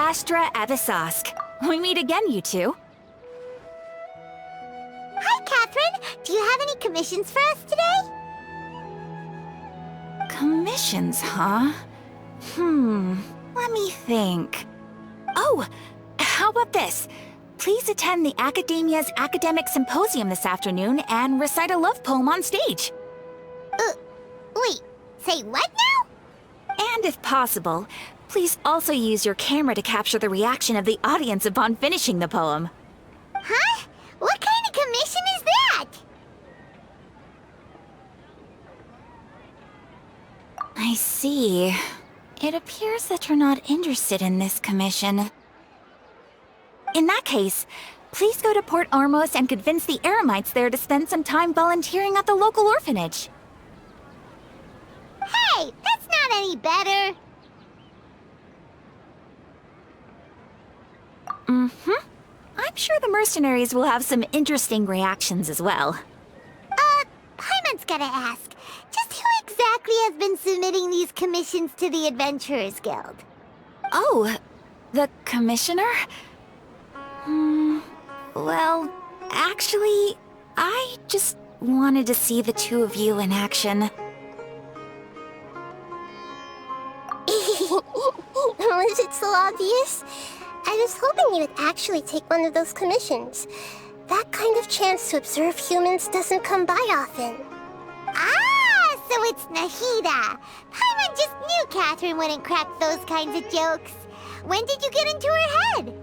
Astra Avisask. We meet again, you two. Hi, Catherine! Do you have any commissions for us today? Commissions, huh? Let me think. Oh, how about this? Please attend the Academia's Academic Symposium this afternoon and recite a love poem on stage. Wait, say what now? And if possible, please also use your camera to capture the reaction of the audience upon finishing the poem. Huh? What kind of commission is that? I see. It appears that you're not interested in this commission. In that case, please go to Port Ormos and convince the Eremites there to spend some time volunteering at the local orphanage. Hey, that's not any better. I'm sure the mercenaries will have some interesting reactions as well. Paimon's gotta ask. Just who exactly has been submitting these commissions to the Adventurers Guild? Oh, the commissioner? Well, actually, I just wanted to see the two of you in action. Was it so obvious? I was hoping you would actually take one of those commissions. That kind of chance to observe humans doesn't come by often. Ah, so it's Nahida. Paimon just knew Catherine wouldn't crack those kinds of jokes. When did you get into her head?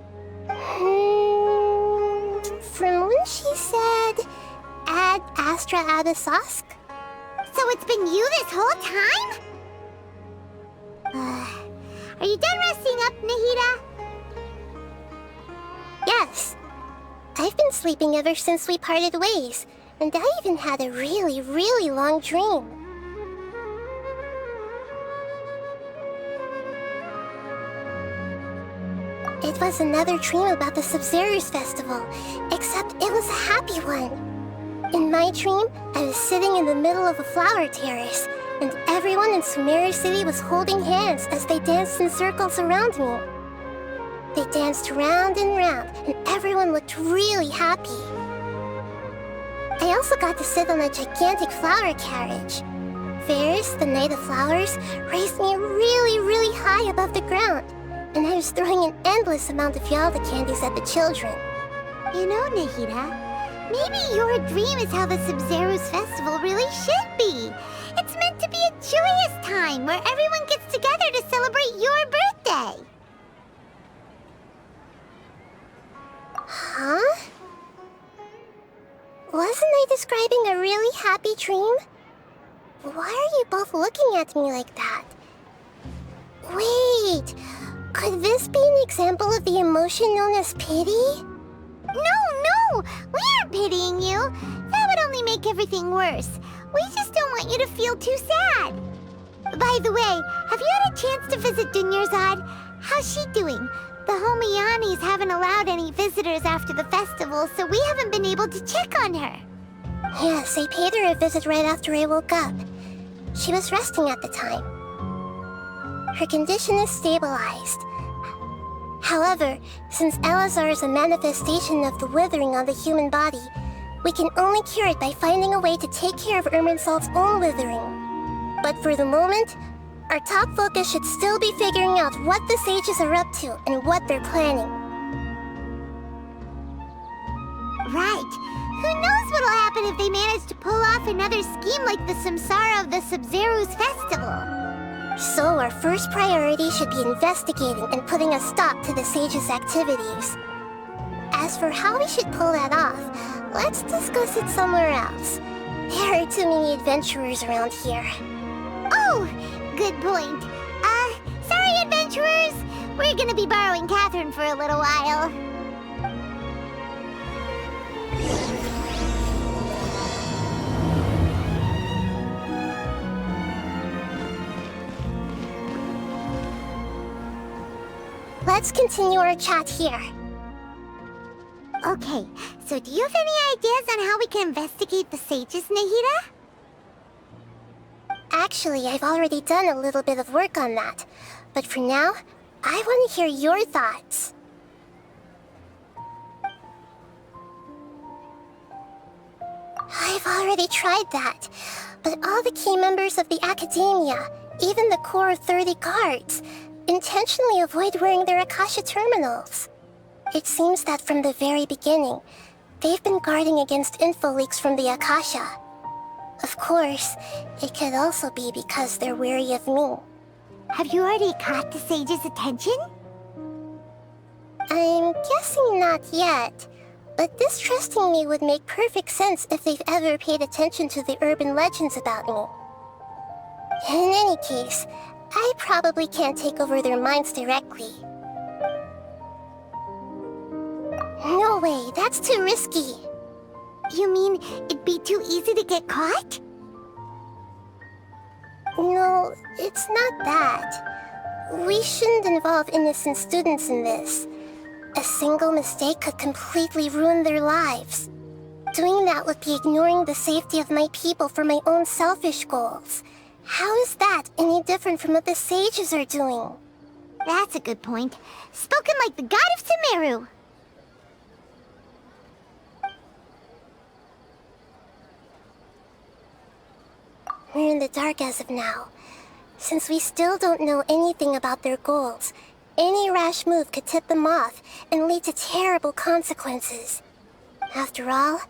From when she said, "Ad Astra Abisask." So it's been you this whole time? Are you done resting up, Nahida? Yes. I've been sleeping ever since we parted ways, and I even had a really, really long dream. It was another dream about the Sub-Zero's festival, except it was a happy one. In my dream, I was sitting in the middle of a flower terrace, and everyone in Sumeru City was holding hands as they danced in circles around me. They danced round and round, and everyone looked really happy. I also got to sit on a gigantic flower carriage. Ferris, the Knight of Flowers, raised me really, really high above the ground, and I was throwing an endless amount of Yalda candies at the children. You know, Nahida, maybe your dream is how the Sub-Zero's festival really should be. It's meant to be a joyous time where everyone gets together to celebrate your birthday. Huh? Wasn't I describing a really happy dream? Why are you both looking at me like that? Wait, could this be an example of the emotion known as pity? No, we aren't pitying you. That would only make everything worse. We just don't want you to feel too sad. By the way, have you had a chance to visit Dunyarzad? How's she doing? The Homiyanis haven't allowed any visitors after the festival, so we haven't been able to check on her. Yes, I paid her a visit right after I woke up. She was resting at the time. Her condition is stabilized. However, since Elazar is a manifestation of the withering on the human body, we can only cure it by finding a way to take care of Irminsul's own withering. But for the moment, our top focus should still be figuring out what the sages are up to and what they're planning. Right. Who knows what'll happen if they manage to pull off another scheme like the Samsara of the Sub-Zero's festival? So our first priority should be investigating and putting a stop to the sages' activities. As for how we should pull that off, let's discuss it somewhere else. There are too many adventurers around here. Oh, good point. Sorry, adventurers. We're gonna be borrowing Catherine for a little while. Let's continue our chat here. Okay, so do you have any ideas on how we can investigate the sages, Nahida? Actually, I've already done a little bit of work on that. But for now, I want to hear your thoughts. I've already tried that, but all the key members of the Academia, even the core of 30 guards, intentionally avoid wearing their Akasha terminals. It seems that from the very beginning, they've been guarding against info leaks from the Akasha. Of course, it could also be because they're wary of me. Have you already caught the sage's attention? I'm guessing not yet, but distrusting me would make perfect sense if they've ever paid attention to the urban legends about me. In any case, I probably can't take over their minds directly. No way, that's too risky. You mean it'd be too easy to get caught? No, it's not that. We shouldn't involve innocent students in this. A single mistake could completely ruin their lives. Doing that would be ignoring the safety of my people for my own selfish goals. How is that any different from what the sages are doing? That's a good point. Spoken like the god of Sumeru. We're in the dark as of now. Since we still don't know anything about their goals, any rash move could tip them off and lead to terrible consequences. After all,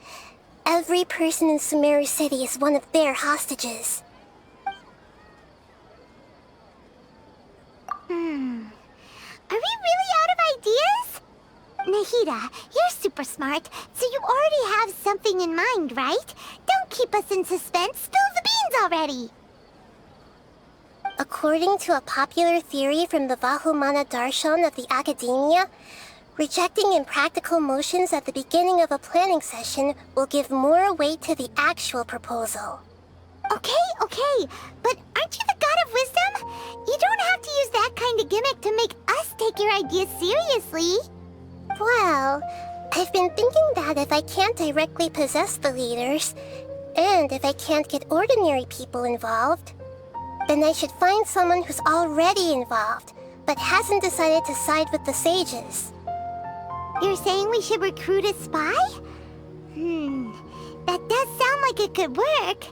every person in Sumeru City is one of their hostages. Are we really out of ideas? Nahida, you're super smart, so you already have something in mind, right? Don't keep us in suspense. Spill the beans already. According to a popular theory from the Vahumana Darshan of the Academia, rejecting impractical motions at the beginning of a planning session will give more weight to the actual proposal. Okay, but aren't you the god of wisdom? You don't have to use that kind of gimmick to make us take your ideas seriously. Well, I've been thinking that if I can't directly possess the leaders, and if I can't get ordinary people involved, then I should find someone who's already involved, but hasn't decided to side with the sages. You're saying we should recruit a spy? That does sound like it could work.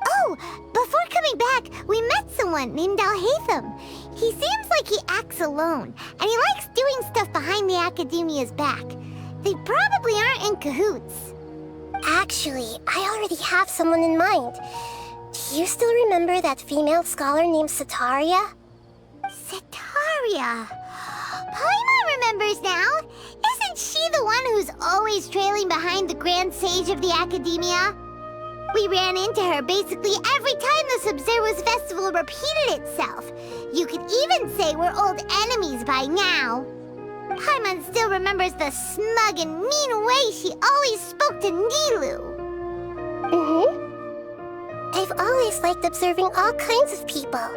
Oh, before coming back, we met someone named Alhaitham. He seems like he acts alone, and he likes doing stuff behind the Academia's back. They probably aren't in cahoots. Actually, I already have someone in mind. Do you still remember that female scholar named Setaria? Setaria. Paimon remembers now. Isn't she the one who's always trailing behind the Grand Sage of the Academia? We ran into her basically every time the Sub-Zero's festival repeated itself. You could even say we're old enemies by now. Paimon still remembers the smug and mean way she always spoke to Nilou. I've always liked observing all kinds of people,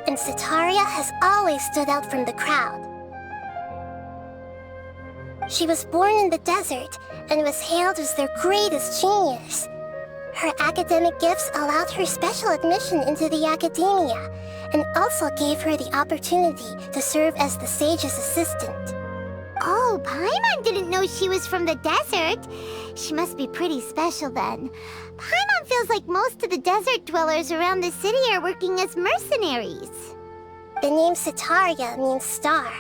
and Setaria has always stood out from the crowd. She was born in the desert and was hailed as their greatest genius. Her academic gifts allowed her special admission into the Academia, and also gave her the opportunity to serve as the sage's assistant. Oh, Paimon didn't know she was from the desert. She must be pretty special then. Paimon feels like most of the desert dwellers around the city are working as mercenaries. The name Setaria means star.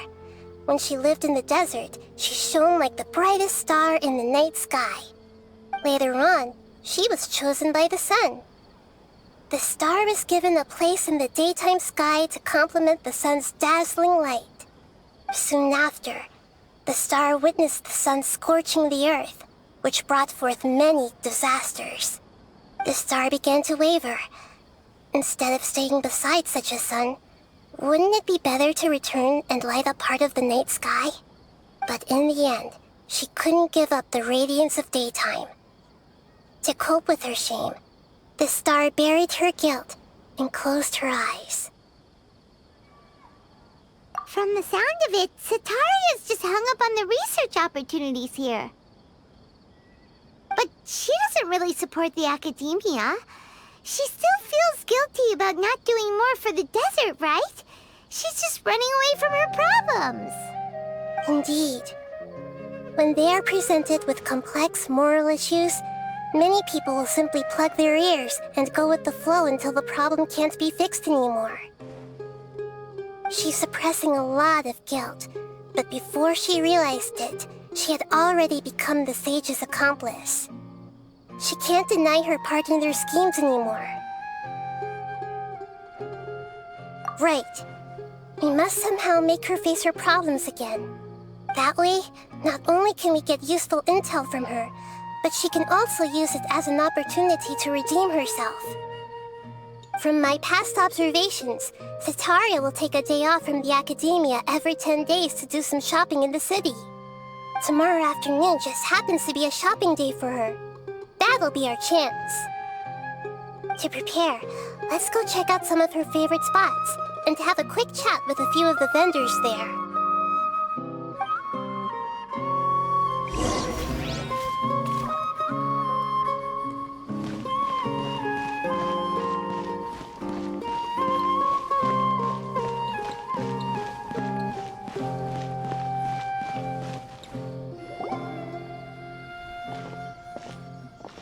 When she lived in the desert, she shone like the brightest star in the night sky. Later on, she was chosen by the sun. The star was given a place in the daytime sky to complement the sun's dazzling light. Soon after, the star witnessed the sun scorching the earth, which brought forth many disasters. The star began to waver. Instead of staying beside such a sun, wouldn't it be better to return and light up part of the night sky? But in the end, she couldn't give up the radiance of daytime. To cope with her shame, the star buried her guilt and closed her eyes. From the sound of it, Setaria's just hung up on the research opportunities here. But she doesn't really support the Academia. She still feels guilty about not doing more for the desert, right? She's just running away from her problems. Indeed. When they are presented with complex moral issues, many people will simply plug their ears and go with the flow until the problem can't be fixed anymore. She's suppressing a lot of guilt, but before she realized it, she had already become the sage's accomplice. She can't deny her part in their schemes anymore. Right. We must somehow make her face her problems again. That way, not only can we get useful intel from her, but she can also use it as an opportunity to redeem herself. From my past observations, Setaria will take a day off from the academia every 10 days to do some shopping in the city. Tomorrow afternoon just happens to be a shopping day for her. That'll be our chance. To prepare, let's go check out some of her favorite spots and have a quick chat with a few of the vendors there.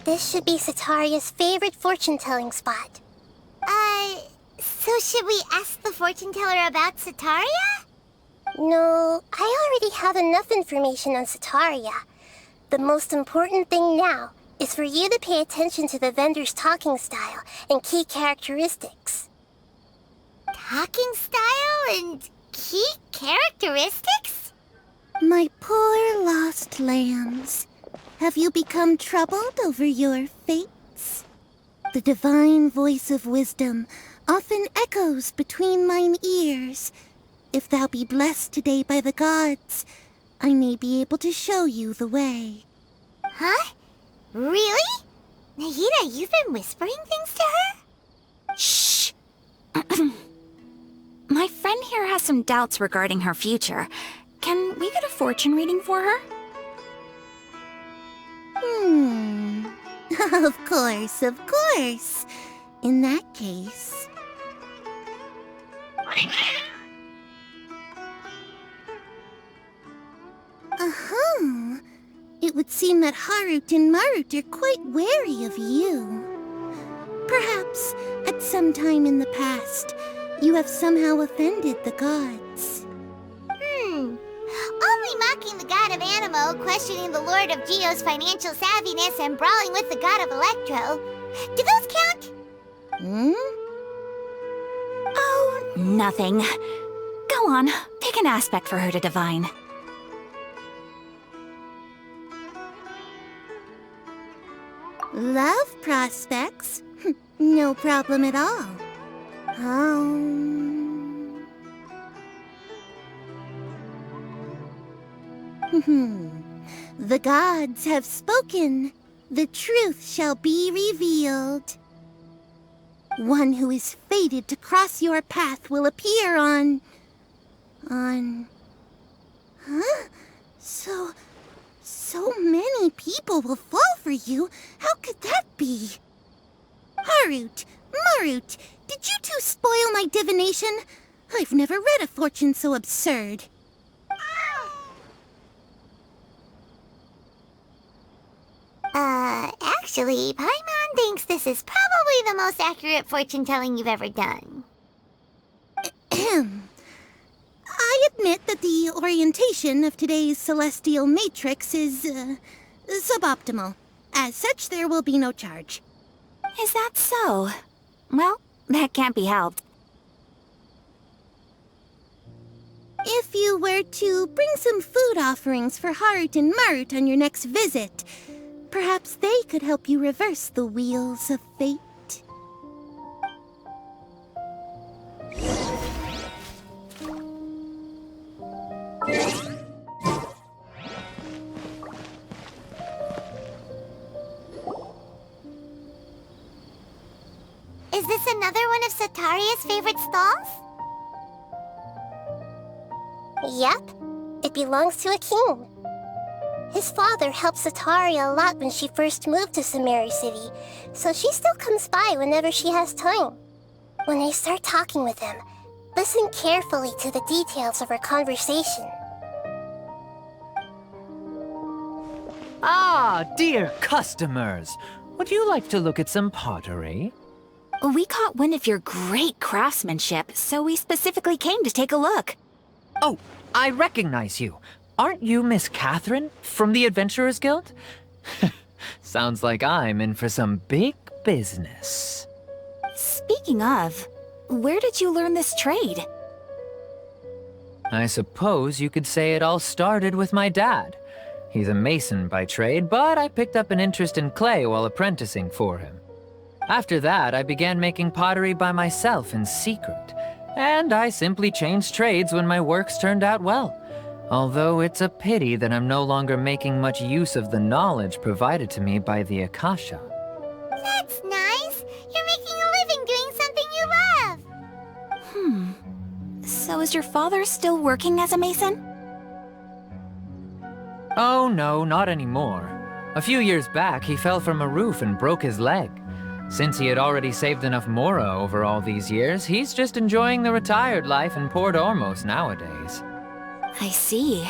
This should be Setaria's favorite fortune-telling spot. So should we ask the fortune teller about Setaria? No, I already have enough information on Setaria. The most important thing now is for you to pay attention to the vendor's talking style and key characteristics. Talking style and key characteristics? My poor lost lambs. Have you become troubled over your fates? The divine voice of wisdom often echoes between mine ears. If thou be blessed today by the gods, I may be able to show you the way. Huh? Really? Nahida, you've been whispering things to her? Shh! My friend here has some doubts regarding her future. Can we get a fortune reading for her? Of course, of course. In that case... It would seem that Harut and Marut are quite wary of you. Perhaps, at some time in the past, you have somehow offended the gods. Only mocking the god of Animo, questioning the Lord of Geo's financial savviness, and brawling with the god of Electro. Do those count? Oh, nothing. Go on, pick an aspect for her to divine. Love prospects? No problem at all. The gods have spoken. The truth shall be revealed. One who is fated to cross your path will appear on... Huh? So many people will fall for you. How could that be? Harut, Marut, did you two spoil my divination? I've never read a fortune so absurd. Actually, Paimon thinks this is probably the most accurate fortune-telling you've ever done. I admit that the orientation of today's celestial matrix is, suboptimal. As such, there will be no charge. Is that so? Well, that can't be helped. If you were to bring some food offerings for Harut and Marut on your next visit, perhaps they could help you reverse the wheels of fate. Is this another one of Setaria's favorite stalls? Yep, it belongs to a king. His father helped Setaria a lot when she first moved to Samari City, so she still comes by whenever she has time. When I start talking with him, Listen carefully to the details of our conversation. Ah, dear customers! Would you like to look at some pottery? We caught wind of your great craftsmanship, so we specifically came to take a look. Oh, I recognize you. Aren't you Miss Catherine from the Adventurers Guild? Sounds like I'm in for some big business. Speaking of, where did you learn this trade? I suppose you could say it all started with my dad. He's a mason by trade, but I picked up an interest in clay while apprenticing for him. After that, I began making pottery by myself in secret, and I simply changed trades when my works turned out well. Although it's a pity that I'm no longer making much use of the knowledge provided to me by the Akasha. That's nice. You're making a living doing something you love. So is your father still working as a mason? Oh no, not anymore. A few years back, he fell from a roof and broke his leg. Since he had already saved enough mora over all these years, he's just enjoying the retired life in Port Ormos nowadays. I see.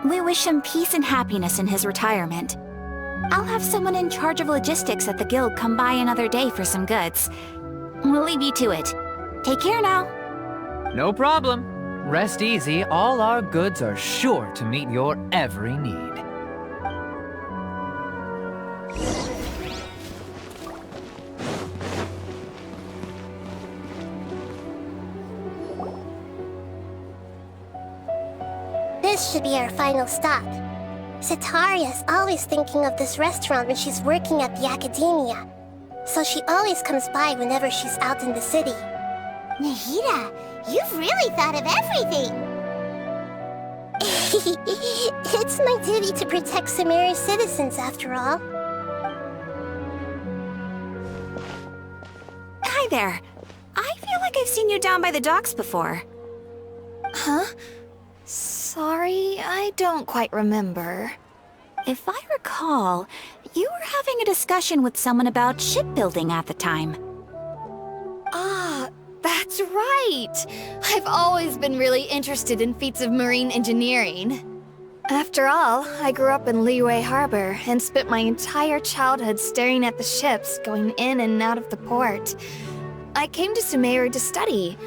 We wish him peace and happiness in his retirement. I'll have someone in charge of logistics at the guild come by another day for some goods. We'll leave you to it. Take care now. No problem. Rest easy, all our goods are sure to meet your every need. This should be our final stop. Sitaria's always thinking of this restaurant when she's working at the academia, so she always comes by whenever she's out in the city. Nahida, you've really thought of everything. It's my duty to protect Sumeru's citizens, after all. Hi there. I feel like I've seen you down by the docks before. Huh? Sorry, I don't quite remember. If I recall, you were having a discussion with someone about shipbuilding at the time. Ah, that's right! I've always been really interested in feats of marine engineering. After all, I grew up in Liyue Harbor and spent my entire childhood staring at the ships going in and out of the port. I came to Sumeru to study,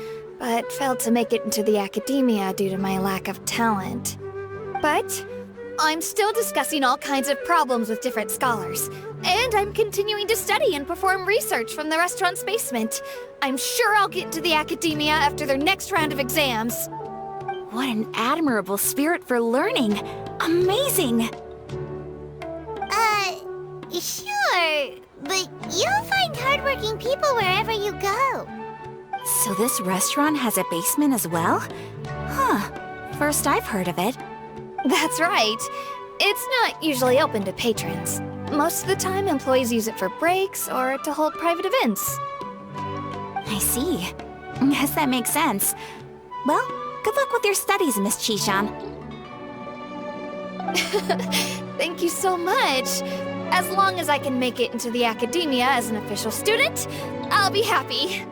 but failed to make it into the academia due to my lack of talent. But I'm still discussing all kinds of problems with different scholars, and I'm continuing to study and perform research from the restaurant's basement. I'm sure I'll get into the academia after their next round of exams. What an admirable spirit for learning! Amazing! Sure, but you'll find hardworking people wherever you go. So this restaurant has a basement as well? Huh. First I've heard of it. That's right. It's not usually open to patrons. Most of the time, employees use it for breaks or to hold private events. I see. Guess that makes sense. Well, good luck with your studies, Miss Chishan. Thank you so much. As long as I can make it into the academia as an official student, I'll be happy.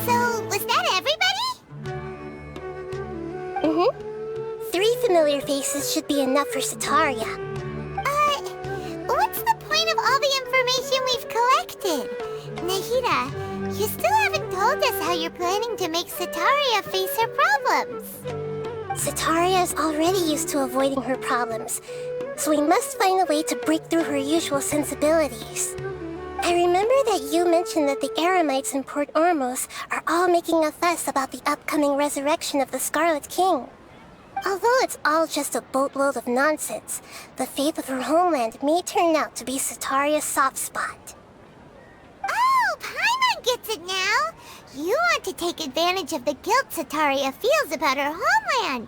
So, was that everybody? Mm-hmm. 3 familiar faces should be enough for Sitaria. What's the point of all the information we've collected? Nahida, you still haven't told us how you're planning to make Sitaria face her problems. Sitaria is already used to avoiding her problems, so we must find a way to break through her usual sensibilities. I remember that you mentioned that the Eremites in Port Ormos are all making a fuss about the upcoming resurrection of the Scarlet King. Although it's all just a boatload of nonsense, the fate of her homeland may turn out to be Sitaria's soft spot. Oh, Paimon gets it now! You want to take advantage of the guilt Sitaria feels about her homeland.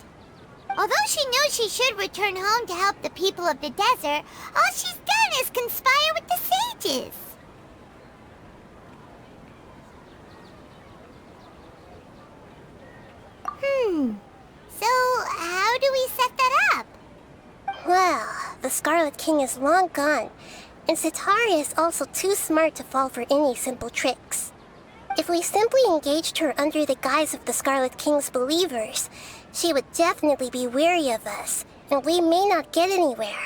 Although she knows she should return home to help the people of the desert, all she's done is conspire with the sages. So, how do we set that the Scarlet King is long gone, and Setaria is also too smart to fall for any simple tricks. If we simply engaged her under the guise of the Scarlet King's believers, she would definitely be wary of us, and we may not get anywhere.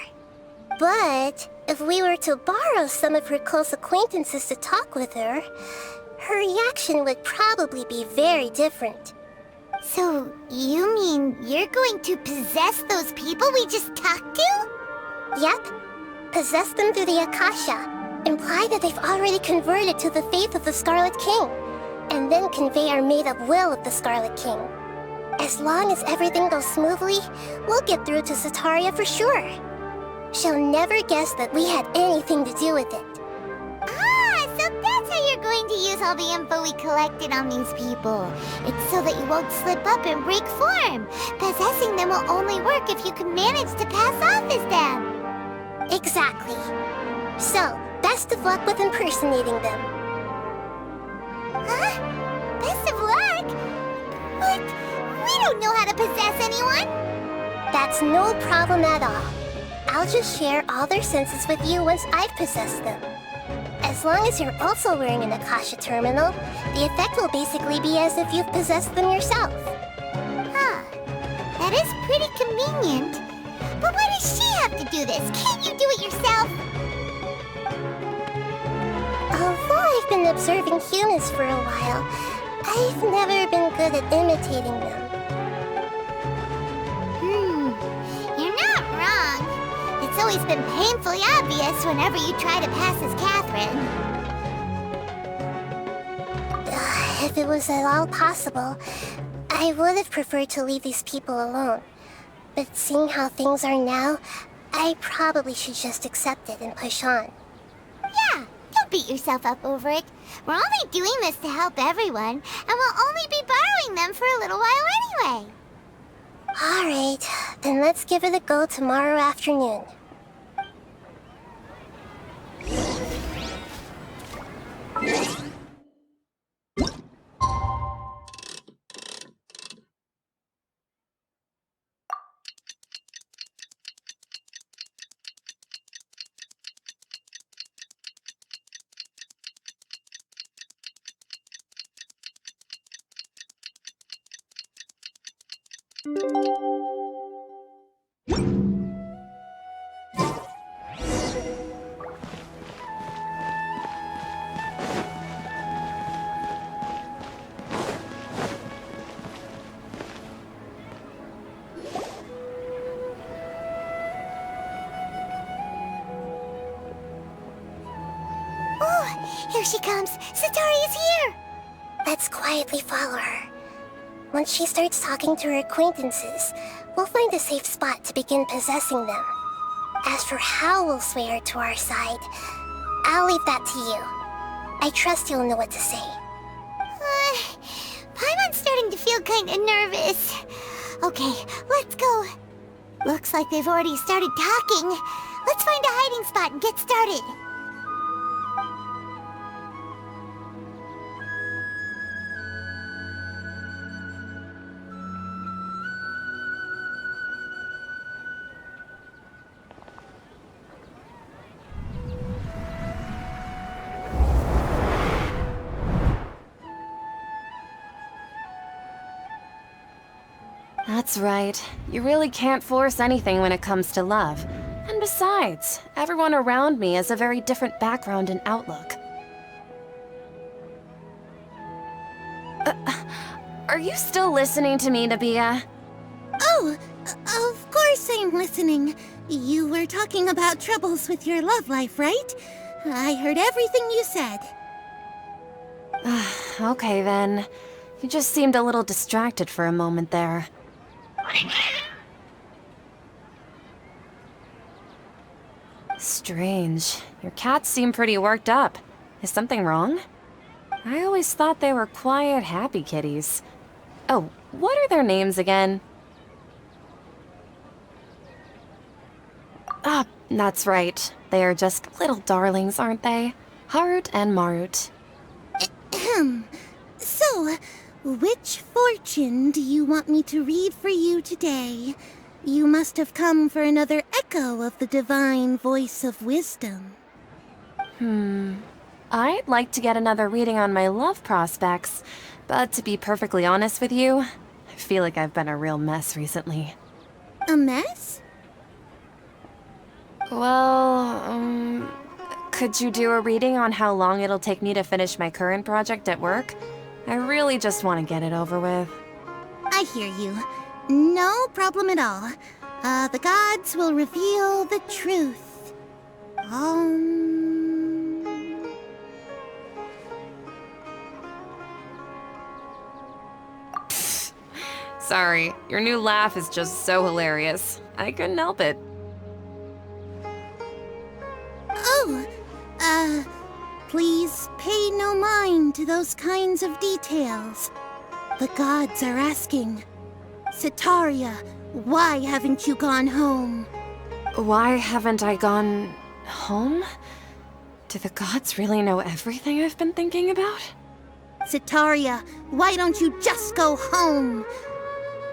But if we were to borrow some of her close acquaintances to talk with her, her reaction would probably be very different. So, you mean you're going to possess those people we just talked to? Yep. Possess them through the Akasha. Imply that they've already converted to the faith of the Scarlet King, and then convey our made-up will of the Scarlet King. As long as everything goes smoothly, we'll get through to Setaria for sure. She'll never guess that we had anything to do with it. Ah, so that's how you're going to use all the info we collected on these people. It's so that you won't slip up and break form. Possessing them will only work if you can manage to pass off as them. Exactly. So, best of luck with impersonating them. Huh? Best of luck? But we don't know how to possess anyone. That's no problem at all. I'll just share all their senses with you once I've possessed them. As long as you're also wearing an Akasha terminal, the effect will basically be as if you've possessed them yourself. Huh. That is pretty convenient. But why does she have to do this? Can't you do it yourself? Although I've been observing humans for a while, I've never been good at imitating them. You're not wrong. It's always been painfully obvious whenever you try to pass as Catherine. If it was at all possible, I would have preferred to leave these people alone. But seeing how things are now, I probably should just accept it and push on. Yeah, don't beat yourself up over it. We're only doing this to help everyone, and we'll only be borrowing them for a little while anyway. Alright, then let's give it a go tomorrow afternoon. Here she comes! Satari's here! Let's quietly follow her. Once she starts talking to her acquaintances, we'll find a safe spot to begin possessing them. As for how we'll sway her to our side, I'll leave that to you. I trust you'll know what to say. Paimon's starting to feel kinda nervous. Okay, let's go. Looks like they've already started talking. Let's find a hiding spot and get started. That's right. You really can't force anything when it comes to love. And besides, everyone around me has a very different background and outlook. Are you still listening to me, Nabia? Oh, of course I'm listening. You were talking about troubles with your love life, right? I heard everything you said. Okay then. You just seemed a little distracted for a moment there. Strange. Your cats seem pretty worked up. Is something wrong? I always thought they were quiet, happy kitties. Oh, what are their names again? Ah, that's right. They are just little darlings, aren't they? Harut and Marut. So, which fortune do you want me to read for you today? You must have come for another echo of the divine voice of wisdom. I'd like to get another reading on my love prospects, but to be perfectly honest with you, I feel like I've been a real mess recently. A mess? Well, could you do a reading on how long it'll take me to finish my current project at work? I really just want to get it over with. I hear you. No problem at all. The gods will reveal the truth. Sorry, your new laugh is just so hilarious. I couldn't help it. Please pay no mind to those kinds of details. The gods are asking, Sitaria, why haven't you gone home? Why haven't I gone home? Do the gods really know everything I've been thinking about? Sitaria, why don't you just go home?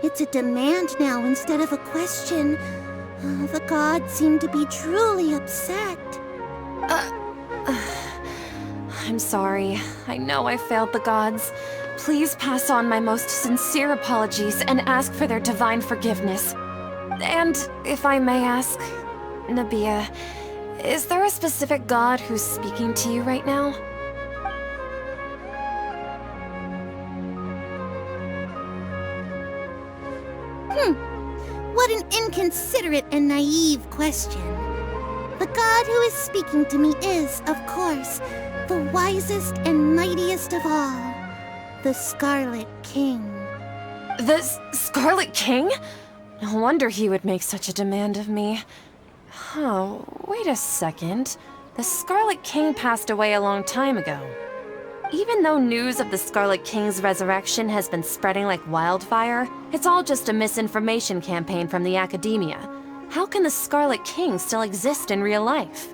It's a demand now instead of a question. The gods seem to be truly upset. I'm sorry. I know I failed the gods. Please pass on my most sincere apologies and ask for their divine forgiveness. And if I may ask, Nabia, is there a specific god who's speaking to you right now? What an inconsiderate and naive question. The god who is speaking to me is, of course, the wisest and mightiest of all, the Scarlet King. The Scarlet King? No wonder he would make such a demand of me. Oh, wait a second. The Scarlet King passed away a long time ago. Even though news of the Scarlet King's resurrection has been spreading like wildfire, it's all just a misinformation campaign from the academia. How can the Scarlet King still exist in real life?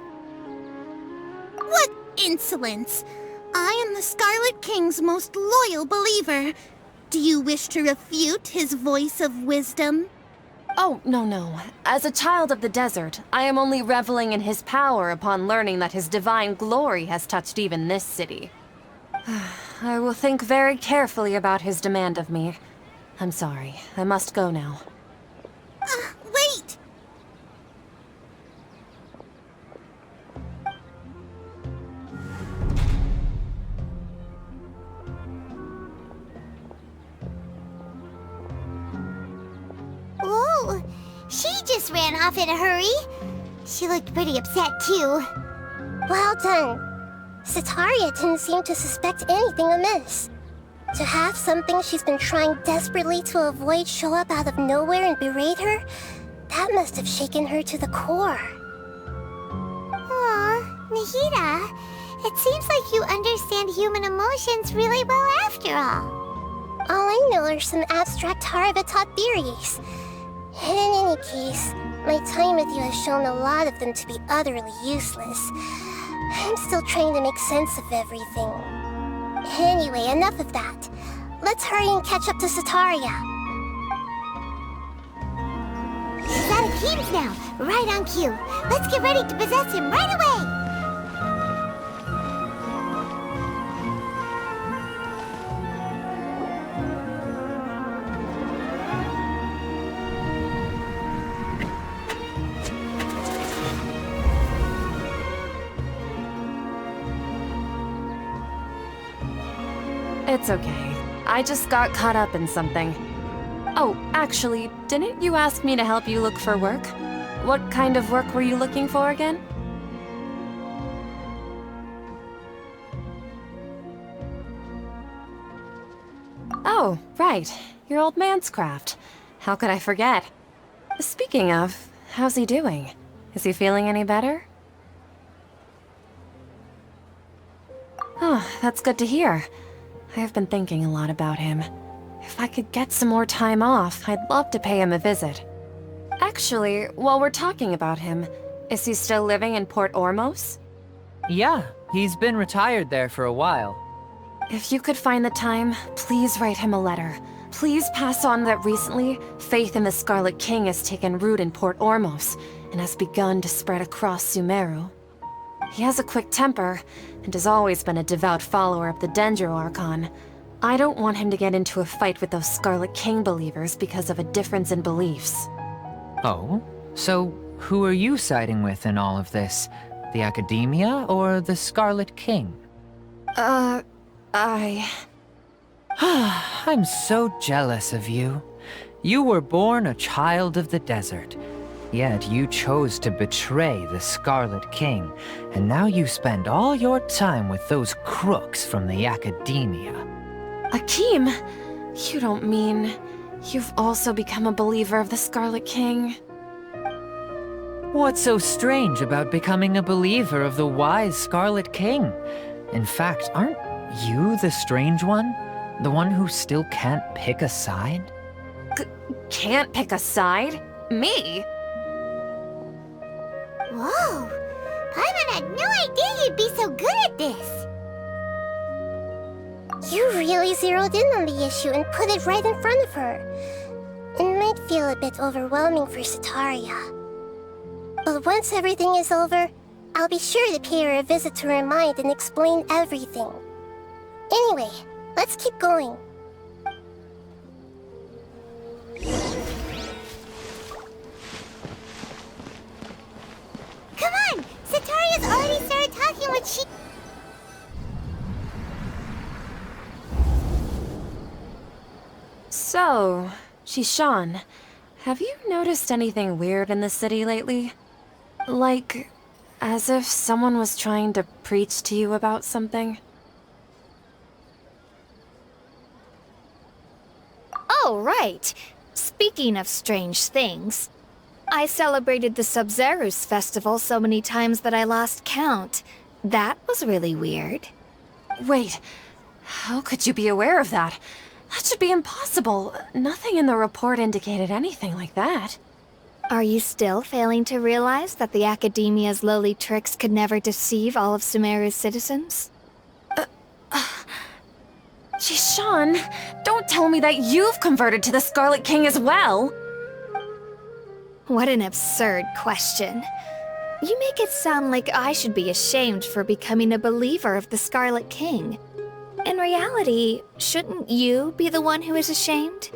What insolence! I am the Scarlet King's most loyal believer. Do you wish to refute his voice of wisdom? Oh, no. As a child of the desert, I am only reveling in his power upon learning that his divine glory has touched even this city. I will think very carefully about his demand of me. I'm sorry. I must go now. Wait! Whoa! She just ran off in a hurry. She looked pretty upset, too. Well done. Sitaria didn't seem to suspect anything amiss. To have something she's been trying desperately to avoid show up out of nowhere and berate her, that must have shaken her to the core. Aw, Nahida, it seems like you understand human emotions really well after all. All I know are some abstract Harava-taught theories. And in any case, my time with you has shown a lot of them to be utterly useless. I'm still trying to make sense of everything. Anyway, enough of that. Let's hurry and catch up to Sitaria. He's out of teams now, right on cue. Let's get ready to possess him right away! It's okay. I just got caught up in something. Oh, actually, didn't you ask me to help you look for work? What kind of work were you looking for again? Oh, right. Your old man's craft. How could I forget? Speaking of, how's he doing? Is he feeling any better? Oh, that's good to hear. I have been thinking a lot about him. If I could get some more time off, I'd love to pay him a visit. Actually, while we're talking about him, is he still living in Port Ormos? Yeah, he's been retired there for a while. If you could find the time, please write him a letter. please pass on that recently, faith in the Scarlet King has taken root in Port Ormos and has begun to spread across Sumeru. He has a quick temper and has always been a devout follower of the Dendro Archon. I don't want him to get into a fight with those Scarlet King believers because of a difference in beliefs. Oh? So, who are you siding with in all of this? The Academia or the Scarlet King? I'm so jealous of you. You were born a child of the desert, yet you chose to betray the Scarlet King, and now you spend all your time with those crooks from the Academia. Akeem, you don't mean you've also become a believer of the Scarlet King? What's so strange about becoming a believer of the wise Scarlet King? In fact, aren't you the strange one? The one who still can't pick a side? Can't pick a side? Me? Whoa! Paimon had no idea you'd be so good at this! You really zeroed in on the issue and put it right in front of her. It might feel a bit overwhelming for Sataria. But once everything is over, I'll be sure to pay her a visit to her mind and explain everything. Anyway, let's keep going. Come on! Sataria's already started talking what she... So, Shishan, have you noticed anything weird in the city lately? Like, as if someone was trying to preach to you about something? Oh, right. Speaking of strange things, I celebrated the Sub-Zerus festival so many times that I lost count. That was really weird. Wait, how could you be aware of that? That should be impossible. Nothing in the report indicated anything like that. Are you still failing to realize that the Academia's lowly tricks could never deceive all of Sumeru's citizens? Shishan, don't tell me that you've converted to the Scarlet King as well! What an absurd question. You make it sound like I should be ashamed for becoming a believer of the Scarlet King. In reality, shouldn't you be the one who is ashamed?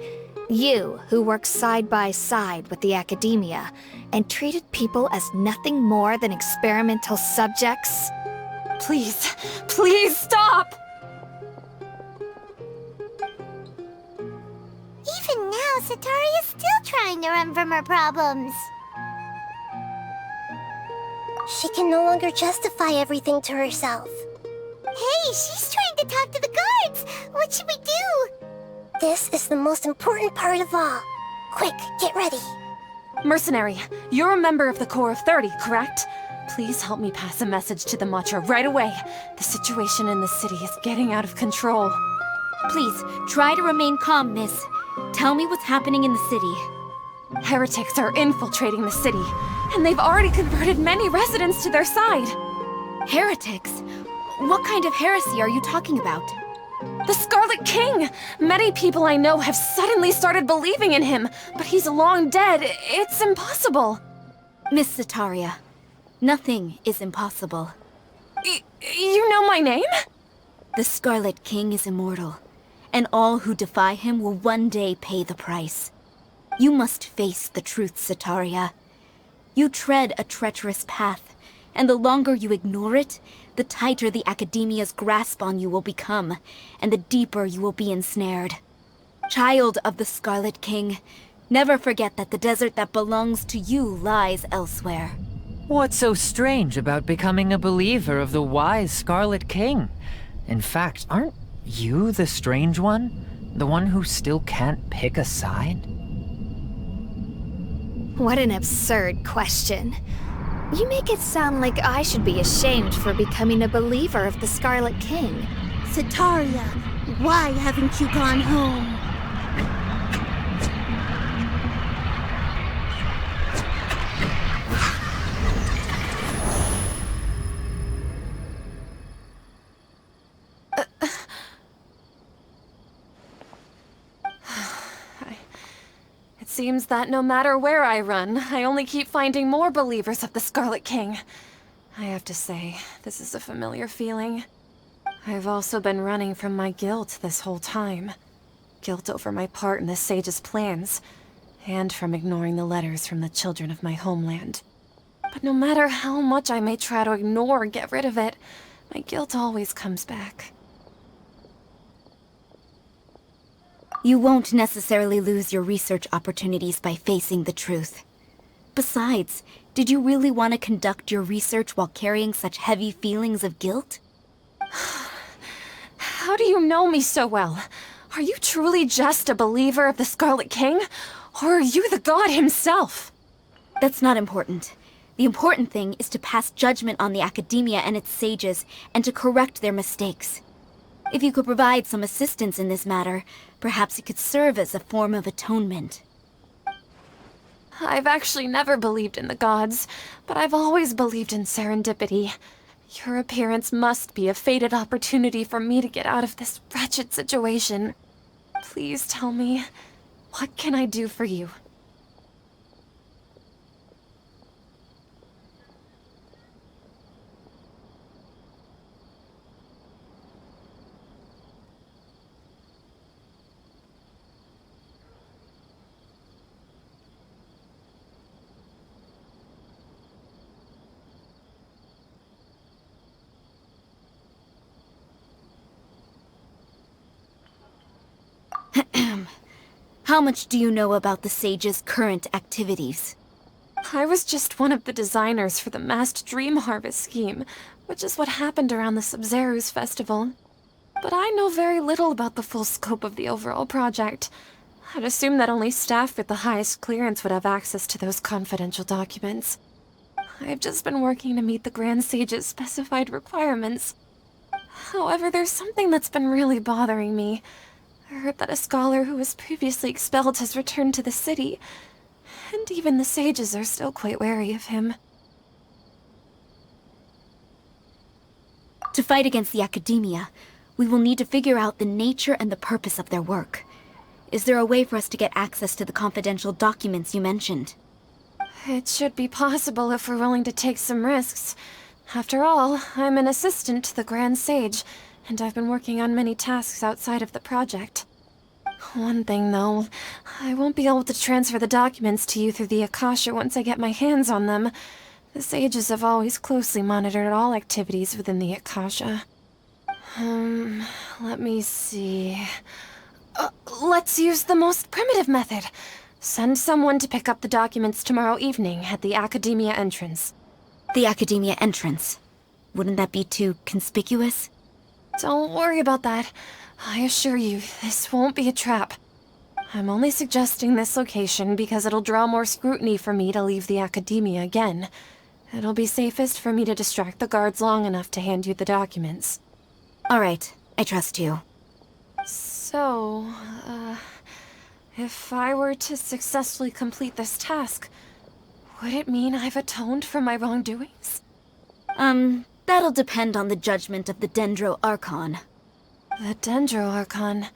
You, who works side by side with the Academia, and treated people as nothing more than experimental subjects? Please, please stop! Even now, Sataria's still trying to run from her problems. She can no longer justify everything to herself. Hey, she's trying to talk to the guards! What should we do? This is the most important part of all. Quick, get ready. Mercenary, you're a member of the Corps of 30, correct? Please help me pass a message to the Matcha right away. The situation in the city is getting out of control. Please, try to remain calm, miss. Tell me what's happening in the city. Heretics are infiltrating the city, and they've already converted many residents to their side. Heretics? What kind of heresy are you talking about? The Scarlet King! Many people I know have suddenly started believing in him, but he's long dead. It's impossible. Miss Sataria, nothing is impossible. You know my name? The Scarlet King is immortal, and all who defy him will one day pay the price. You must face the truth, Sataria. You tread a treacherous path, and the longer you ignore it, the tighter the Academia's grasp on you will become, and the deeper you will be ensnared. Child of the Scarlet King, never forget that the desert that belongs to you lies elsewhere. What's so strange about becoming a believer of the wise Scarlet King? In fact, aren't you the strange one? The one who still can't pick a side? What an absurd question. You make it sound like I should be ashamed for becoming a believer of the Scarlet King. Sataria, why haven't you gone home? seems that no matter where I run, I only keep finding more believers of the Scarlet King. I have to say, this is a familiar feeling. I've also been running from my guilt this whole time. Guilt over my part in the Sage's plans, and from ignoring the letters from the children of my homeland. But no matter how much I may try to ignore or get rid of it, my guilt always comes back. You won't necessarily lose your research opportunities by facing the truth. Besides, did you really want to conduct your research while carrying such heavy feelings of guilt? How do you know me so well? Are you truly just a believer of the Scarlet King? Or are you the god himself? That's not important. The important thing is to pass judgment on the academia and its sages, and to correct their mistakes. If you could provide some assistance in this matter, perhaps it could serve as a form of atonement. I've actually never believed in the gods, but I've always believed in serendipity. Your appearance must be a fated opportunity for me to get out of this wretched situation. Please tell me, what can I do for you? How much do you know about the Sage's current activities? I was just one of the designers for the massed dream harvest scheme, which is what happened around the Sub-Zeru's festival. But I know very little about the full scope of the overall project. I'd assume that only staff with the highest clearance would have access to those confidential documents. I've just been working to meet the Grand Sage's specified requirements. However, there's something that's been really bothering me. I heard that a scholar who was previously expelled has returned to the city, and even the sages are still quite wary of him. To fight against the academia, we will need to figure out the nature and the purpose of their work. Is there a way for us to get access to the confidential documents you mentioned? It should be possible if we're willing to take some risks. After all, I'm an assistant to the Grand Sage, and I've been working on many tasks outside of the project. One thing, though, I won't be able to transfer the documents to you through the Akasha once I get my hands on them. The sages have always closely monitored all activities within the Akasha. Let me see... let's use the most primitive method. Send someone to pick up the documents tomorrow evening at the Academia entrance. The Academia entrance. Wouldn't that be too conspicuous? Don't worry about that. I assure you, this won't be a trap. I'm only suggesting this location because it'll draw more scrutiny for me to leave the Academia again. It'll be safest for me to distract the guards long enough to hand you the documents. All right, I trust you. So, if I were to successfully complete this task, would it mean I've atoned for my wrongdoings? That'll depend on the judgment of the Dendro Archon. The Dendro Archon.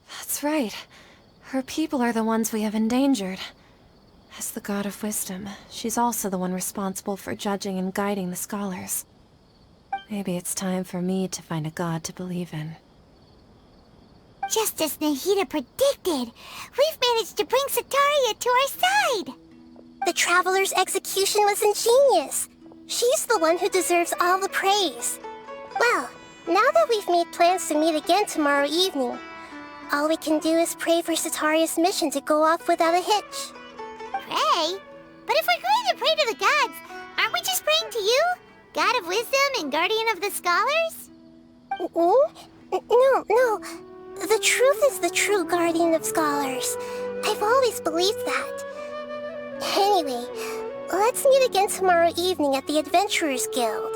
That's right. Her people are the ones we have endangered. As the god of wisdom, she's also the one responsible for judging and guiding the scholars. Maybe it's time for me to find a god to believe in. Just as Nahida predicted, we've managed to bring Sataria to our side! The Traveler's execution was ingenious. She's the one who deserves all the praise. Well, now that we've made plans to meet again tomorrow evening, all we can do is pray for Sataria's mission to go off without a hitch. Pray? But if we're going to pray to the gods, aren't we just praying to you? God of wisdom and guardian of the scholars? No. The truth is the true guardian of scholars. I've always believed that. Anyway, let's meet again tomorrow evening at the Adventurers Guild.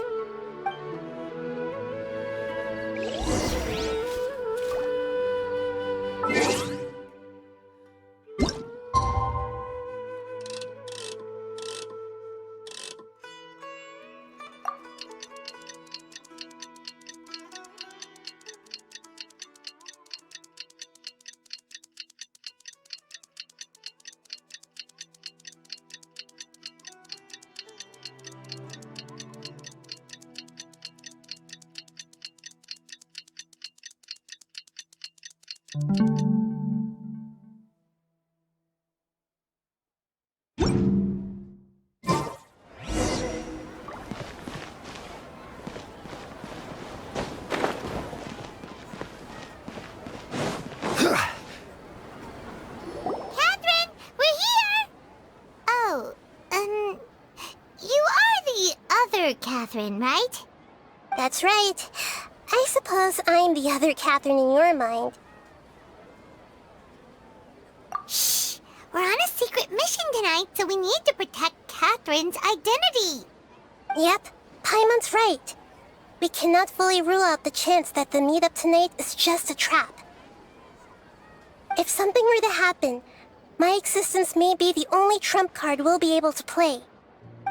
other Catherine, right? That's right. I suppose I'm the other Catherine in your mind. Shh! We're on a secret mission tonight, so we need to protect Catherine's identity. Yep, Paimon's right. We cannot fully rule out the chance that the meetup tonight is just a trap. If something were to happen, my existence may be the only trump card we'll be able to play.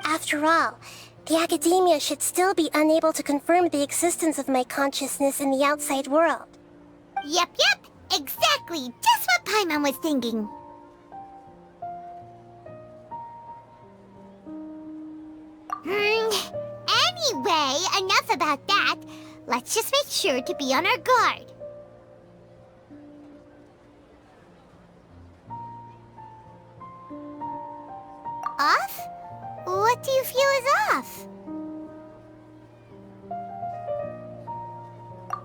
After all, the Academia should still be unable to confirm the existence of my consciousness in the outside world. Yep, exactly. Just what Paimon was thinking. Anyway, enough about that. Let's just make sure to be on our guard. Off? What do you feel is off?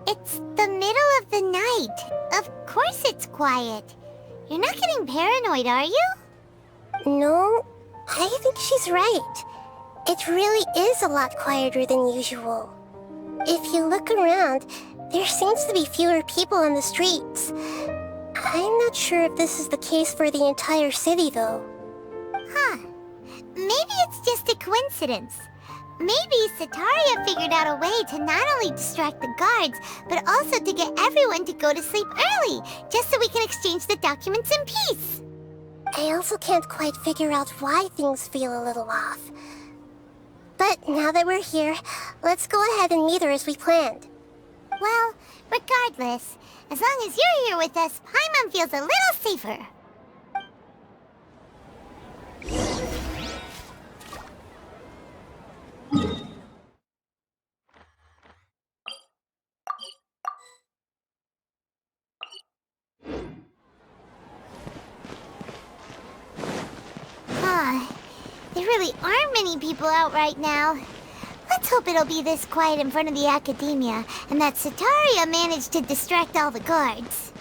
It's the middle of the night. Of course it's quiet. You're not getting paranoid, are you? No, I think she's right. It really is a lot quieter than usual. If you look around, there seems to be fewer people on the streets. I'm not sure if this is the case for the entire city, though. Huh. Maybe it's just a coincidence. Maybe Sataria figured out a way to not only distract the guards, but also to get everyone to go to sleep early, just so we can exchange the documents in peace. I also can't quite figure out why things feel a little off. But now that we're here, let's go ahead and meet her as we planned. Well, regardless, as long as you're here with us, Paimon feels a little safer. There really aren't many people out right now. Let's hope it'll be this quiet in front of the Academia, and that Sataria managed to distract all the guards.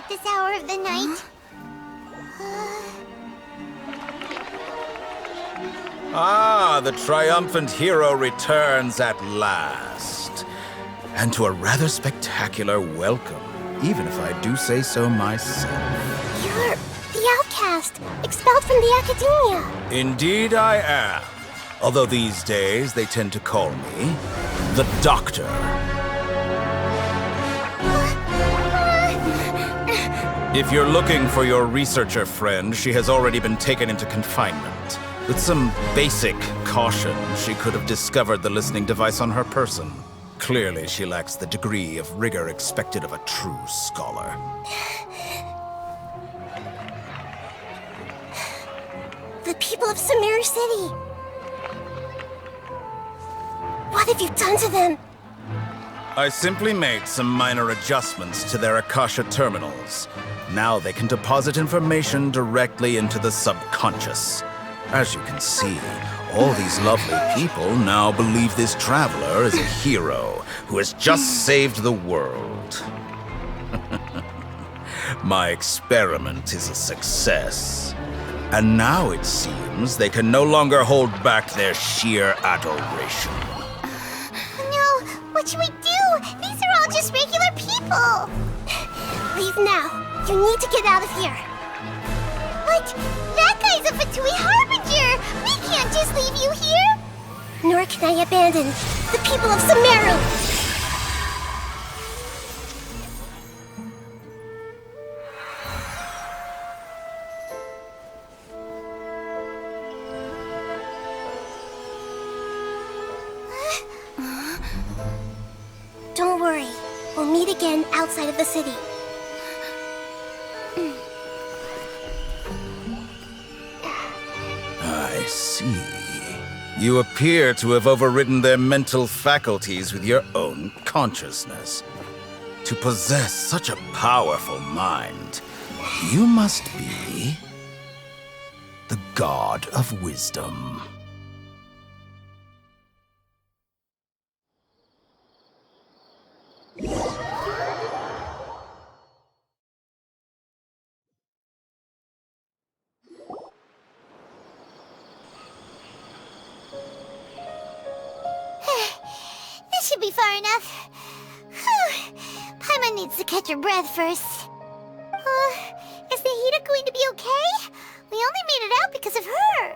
This hour of the night. Ah, the triumphant hero returns at last. And to a rather spectacular welcome, even if I do say so myself. You're the outcast, expelled from the Academia. Indeed I am. Although these days they tend to call me the Doctor. If you're looking for your researcher friend, she has already been taken into confinement. With some basic caution, she could have discovered the listening device on her person. Clearly, she lacks the degree of rigor expected of a true scholar. The people of Sumeru City. What have you done to them? I simply made some minor adjustments to their Akasha terminals. Now they can deposit information directly into the subconscious. As you can see, all these lovely people now believe this traveler is a hero who has just saved the world. My experiment is a success. And now it seems they can no longer hold back their sheer adoration. No, what should we do? These are all just regular people. Leave now. You need to get out of here. What? That guy's a Fatui Harbinger! We can't just leave you here! Nor can I abandon the people of Sumeru! outside of the city. I see. You appear to have overridden their mental faculties with your own consciousness. To possess such a powerful mind, you must be the God of Wisdom. This should be far enough. Whew. Paimon needs to catch her breath first. Is Nahida going to be okay? We only made it out because of her.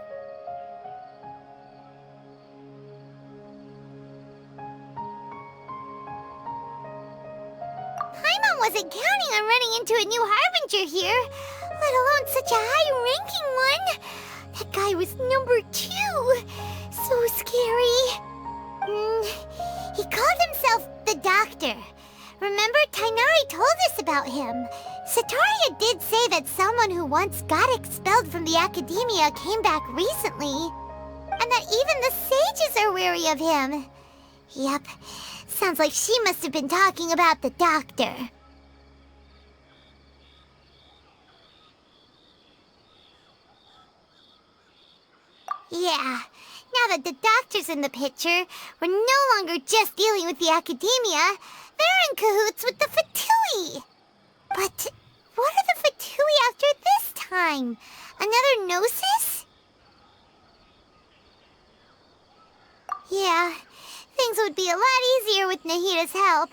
Paimon wasn't counting on running into a new Harbinger here, let alone such a high-ranking one. That guy was number 2. So scary. He called himself the Doctor. Remember, Tainari told us about him. Sataria did say that someone who once got expelled from the Academia came back recently. And that even the sages are wary of him. Yep, sounds like she must have been talking about the Doctor. Yeah, now that the Doctor's in the picture, we're no longer just dealing with the Academia. They're in cahoots with the Fatui. But what are the Fatui after this time? Another Gnosis? Yeah, things would be a lot easier with Nahida's help.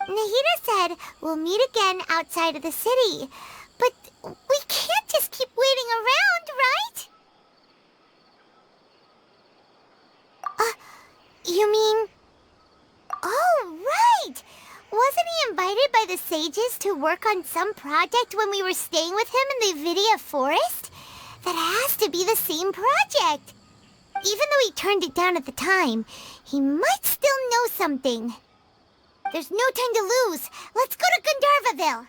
Nahida said we'll meet again outside of the city. But we can't just keep waiting around, right? You mean... Oh, right! Wasn't he invited by the sages to work on some project when we were staying with him in the Vidia Forest? That has to be the same project. Even though he turned it down at the time, he might still know something. There's no time to lose. Let's go to Gandharvaville.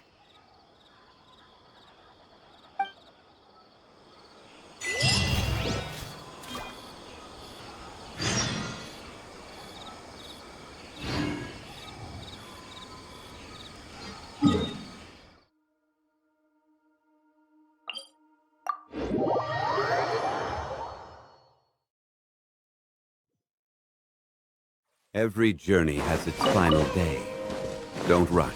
Every journey has its final day. Don't rush.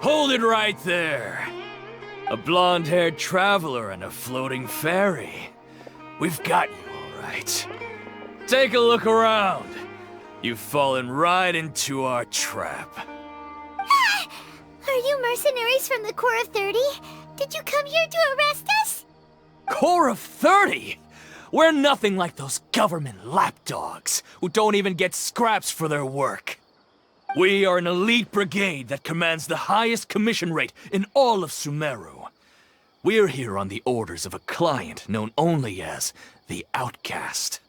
Hold it right there! A blonde-haired traveler and a floating fairy. We've got you, all right. Take a look around. You've fallen right into our trap. Are you mercenaries from the Corps of 30? Did you come here to arrest us? Corps of 30? We're nothing like those government lapdogs who don't even get scraps for their work. We are an elite brigade that commands the highest commission rate in all of Sumeru. We're here on the orders of a client known only as the Outcast.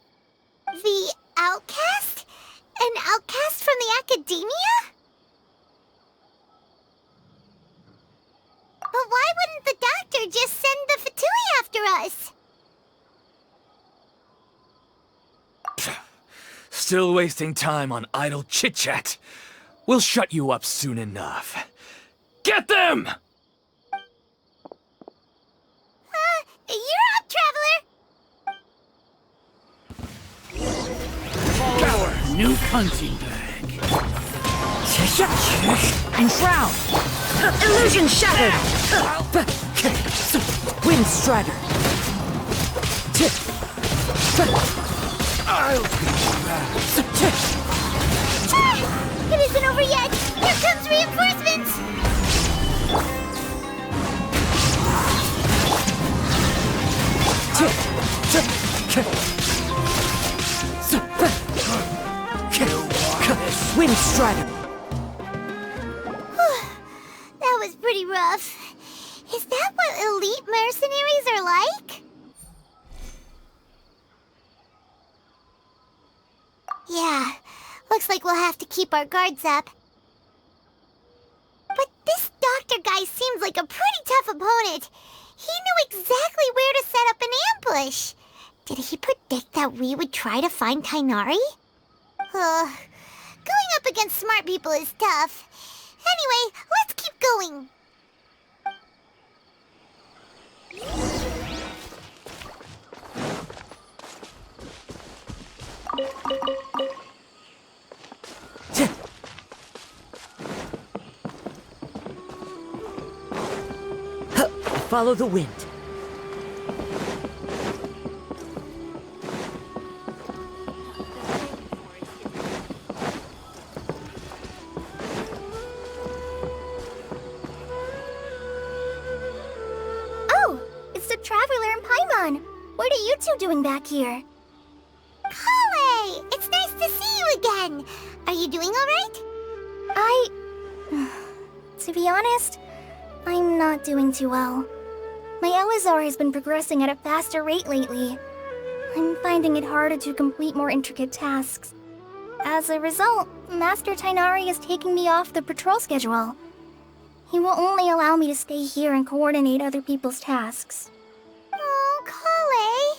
The Outcast? An outcast from the Academia? But why wouldn't the Doctor just send the Fatui after us? Still wasting time on idle chit-chat. We'll shut you up soon enough. Get them! You're up, Traveler! Coward! New punching bag. And drown! Illusion shattered! Wind strider! It isn't over yet! Here comes reinforcements! Wind Strider! That was pretty rough. Is that what elite mercenaries are like? Yeah, looks like we'll have to keep our guards up. But this doctor guy seems like a pretty tough opponent. He knew exactly where to set up an ambush. Did he predict that we would try to find Tainari? Going up against smart people is tough. Anyway, let's keep going. Follow the wind. Oh, it's the Traveler and Paimon. What are you two doing back here? Kale, it's nice to see you again. Are you doing all right? To be honest, I'm not doing too well. My Elazar has been progressing at a faster rate lately. I'm finding it harder to complete more intricate tasks. As a result, Master Tainari is taking me off the patrol schedule. He will only allow me to stay here and coordinate other people's tasks. Oh, Kale.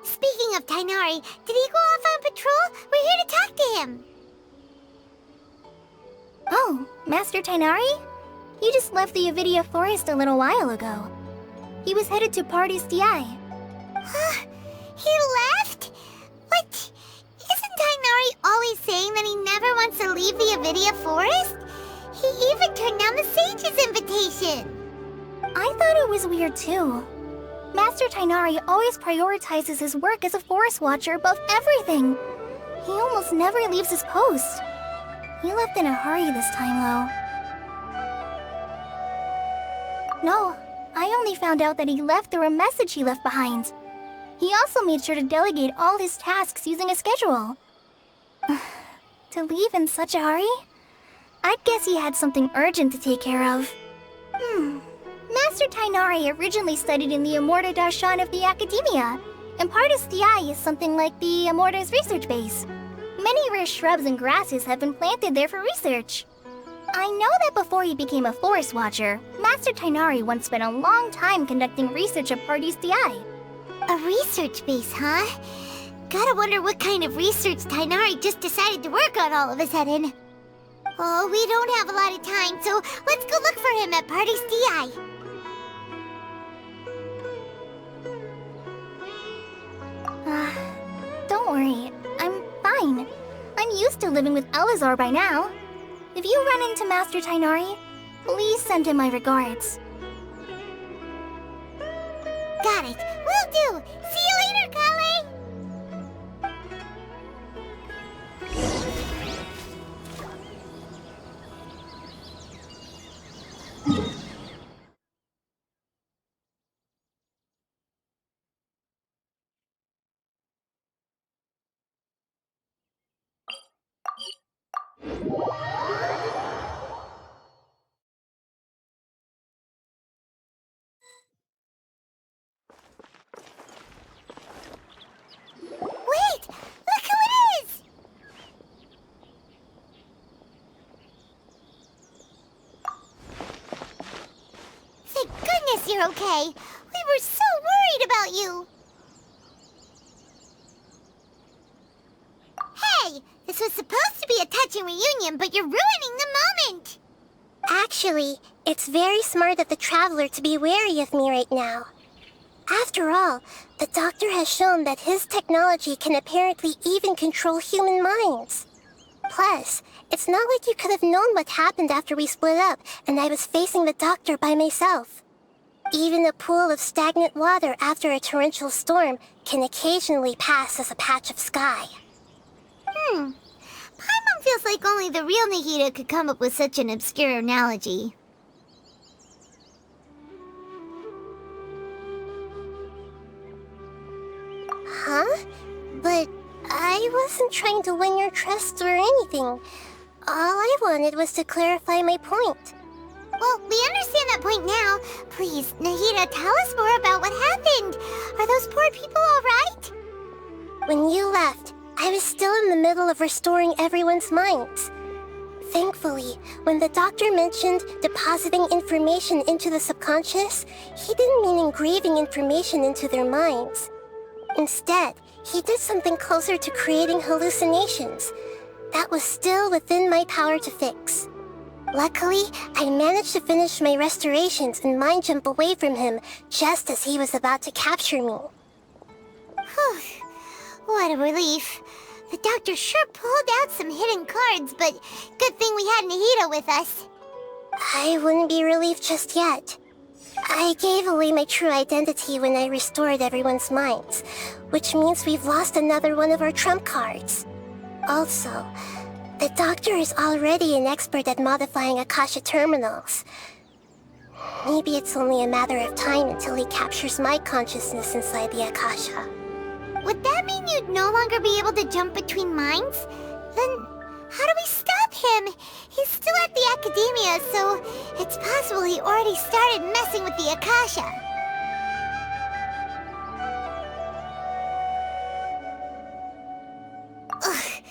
Speaking of Tainari, did he go off on patrol? We're here to talk to him. Oh, Master Tainari? He just left the Avidia Forest a little while ago. He was headed to Party's DI. He left? What? Isn't Tainari always saying that he never wants to leave the Avidia Forest? He even turned down the Sage's invitation. I thought it was weird too. Master Tainari always prioritizes his work as a forest watcher above everything. He almost never leaves his post. He left in a hurry this time, though. No, I only found out that he left through a message he left behind. He also made sure to delegate all his tasks using a schedule. To leave in such a hurry? I'd guess he had something urgent to take care of. Master Tainari originally studied in the Immorta Darshan of the Academia, and Partis DI is something like the Immorta's research base. Many rare shrubs and grasses have been planted there for research. I know that before he became a forest watcher, Master Tainari once spent a long time conducting research at Partis DI. A research base, huh? Gotta wonder what kind of research Tainari just decided to work on all of a sudden. Oh, we don't have a lot of time, so let's go look for him at Party's DI. Don't worry, I'm fine. I'm used to living with Elazar by now. If you run into Master Tainari, please send him my regards. Got it. Will do. See you later, Kale. Wait! Look who it is! Thank goodness you're okay. We were so worried about you. Hey! This was supposed to be a touching reunion, but you're ruining the moment! Actually, it's very smart of the Traveler to be wary of me right now. After all, the Doctor has shown that his technology can apparently even control human minds. Plus, it's not like you could have known what happened after we split up and I was facing the Doctor by myself. Even a pool of stagnant water after a torrential storm can occasionally pass as a patch of sky. Paimon feels like only the real Nahida could come up with such an obscure analogy. Huh? But I wasn't trying to win your trust or anything. All I wanted was to clarify my point. Well, we understand that point now. Please, Nahida, tell us more about what happened. Are those poor people all right? When you left, I was still in the middle of restoring everyone's minds. Thankfully, when the doctor mentioned depositing information into the subconscious, he didn't mean engraving information into their minds. Instead, he did something closer to creating hallucinations. That was still within my power to fix. Luckily, I managed to finish my restorations and mind jump away from him just as he was about to capture me. Whew. What a relief. The doctor sure pulled out some hidden cards, but good thing we had Nahida with us. I wouldn't be relieved just yet. I gave away my true identity when I restored everyone's minds, which means we've lost another one of our trump cards. Also, the doctor is already an expert at modifying Akasha terminals. Maybe it's only a matter of time until he captures my consciousness inside the Akasha. Would that mean you'd no longer be able to jump between minds? Then how do we stop him? He's still at the academia, so it's possible he already started messing with the Akasha. Ugh,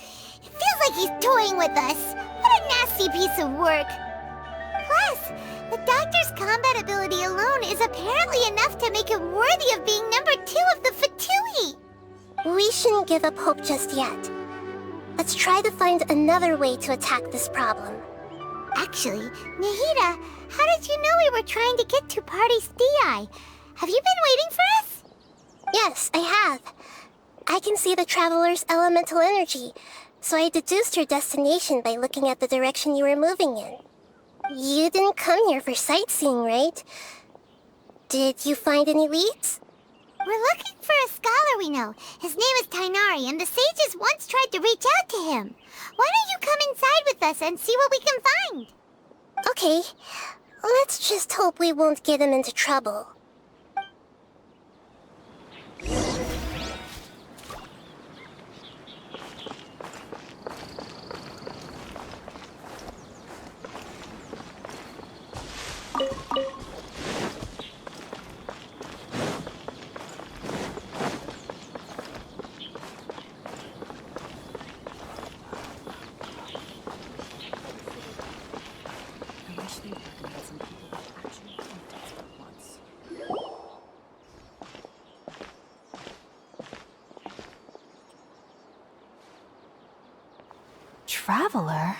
it feels like he's toying with us. What a nasty piece of work. Plus, the doctor's combat ability alone is apparently enough to make him worthy of being number 2 of the Fatui. We shouldn't give up hope just yet. Let's try to find another way to attack this problem. Actually, Nahida, how did you know we were trying to get to Party's DI? Have you been waiting for us? Yes, I have. I can see the traveler's elemental energy, so I deduced your destination by looking at the direction you were moving in. You didn't come here for sightseeing, right? Did you find any leads? We're looking for a scholar we know. His name is Tainari, and the sages once tried to reach out to him. Why don't you come inside with us and see what we can find? Okay, let's just hope we won't get him into trouble. Traveler?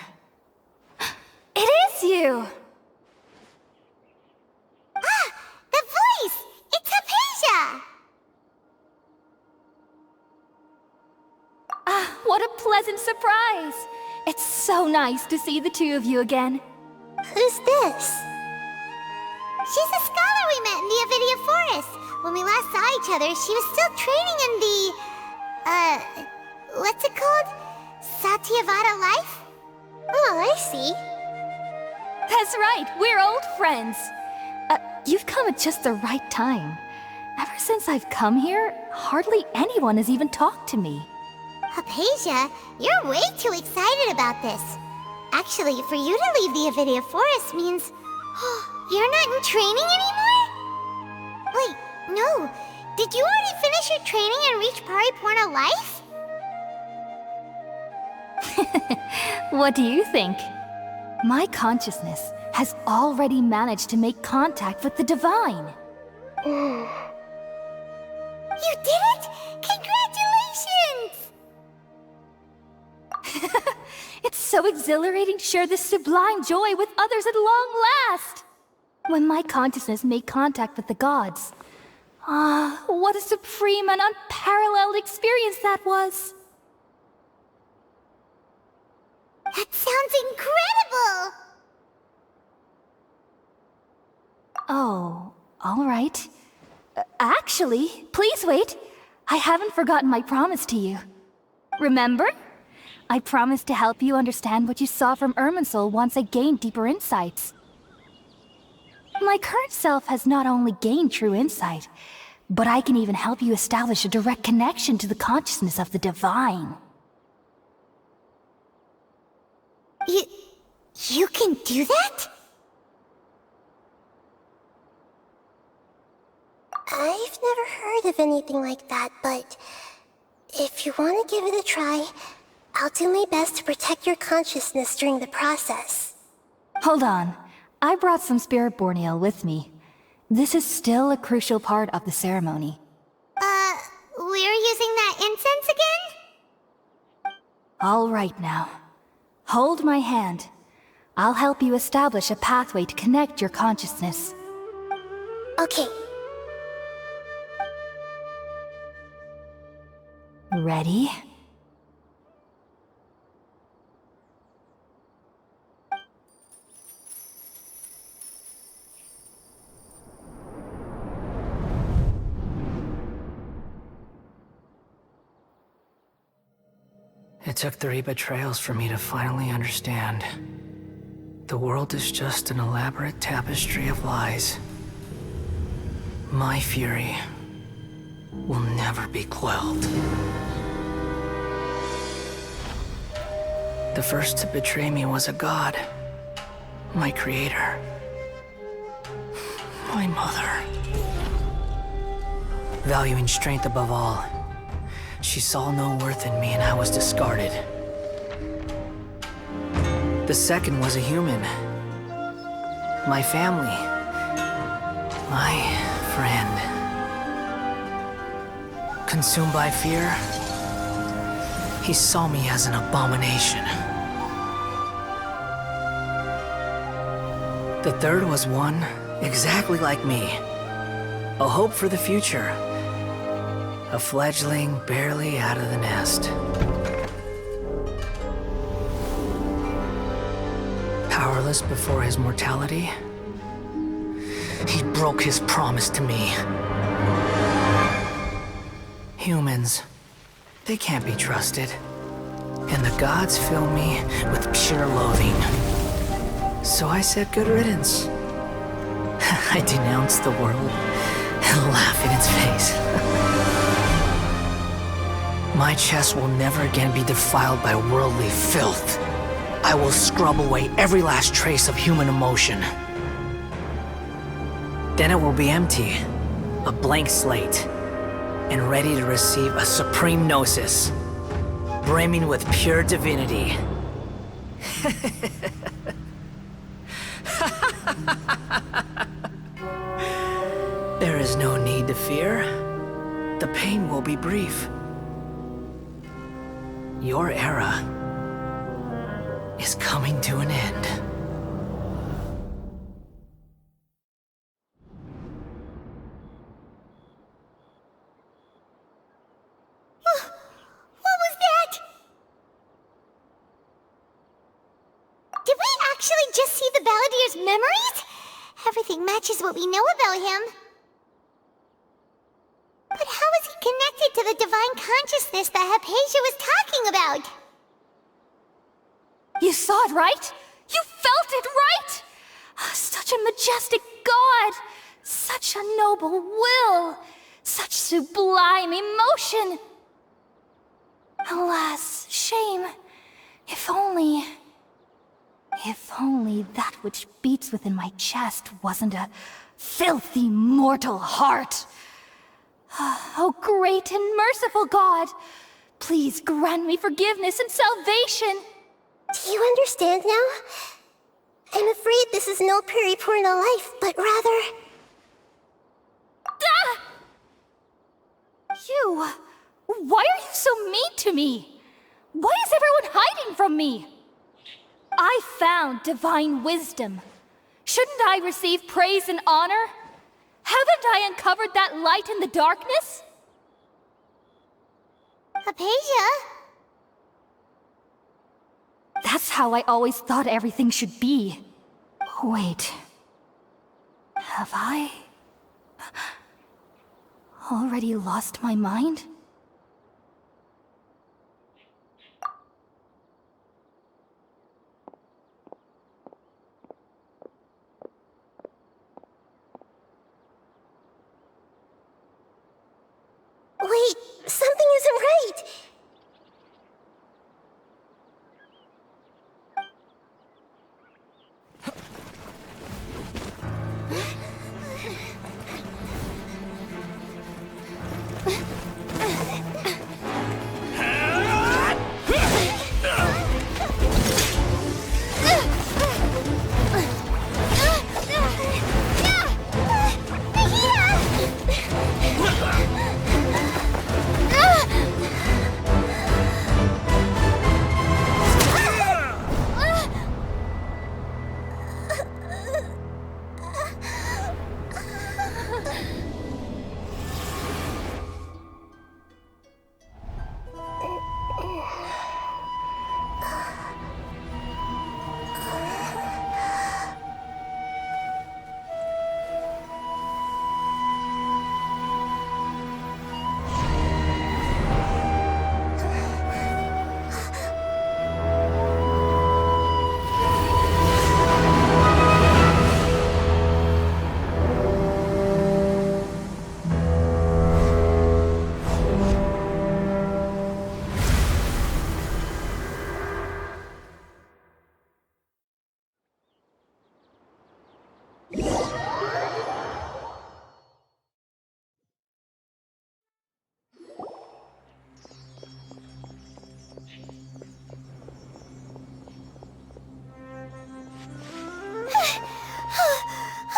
It is you! Ah! The voice! It's Hypatia! Ah, what a pleasant surprise! It's so nice to see the two of you again. Who's this? She's a scholar we met in the Avidia Forest. When we last saw each other, she was still training in the... what's it called? Satyavada life? Oh, I see. That's right, we're old friends. You've come at just the right time. Ever since I've come here, hardly anyone has even talked to me. Hypatia, you're way too excited about this. Actually, for you to leave the Avidia Forest means... you're not in training anymore? Wait, no. Did you already finish your training and reach Paripurna life? What do you think? My consciousness has already managed to make contact with the divine. You did it! Congratulations! It's so exhilarating to share this sublime joy with others at long last! When my consciousness made contact with the gods. Ah, what a supreme and unparalleled experience that was! That sounds incredible! Oh, all right. Actually, please wait. I haven't forgotten my promise to you. Remember? I promise to help you understand what you saw from Irminsul once I gained deeper insights. My current self has not only gained true insight, but I can even help you establish a direct connection to the consciousness of the divine. You can do that? I've never heard of anything like that, but if you want to give it a try, I'll do my best to protect your consciousness during the process. Hold on. I brought some spirit-born ale with me. This is still a crucial part of the ceremony. We're using that incense again? All right now. Hold my hand. I'll help you establish a pathway to connect your consciousness. Okay. Ready? It took 3 betrayals for me to finally understand. The world is just an elaborate tapestry of lies. My fury will never be quelled. The first to betray me was a god. My creator. My mother. Valuing strength above all, she saw no worth in me and I was discarded. The second was a human. My family. My friend. Consumed by fear, he saw me as an abomination. The third was one exactly like me. A hope for the future. A fledgling barely out of the nest. Powerless before his mortality, he broke his promise to me. Humans, they can't be trusted. And the gods fill me with pure loathing. So I said good riddance. I denounced the world and laugh in its face. My chest will never again be defiled by worldly filth. I will scrub away every last trace of human emotion. Then it will be empty, a blank slate, and ready to receive a supreme gnosis, brimming with pure divinity. There is no need to fear. The pain will be brief. Your era is coming to an end. What was that? Did we actually just see the Baladier's memories? Everything matches what we know about him. But how is he connected to the divine consciousness that Hypatia was talking about? You saw it, right? You felt it, right? Such a majestic god! Such a noble will! Such sublime emotion! Alas, shame. If only that which beats within my chest wasn't a filthy mortal heart. Oh, great and merciful God! Please grant me forgiveness and salvation! Do you understand now? I'm afraid this is no Puripurna life, but rather... Ah! You... Why are you so mean to me? Why is everyone hiding from me? I found divine wisdom. Shouldn't I receive praise and honor? Haven't I uncovered that light in the darkness? Hypatia? That's how I always thought everything should be. Wait. Have I... already lost my mind?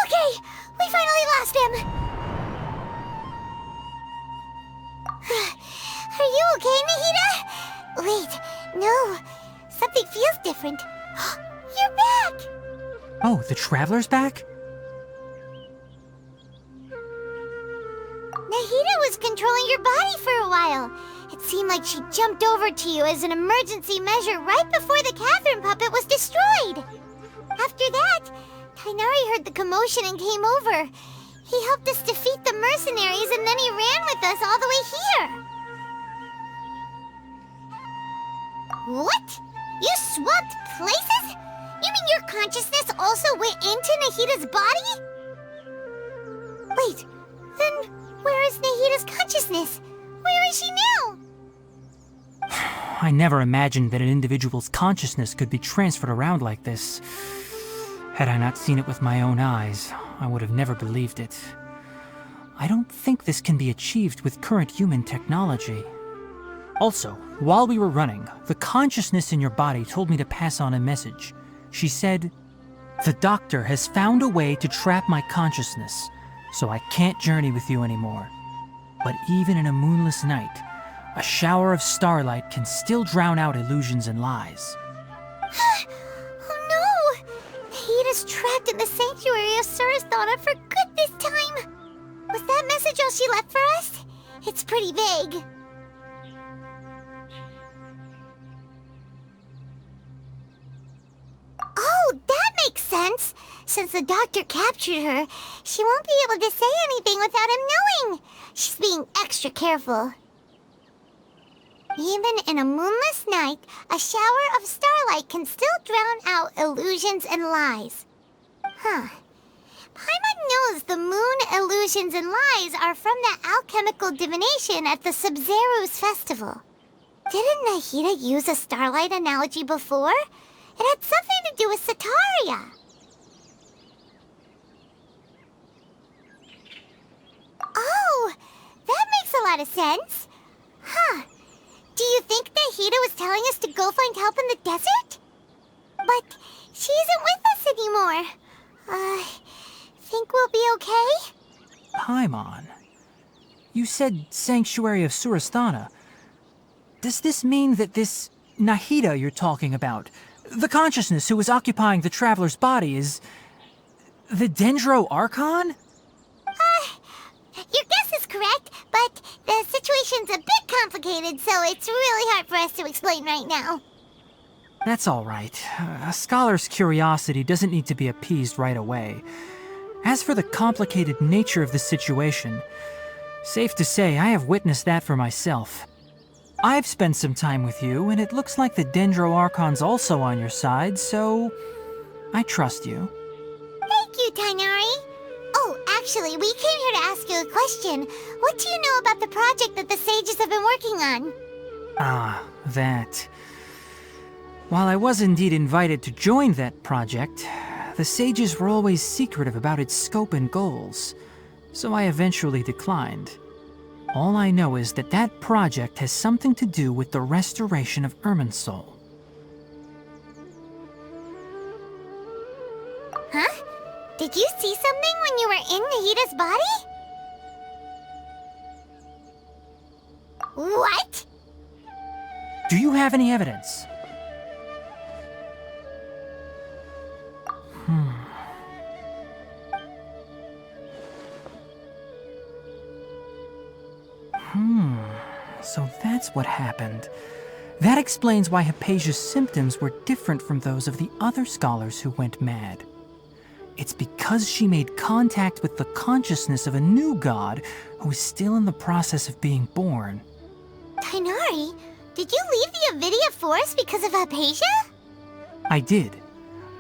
Okay, we finally lost him. Are you okay, Nahida? Wait, no. Something feels different. You're back! Oh, the Traveler's back? Nahida was controlling your body for a while. It seemed like she jumped over to you as an emergency measure right before the Catherine puppet was destroyed. After that, Tainari heard the commotion and came over. He helped us defeat the mercenaries and then he ran with us all the way here. What? You swapped places? You mean your consciousness also went into Nahida's body? Wait, then where is Nahida's consciousness? Where is she now? I never imagined that an individual's consciousness could be transferred around like this. Had I not seen it with my own eyes, I would have never believed it. I don't think this can be achieved with current human technology. Also, while we were running, the consciousness in your body told me to pass on a message. She said, "The doctor has found a way to trap my consciousness, so I can't journey with you anymore. But even in a moonless night, a shower of starlight can still drown out illusions and lies." Oh no! Nahida's trapped in the sanctuary of Surasthana for good this time. Was that message all she left for us? It's pretty vague. Oh, that makes sense. Since the doctor captured her, she won't be able to say anything without him knowing. She's being extra careful. Even in a moonless night, a shower of starlight can still drown out illusions and lies. Huh. Paimon knows the moon illusions and lies are from the alchemical divination at the Sub-Zero's festival. Didn't Nahida use a starlight analogy before? It had something to do with Sataria. Oh, that makes a lot of sense. Huh. Do you think Nahida was telling us to go find help in the desert? But she isn't with us anymore. Think we'll be okay? Paimon, you said Sanctuary of Surasthana. Does this mean that this Nahida you're talking about, the consciousness who was occupying the Traveler's body, is the Dendro Archon? Your guess is correct, but the situation's a bit complicated, so it's really hard for us to explain right now. That's all right. A scholar's curiosity doesn't need to be appeased right away. As for the complicated nature of the situation, safe to say I have witnessed that for myself. I've spent some time with you, and it looks like the Dendro Archon's also on your side, so I trust you. Thank you, Tainari. Oh, actually, we came here to ask you a question. What do you know about the project that the sages have been working on? Ah, that. While I was indeed invited to join that project, the sages were always secretive about its scope and goals, so I eventually declined. All I know is that that project has something to do with the restoration of Irminsul. Huh? Did you see something when you were in Nahida's body? What? Do you have any evidence? So that's what happened. That explains why Hypatia's symptoms were different from those of the other scholars who went mad. It's because she made contact with the consciousness of a new god who is still in the process of being born. Tighnari, did you leave the Avidia Forest because of Hypatia? I did.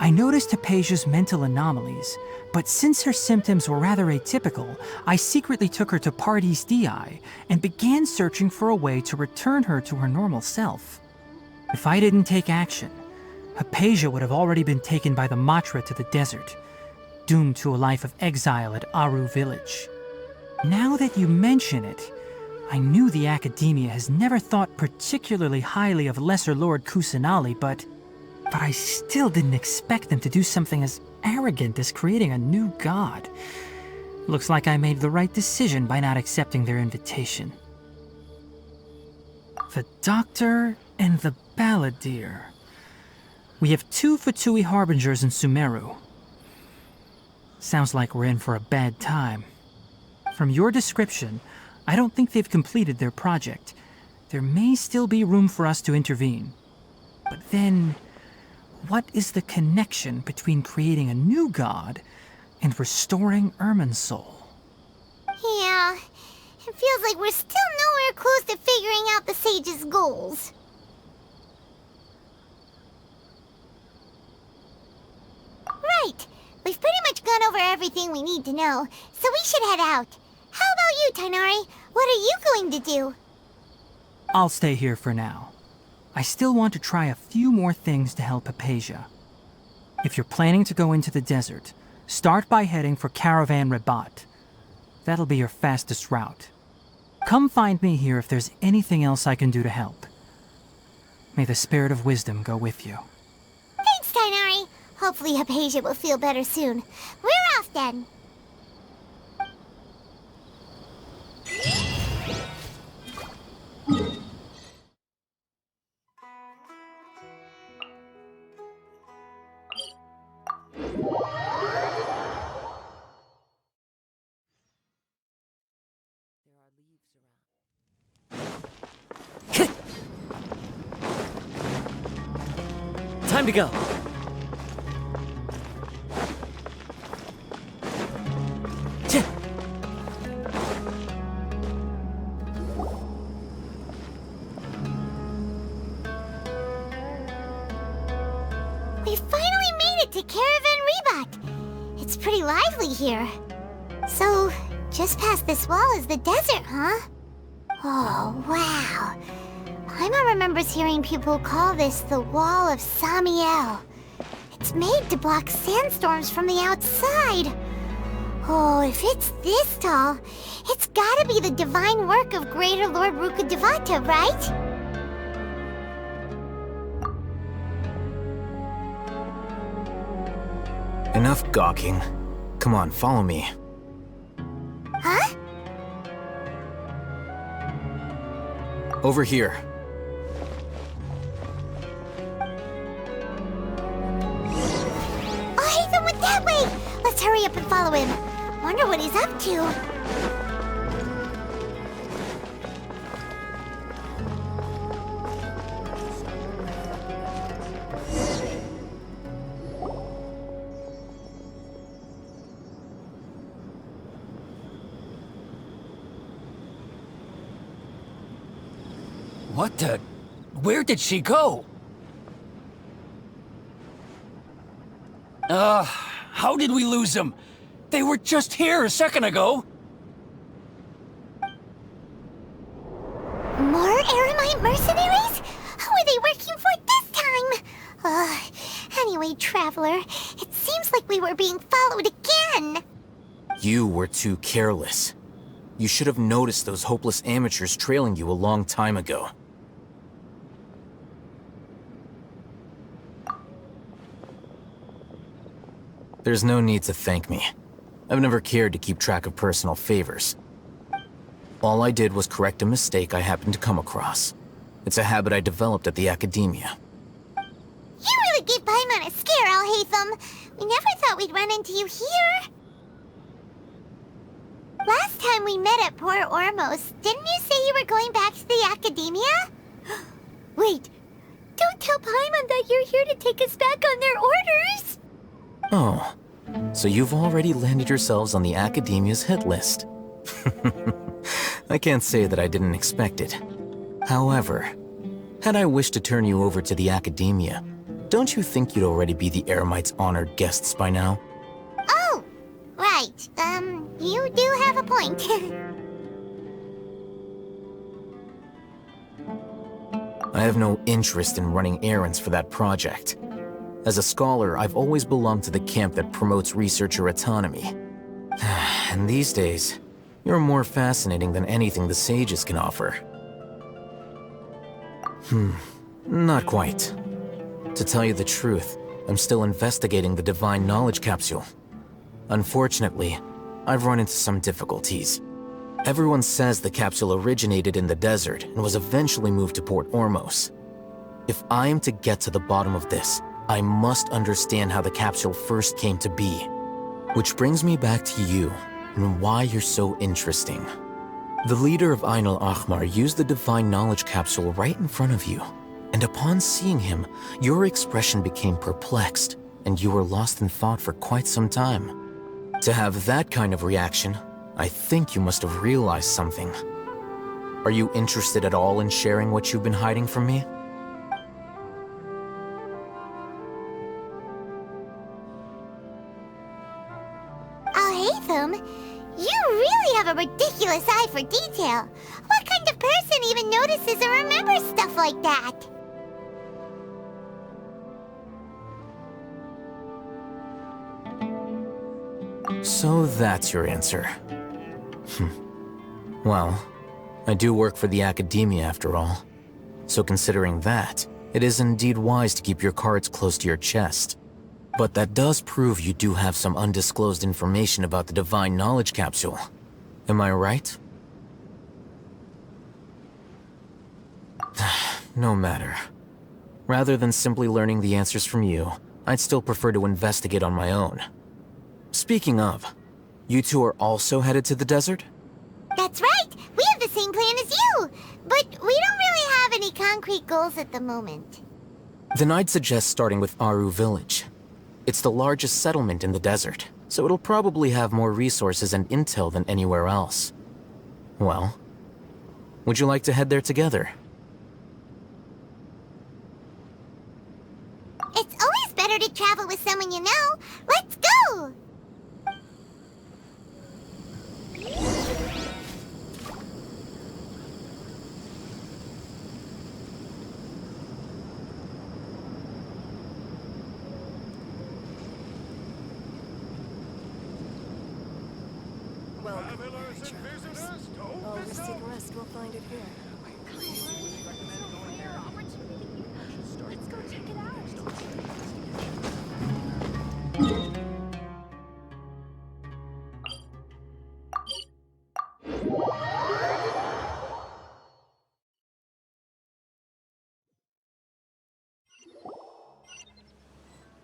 I noticed Hypatia's mental anomalies, but since her symptoms were rather atypical, I secretly took her to Pardis Dii and began searching for a way to return her to her normal self. If I didn't take action, Hypatia would have already been taken by the Matra to the desert, doomed to a life of exile at Aru village. Now that you mention it, I knew the Academia has never thought particularly highly of Lesser Lord Kusanali, but I still didn't expect them to do something as arrogant as creating a new god. Looks like I made the right decision by not accepting their invitation. The Doctor and the Balladeer. We have 2 Fatui Harbingers in Sumeru. Sounds like we're in for a bad time. From your description, I don't think they've completed their project. There may still be room for us to intervene. But then, what is the connection between creating a new god and restoring Irminsul? Yeah, it feels like we're still nowhere close to figuring out the Sage's goals. Right, we've pretty much gone over everything we need to know, so we should head out. How about you, Tighnari? What are you going to do? I'll stay here for now. I still want to try a few more things to help Hypatia. If you're planning to go into the desert, start by heading for Caravan Rabat. That'll be your fastest route. Come find me here if there's anything else I can do to help. May the spirit of wisdom go with you. Thanks, Tighnari. Hopefully Hypatia will feel better soon. We're off then. Time to go. We finally made it to Caravan Reebok. It's pretty lively here. So, just past this wall is the desert, huh? Oh, wow. Paimon remembers hearing people call this the Wall of Samiel. It's made to block sandstorms from the outside. Oh, if it's this tall, it's gotta be the divine work of Greater Lord Rukkhadevata, right? Enough gawking. Come on, follow me. Huh? Over here. Oh, Hatham went that way! Let's hurry up and follow him. Wonder what he's up to. What the? Where did she go? How did we lose them? They were just here a second ago. More Eremite mercenaries? Who are they working for this time? Anyway, Traveler, it seems like we were being followed again. You were too careless. You should have noticed those hopeless amateurs trailing you a long time ago. There's no need to thank me. I've never cared to keep track of personal favors. All I did was correct a mistake I happened to come across. It's a habit I developed at the academia. You really gave Paimon a scare, Alhaitham. We never thought we'd run into you here. Last time we met at Port Ormos, didn't you say you were going back to the academia? Wait, don't tell Paimon that you're here to take us back on their orders! Oh, so you've already landed yourselves on the academia's hit list. I can't say that I didn't expect it. However, had I wished to turn you over to the academia, don't you think you'd already be the Eremites' honored guests by now? Oh, right. You do have a point. I have no interest in running errands for that project. As a scholar, I've always belonged to the camp that promotes researcher autonomy. And these days, you're more fascinating than anything the sages can offer. Not quite. To tell you the truth, I'm still investigating the Divine Knowledge Capsule. Unfortunately, I've run into some difficulties. Everyone says the capsule originated in the desert and was eventually moved to Port Ormos. If I am to get to the bottom of this, I must understand how the capsule first came to be. Which brings me back to you and why you're so interesting. The leader of Ain al-Ahmar used the Divine Knowledge Capsule right in front of you, and upon seeing him, your expression became perplexed, and you were lost in thought for quite some time. To have that kind of reaction, I think you must have realized something. Are you interested at all in sharing what you've been hiding from me? Alhaitham, you really have a ridiculous eye for detail. What kind of person even notices or remembers stuff like that? So that's your answer. Well, I do work for the academia after all. So considering that, it is indeed wise to keep your cards close to your chest. But that does prove you do have some undisclosed information about the Divine Knowledge Capsule. Am I right? No matter. Rather than simply learning the answers from you, I'd still prefer to investigate on my own. Speaking of, you two are also headed to the desert? That's right! We have the same plan as you! But we don't really have any concrete goals at the moment. Then I'd suggest starting with Aru Village. It's the largest settlement in the desert, so it'll probably have more resources and intel than anywhere else. Well, would you like to head there together? It's always better to travel with someone you know. Let's go!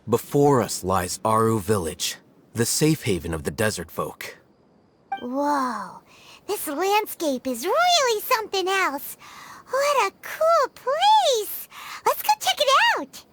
Before us lies Aru Village, the safe haven of the desert folk. Whoa, this landscape is really something else. What a cool place! Let's go check it out!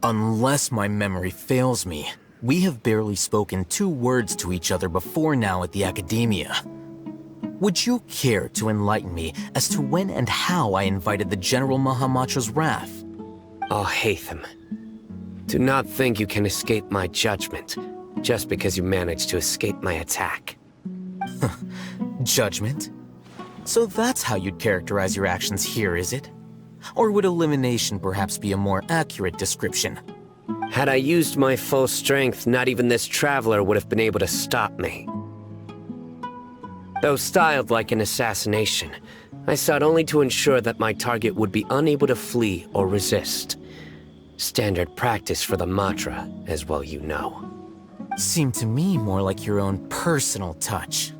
Unless my memory fails me, we have barely spoken 2 words to each other before now at the Academia. Would you care to enlighten me as to when and how I invited the General Mahamatra's wrath? Alhaitham, do not think you can escape my judgment just because you managed to escape my attack. Judgment? So that's how you'd characterize your actions here, is it? Or would elimination perhaps be a more accurate description? Had I used my full strength, not even this traveler would have been able to stop me. Though styled like an assassination, I sought only to ensure that my target would be unable to flee or resist. Standard practice for the Matra, as well you know. Seemed to me more like your own personal touch.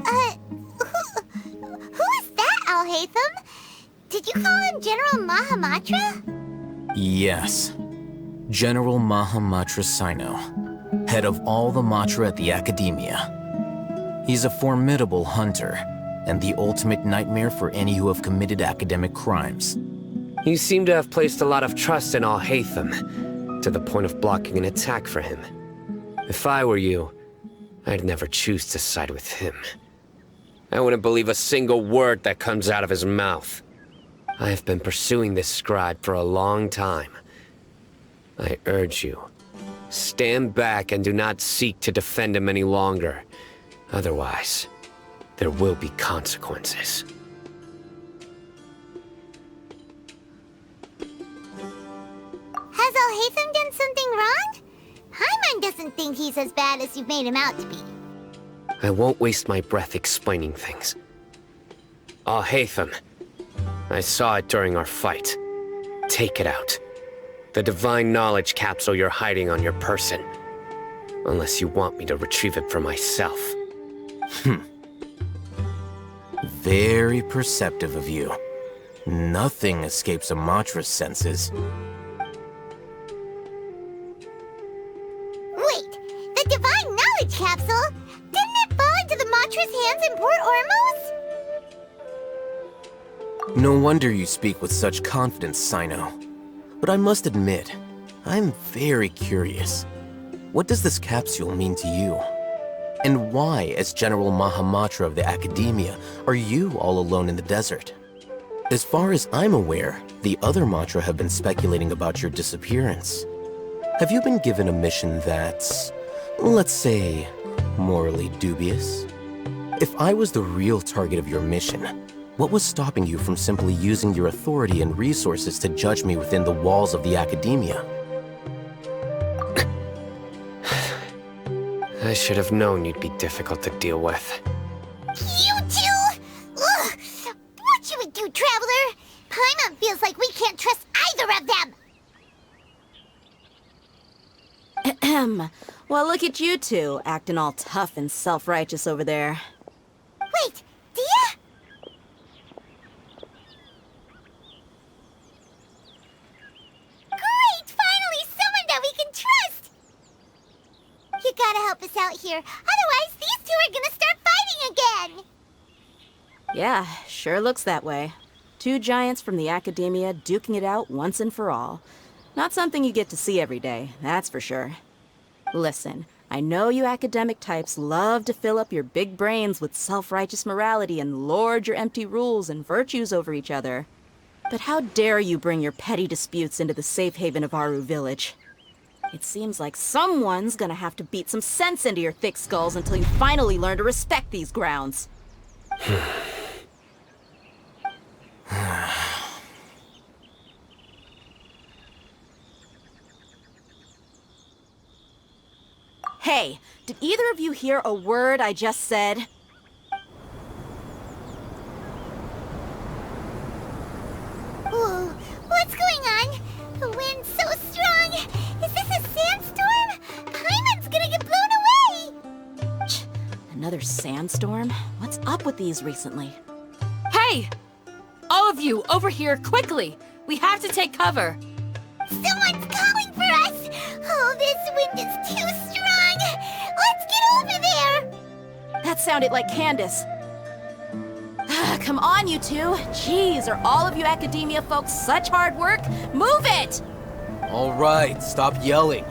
Who is that, Alhaitham? Did you call him General Mahamatra? Yes. General Mahamatra Sino, head of all the Matra at the Academia. He's a formidable hunter, and the ultimate nightmare for any who have committed academic crimes. You seem to have placed a lot of trust in Alhaitham, to the point of blocking an attack for him. If I were you, I'd never choose to side with him. I wouldn't believe a single word that comes out of his mouth. I have been pursuing this scribe for a long time. I urge you, stand back and do not seek to defend him any longer. Otherwise, there will be consequences. Has Alhaitham done something wrong? Paimon doesn't think he's as bad as you've made him out to be. I won't waste my breath explaining things. Alhaitham, I saw it during our fight. Take it out. The divine knowledge capsule you're hiding on your person. Unless you want me to retrieve it for myself. Very perceptive of you. Nothing escapes a Matra's senses. Wait, the divine knowledge capsule? Didn't it fall into the Matra's hands in Port Ormuz? No wonder you speak with such confidence, Sino. But I must admit, I'm very curious. What does this capsule mean to you? And why, as General Mahamatra of the Academia, are you all alone in the desert? As far as I'm aware, the other Matra have been speculating about your disappearance. Have you been given a mission that's, let's say, morally dubious? If I was the real target of your mission, what was stopping you from simply using your authority and resources to judge me within the walls of the Academia? I should have known you'd be difficult to deal with. You two? Ugh! What you would do, Traveler? Paimon feels like we can't trust either of them! Ahem. Well, look at you two, acting all tough and self-righteous over there. Wait, Dia? Great! Finally, someone that we can trust! You gotta help us out here, otherwise these two are gonna start fighting again! Yeah, sure looks that way. 2 giants from the Academia duking it out once and for all. Not something you get to see every day, that's for sure. Listen, I know you academic types love to fill up your big brains with self-righteous morality and lord your empty rules and virtues over each other. But how dare you bring your petty disputes into the safe haven of Aru Village? It seems like someone's gonna have to beat some sense into your thick skulls until you finally learn to respect these grounds. Hey, did either of you hear a word I just said? Whoa, what's going on? The wind's so strong! Is this a sandstorm? Paimon's gonna get blown away! Another sandstorm? What's up with these recently? Hey! All of you, over here, quickly! We have to take cover! Someone's calling for us! Oh, this wind is too strong! Let's get over there! That sounded like Candace. Come on, you two! Jeez, are all of you Academia folks such hard work? Move it! All right, stop yelling.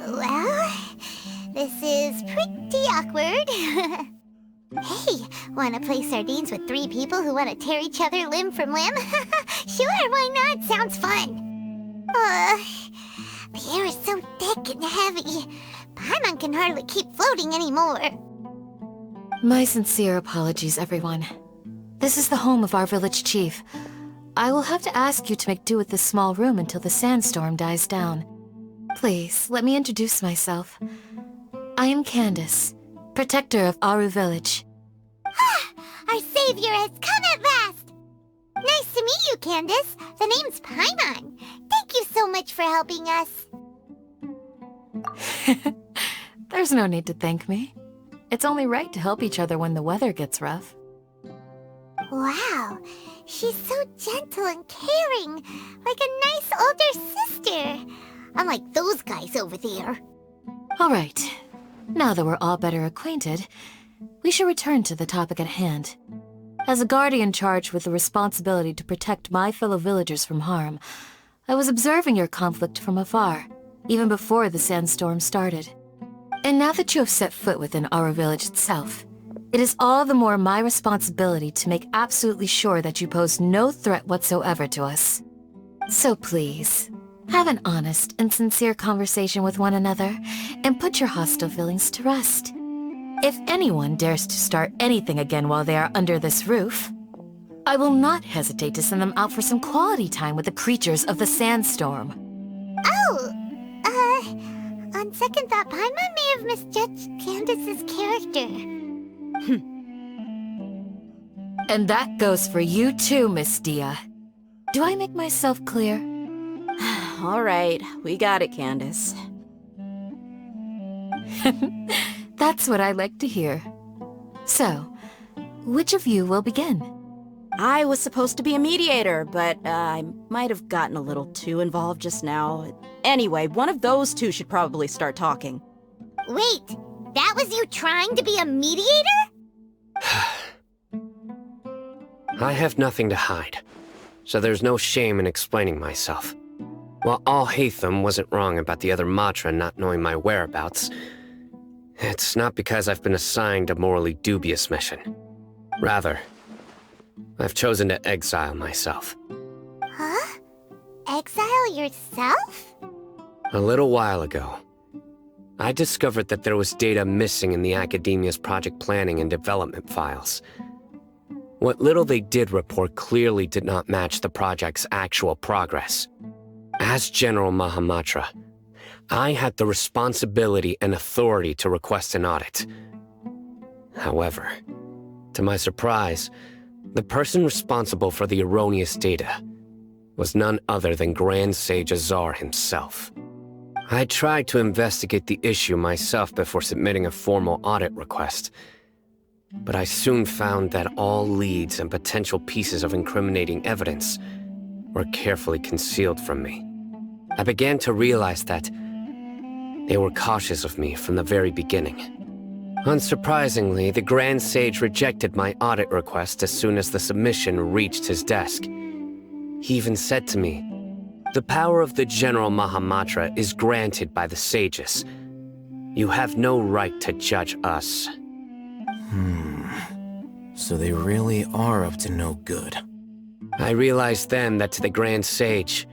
Well, this is pretty awkward. Hey, wanna play sardines with 3 people who want to tear each other limb from limb? Sure, why not? Sounds fun. The air is so thick and heavy. Paimon can hardly keep floating anymore. My sincere apologies, everyone. This is the home of our village chief. I will have to ask you to make do with this small room until the sandstorm dies down. Please, let me introduce myself. I am Candace, protector of Aru Village. Our savior has come at last! Nice to meet you, Candace. The name's Paimon. Thank you so much for helping us. There's no need to thank me. It's only right to help each other when the weather gets rough. Wow, she's so gentle and caring, like a nice older sister. Unlike those guys over there. All right. Now that we're all better acquainted, we should return to the topic at hand. As a guardian charged with the responsibility to protect my fellow villagers from harm, I was observing your conflict from afar, even before the sandstorm started. And now that you have set foot within our village itself, it is all the more my responsibility to make absolutely sure that you pose no threat whatsoever to us. So please, have an honest and sincere conversation with one another, and put your hostile feelings to rest. If anyone dares to start anything again while they are under this roof, I will not hesitate to send them out for some quality time with the creatures of the sandstorm. Oh, on second thought, Paimon may have misjudged Candace's character. And that goes for you too, Miss Dia. Do I make myself clear? All right, we got it, Candace. That's what I like to hear. So, which of you will begin? I was supposed to be a mediator, but I might have gotten a little too involved just now. Anyway, one of those two should probably start talking. Wait, that was you trying to be a mediator? I have nothing to hide, so there's no shame in explaining myself. While Alhaitham wasn't wrong about the other Matra not knowing my whereabouts, it's not because I've been assigned a morally dubious mission. Rather, I've chosen to exile myself. Huh? Exile yourself? A little while ago, I discovered that there was data missing in the Academia's project planning and development files. What little they did report clearly did not match the project's actual progress. As General Mahamatra, I had the responsibility and authority to request an audit. However, to my surprise, the person responsible for the erroneous data was none other than Grand Sage Azar himself. I tried to investigate the issue myself before submitting a formal audit request, but I soon found that all leads and potential pieces of incriminating evidence were carefully concealed from me. I began to realize that they were cautious of me from the very beginning. Unsurprisingly, the Grand Sage rejected my audit request as soon as the submission reached his desk. He even said to me, "The power of the General Mahamatra is granted by the sages. You have no right to judge us." So they really are up to no good. I realized then that to the Grand Sage,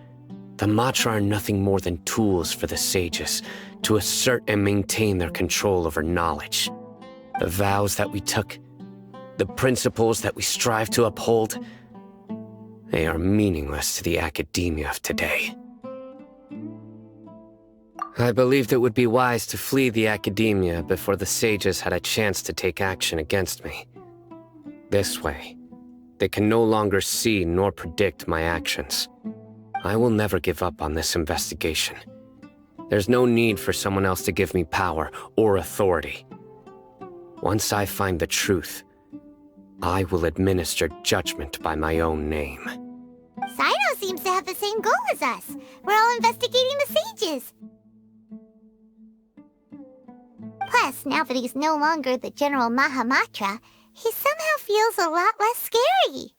the Matra are nothing more than tools for the sages to assert and maintain their control over knowledge. The vows that we took, the principles that we strive to uphold, they are meaningless to the academia of today. I believed it would be wise to flee the academia before the sages had a chance to take action against me. This way, they can no longer see nor predict my actions. I will never give up on this investigation. There's no need for someone else to give me power or authority. Once I find the truth, I will administer judgment by my own name. Sino seems to have the same goal as us. We're all investigating the sages. Plus, now that he's no longer the General Mahamatra, he somehow feels a lot less scary.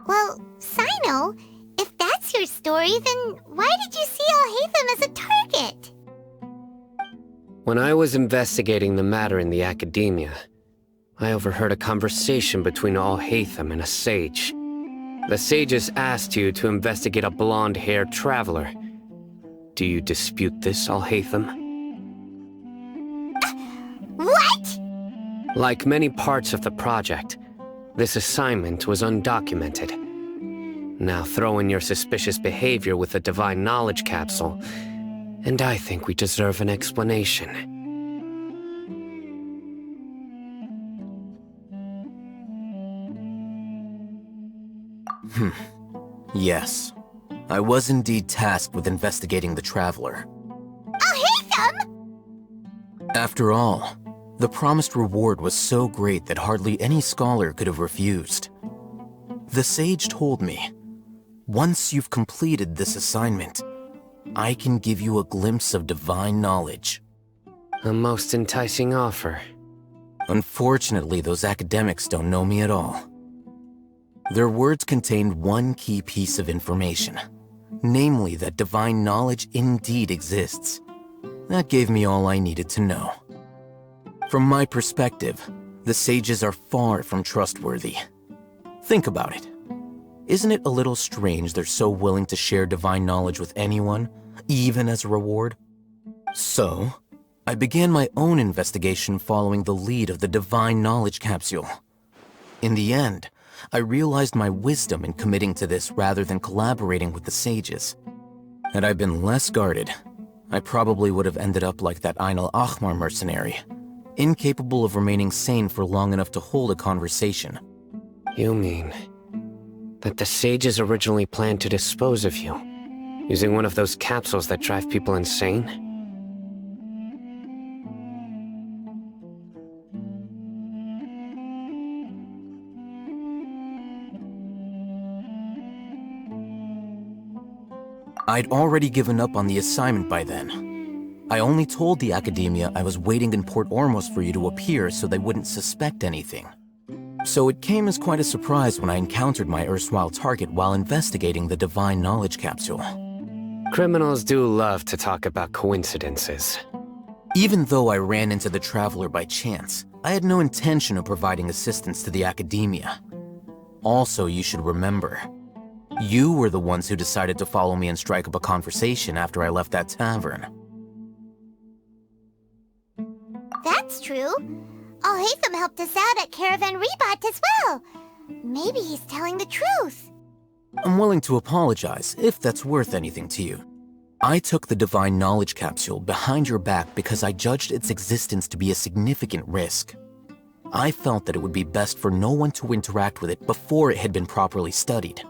Well, Sino, if that's your story, then why did you see Alhaitham as a target? When I was investigating the matter in the academia, I overheard a conversation between Alhaitham and a sage. The sages asked you to investigate a blonde-haired traveler. Do you dispute this, Alhaitham? What? Like many parts of the project, this assignment was undocumented. Now throw in your suspicious behavior with the Divine Knowledge Capsule, and I think we deserve an explanation. Yes. I was indeed tasked with investigating the Traveler. Alhaitham! After all, the promised reward was so great that hardly any scholar could have refused. The sage told me, once you've completed this assignment, I can give you a glimpse of divine knowledge. A most enticing offer. Unfortunately, those academics don't know me at all. Their words contained one key piece of information, namely that divine knowledge indeed exists. That gave me all I needed to know. From my perspective, the sages are far from trustworthy. Think about it. Isn't it a little strange they're so willing to share divine knowledge with anyone, even as a reward? So, I began my own investigation following the lead of the Divine Knowledge Capsule. In the end, I realized my wisdom in committing to this rather than collaborating with the sages. Had I been less guarded, I probably would have ended up like that Ain al-Ahmar mercenary, incapable of remaining sane for long enough to hold a conversation. You mean that the sages originally planned to dispose of you, using one of those capsules that drive people insane? I'd already given up on the assignment by then. I only told the Academia I was waiting in Port Ormos for you to appear so they wouldn't suspect anything. So it came as quite a surprise when I encountered my erstwhile target while investigating the Divine Knowledge Capsule. Criminals do love to talk about coincidences. Even though I ran into the Traveler by chance, I had no intention of providing assistance to the Academia. Also, you should remember, you were the ones who decided to follow me and strike up a conversation after I left that tavern. That's true. Alhaitham helped us out at Caravan Rebat as well. Maybe he's telling the truth. I'm willing to apologize, if that's worth anything to you. I took the Divine Knowledge Capsule behind your back because I judged its existence to be a significant risk. I felt that it would be best for no one to interact with it before it had been properly studied.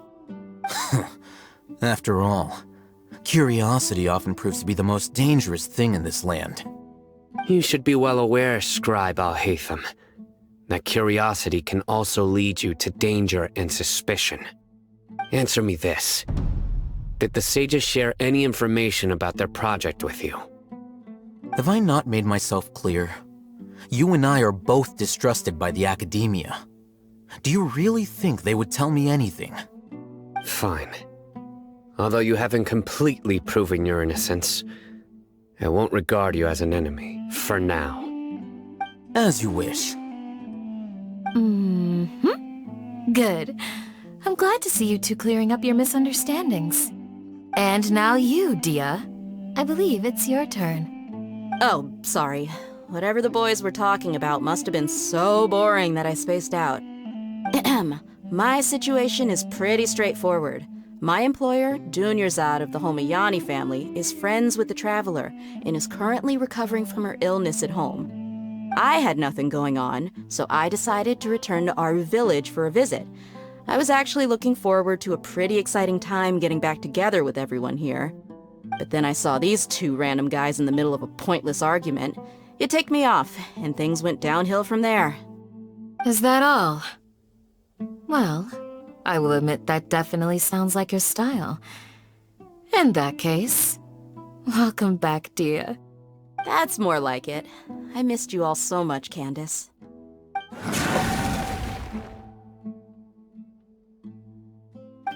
After all, curiosity often proves to be the most dangerous thing in this land. You should be well aware, Scribe Alhaitham, that curiosity can also lead you to danger and suspicion. Answer me this. Did the sages share any information about their project with you? Have I not made myself clear? You and I are both distrusted by the Academia. Do you really think they would tell me anything? Fine. Although you haven't completely proven your innocence, I won't regard you as an enemy, for now. As you wish. Good. I'm glad to see you two clearing up your misunderstandings. And now you, Dia. I believe it's your turn. Oh, sorry. Whatever the boys were talking about must have been so boring that I spaced out. My situation is pretty straightforward. My employer, Dunyarzad of the Homayani family, is friends with the Traveler and is currently recovering from her illness at home. I had nothing going on, so I decided to return to Aru Village for a visit. I was actually looking forward to a pretty exciting time getting back together with everyone here. But then I saw these two random guys in the middle of a pointless argument. It ticked me off, and things went downhill from there. Is that all? Well, I will admit that definitely sounds like your style. In that case, welcome back, dear. That's more like it. I missed you all so much, Candace.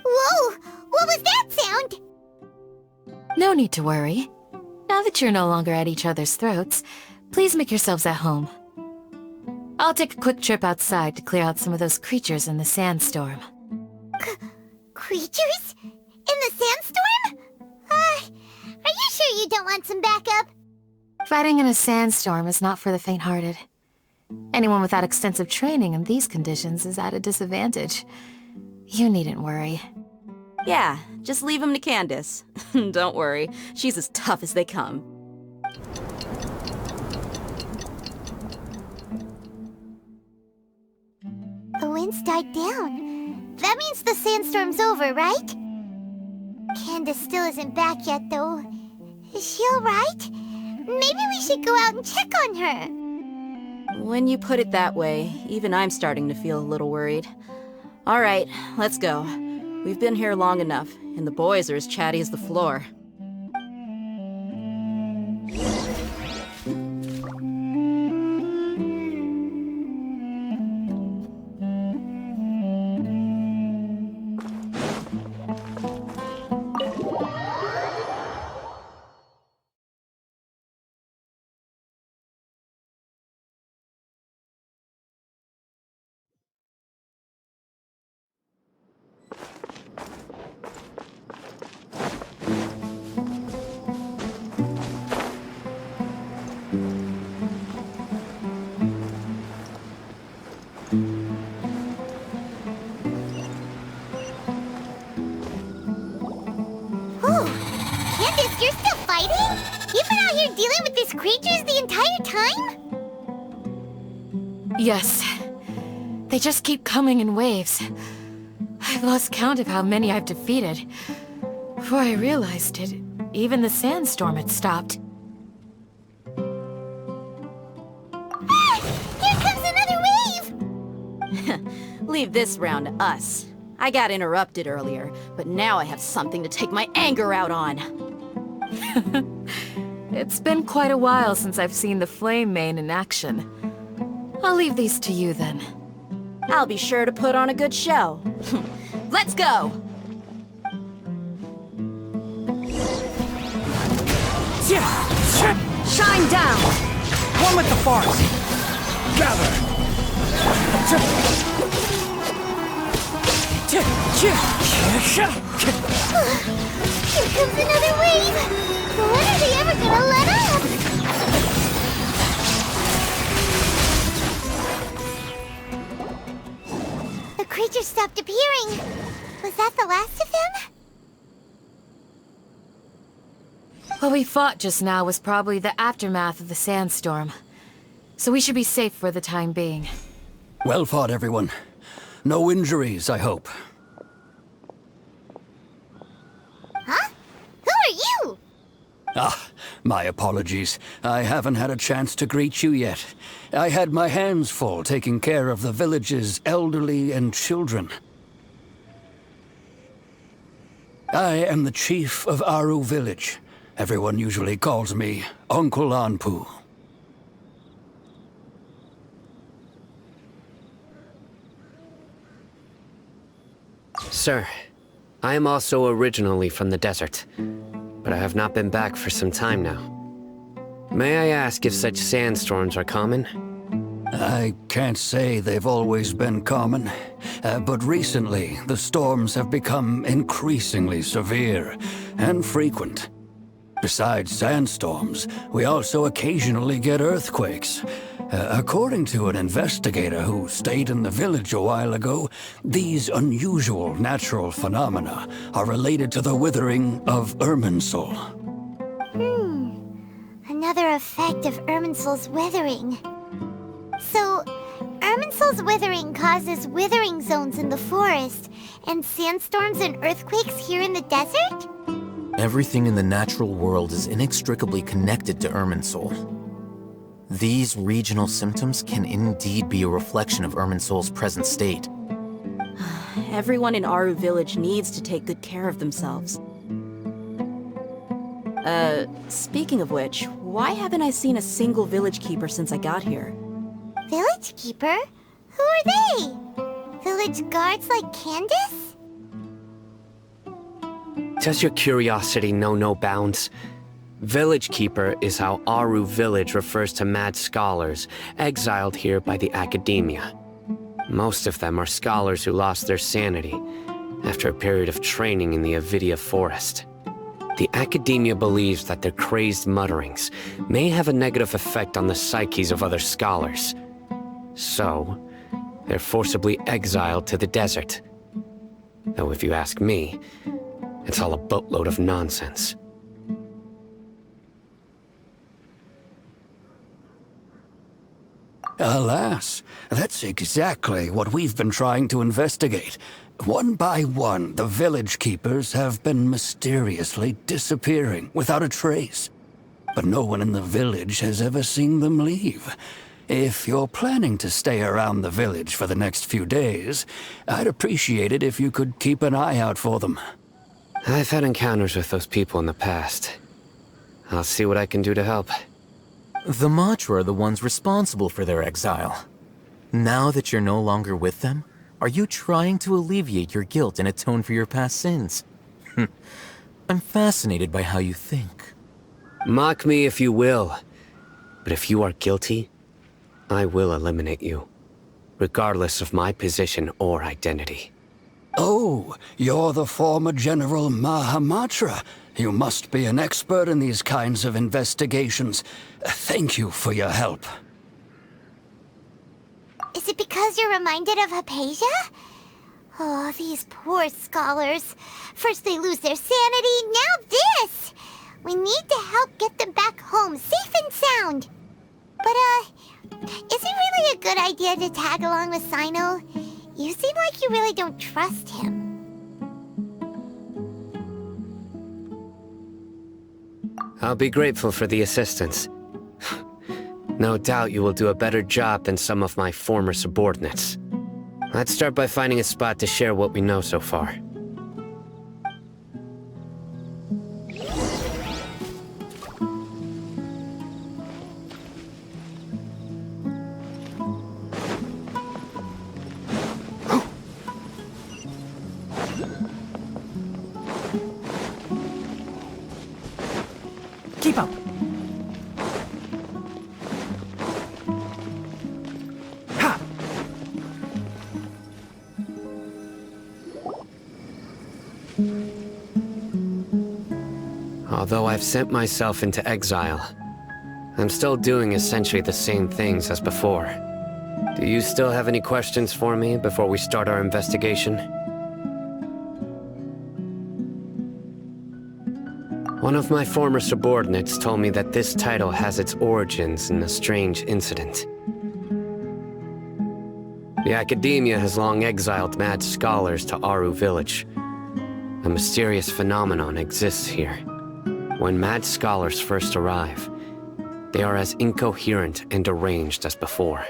Whoa! What was that sound? No need to worry. Now that you're no longer at each other's throats, please make yourselves at home. I'll take a quick trip outside to clear out some of those creatures in the sandstorm. Creatures? In the sandstorm? Are you sure you don't want some backup? Fighting in a sandstorm is not for the faint-hearted. Anyone without extensive training in these conditions is at a disadvantage. You needn't worry. Yeah, just leave him to Candace. Don't worry, she's as tough as they come. The winds died down. That means the sandstorm's over, right? Candace still isn't back yet, though. Is she alright? Maybe we should go out and check on her. When you put it that way, even I'm starting to feel a little worried. Alright, let's go. We've been here long enough, and the boys are as chatty as the floor. Candace, you're still fighting? You've been out here dealing with these creatures the entire time? Yes. They just keep coming in waves. I've lost count of how many I've defeated. Before I realized it, even the sandstorm had stopped. Ah! Here comes another wave! Leave this round to us. I got interrupted earlier, but now I have something to take my anger out on. It's been quite a while since I've seen the Flame Mane in action. I'll leave these to you then. I'll be sure to put on a good show. Let's go! Shine down! One with the forest! Gather! Here comes another wave! When are they ever gonna let up? The creatures stopped appearing. Was that the last of them? What we fought just now was probably the aftermath of the sandstorm. So we should be safe for the time being. Well fought, everyone. No injuries, I hope. Huh? Who are you? Ah, my apologies. I haven't had a chance to greet you yet. I had my hands full taking care of the village's elderly and children. I am the chief of Aru Village. Everyone usually calls me Uncle Anpu. Sir, I am also originally from the desert, but I have not been back for some time now. May I ask if such sandstorms are common? I can't say they've always been common, but recently the storms have become increasingly severe and frequent. Besides sandstorms, we also occasionally get earthquakes. According to an investigator who stayed in the village a while ago, these unusual natural phenomena are related to the withering of Irminsul. Another effect of Irminsul's withering. So, Irminsul's withering causes withering zones in the forest, and sandstorms and earthquakes here in the desert? Everything in the natural world is inextricably connected to Irminsul. These regional symptoms can indeed be a reflection of Irminsul's present state. Everyone in Aru Village needs to take good care of themselves. Speaking of which, why haven't I seen a single village keeper since I got here? Village keeper? Who are they? Village guards like Candace? Does your curiosity know no bounds? Village Keeper is how Aru Village refers to mad scholars exiled here by the Academia. Most of them are scholars who lost their sanity after a period of training in the Avidia Forest. The Academia believes that their crazed mutterings may have a negative effect on the psyches of other scholars. So, they're forcibly exiled to the desert. Though if you ask me, it's all a boatload of nonsense. Alas, that's exactly what we've been trying to investigate. One by one, the village keepers have been mysteriously disappearing without a trace. But no one in the village has ever seen them leave. If you're planning to stay around the village for the next few days, I'd appreciate it if you could keep an eye out for them. I've had encounters with those people in the past. I'll see what I can do to help. The Matra are the ones responsible for their exile. Now that you're no longer with them, are you trying to alleviate your guilt and atone for your past sins? I'm fascinated by how you think. Mock me if you will, but if you are guilty, I will eliminate you, regardless of my position or identity. Oh, you're the former General Mahamatra. You must be an expert in these kinds of investigations. Thank you for your help. Is it because you're reminded of Hypatia? Oh, these poor scholars. First they lose their sanity, now this! We need to help get them back home, safe and sound. But, is it really a good idea to tag along with Sino? You seem like you really don't trust him. I'll be grateful for the assistance. No doubt you will do a better job than some of my former subordinates. Let's start by finding a spot to share what we know so far. Keep up. Ha! Although I've sent myself into exile, I'm still doing essentially the same things as before. Do you still have any questions for me before we start our investigation? One of my former subordinates told me that this title has its origins in a strange incident. The Academia has long exiled mad scholars to Aru Village. A mysterious phenomenon exists here. When mad scholars first arrive, they are as incoherent and deranged as before.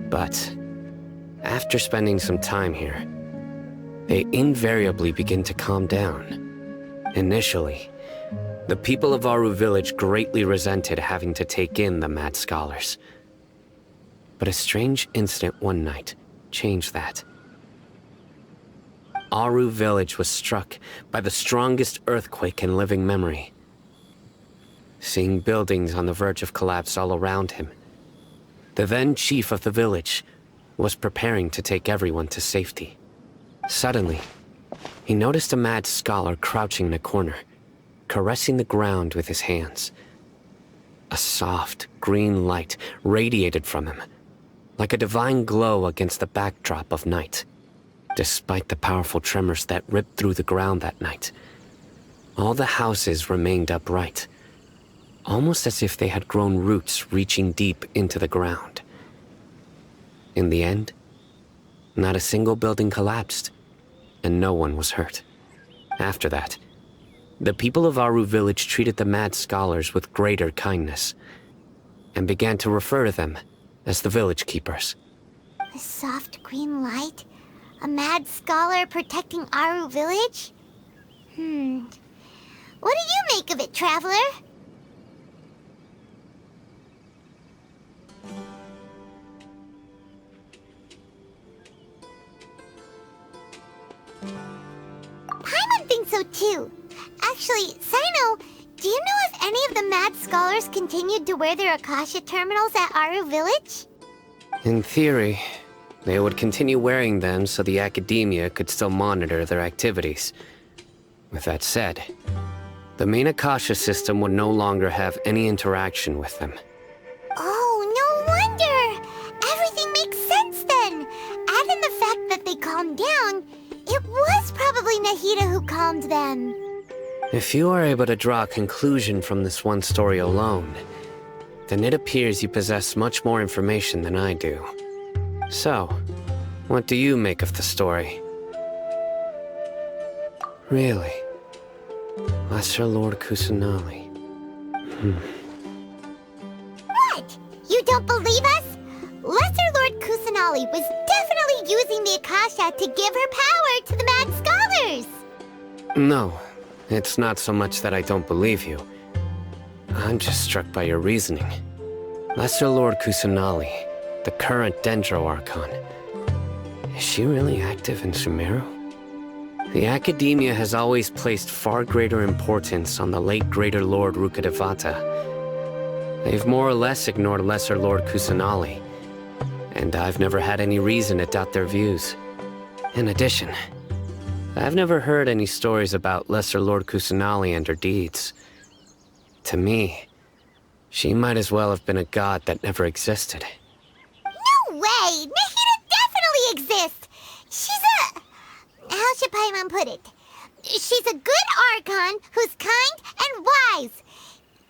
But after spending some time here, they invariably begin to calm down. Initially, the people of Aru Village greatly resented having to take in the mad scholars. But a strange incident one night changed that. Aru Village was struck by the strongest earthquake in living memory. Seeing buildings on the verge of collapse all around him, the then chief of the village was preparing to take everyone to safety. Suddenly, he noticed a mad scholar crouching in a corner, caressing the ground with his hands. A soft, green light radiated from him, like a divine glow against the backdrop of night. Despite the powerful tremors that ripped through the ground that night, all the houses remained upright, almost as if they had grown roots reaching deep into the ground. In the end, not a single building collapsed, and no one was hurt. After that, the people of Aru village treated the mad scholars with greater kindness, and began to refer to them as the village keepers. A soft green light? A mad scholar protecting Aru village? What do you make of it, traveler? Paimon thinks so too. Actually, Sino, do you know if any of the mad scholars continued to wear their Akasha terminals at Aru village? In theory, they would continue wearing them so the academia could still monitor their activities. With that said, the main Akasha system would no longer have any interaction with them. Oh, no wonder! Everything makes sense then! Add in the fact that they calmed down, it was probably Nahida who calmed them. If you are able to draw a conclusion from this one story alone, then it appears you possess much more information than I do. So, what do you make of the story? Really? Lesser Lord Kusanali. What? You don't believe us? Lesser Lord Kusanali was definitely using the Akasha to give her power to the mad scholars! No, it's not so much that I don't believe you. I'm just struck by your reasoning. Lesser Lord Kusanali, the current Dendro Archon. Is she really active in Sumeru? The Academia has always placed far greater importance on the late Greater Lord Rukkhadevata. They've more or less ignored Lesser Lord Kusanali, and I've never had any reason to doubt their views. In addition, I've never heard any stories about Lesser Lord Kusanali and her deeds. To me, she might as well have been a god that never existed. No way! Nahida definitely exists! She's a... How should Paimon put it? She's a good Archon who's kind and wise,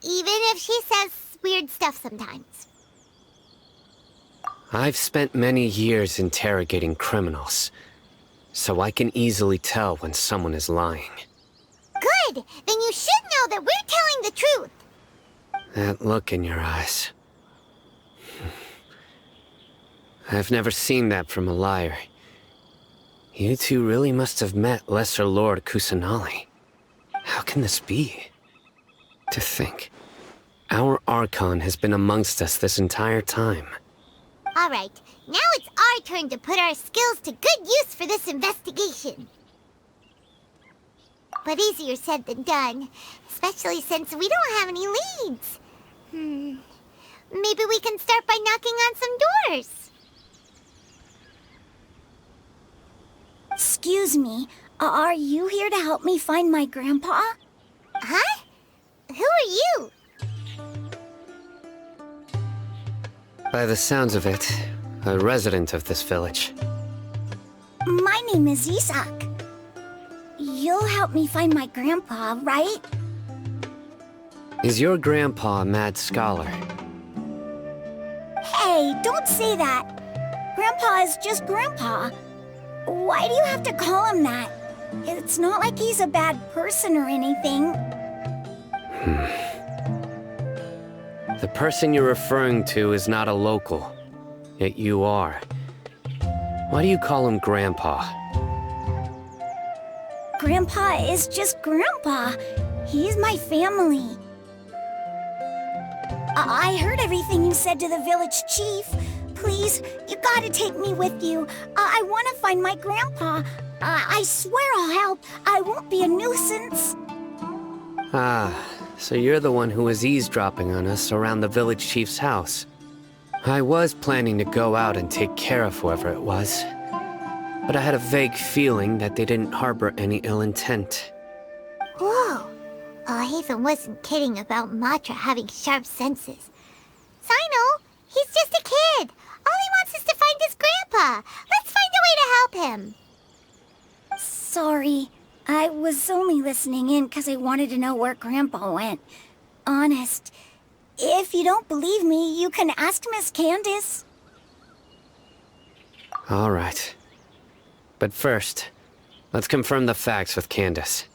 even if she says weird stuff sometimes. I've spent many years interrogating criminals, so I can easily tell when someone is lying. Good! Then you should know that we're telling the truth! That look in your eyes. I've never seen that from a liar. You two really must have met Lesser Lord Kusanali. How can this be? To think, our Archon has been amongst us this entire time. Alright, now it's our turn to put our skills to good use for this investigation. But easier said than done, especially since we don't have any leads. Maybe we can start by knocking on some doors. Excuse me, are you here to help me find my grandpa? Huh? Who are you? By the sounds of it, a resident of this village. My name is Isak. You'll help me find my grandpa, right? Is your grandpa a mad scholar? Hey, don't say that. Grandpa is just Grandpa. Why do you have to call him that? It's not like he's a bad person or anything. The person you're referring to is not a local, yet you are. Why do you call him Grandpa? Grandpa is just Grandpa. He's my family. I heard everything you said to the village chief. Please, you gotta take me with you. I want to find my grandpa. I swear I'll help. I won't be a nuisance. Ah, so you're the one who was eavesdropping on us around the village chief's house. I was planning to go out and take care of whoever it was, but I had a vague feeling that they didn't harbor any ill intent. Whoa, a Hatham wasn't kidding about Matra having sharp senses. Sino, he's just a kid. All he wants is to find his grandpa. Let's find a way to help him. Sorry, I was only listening in because I wanted to know where Grandpa went. Honest. If you don't believe me, you can ask Miss Candace. All right. But first, let's confirm the facts with Candace.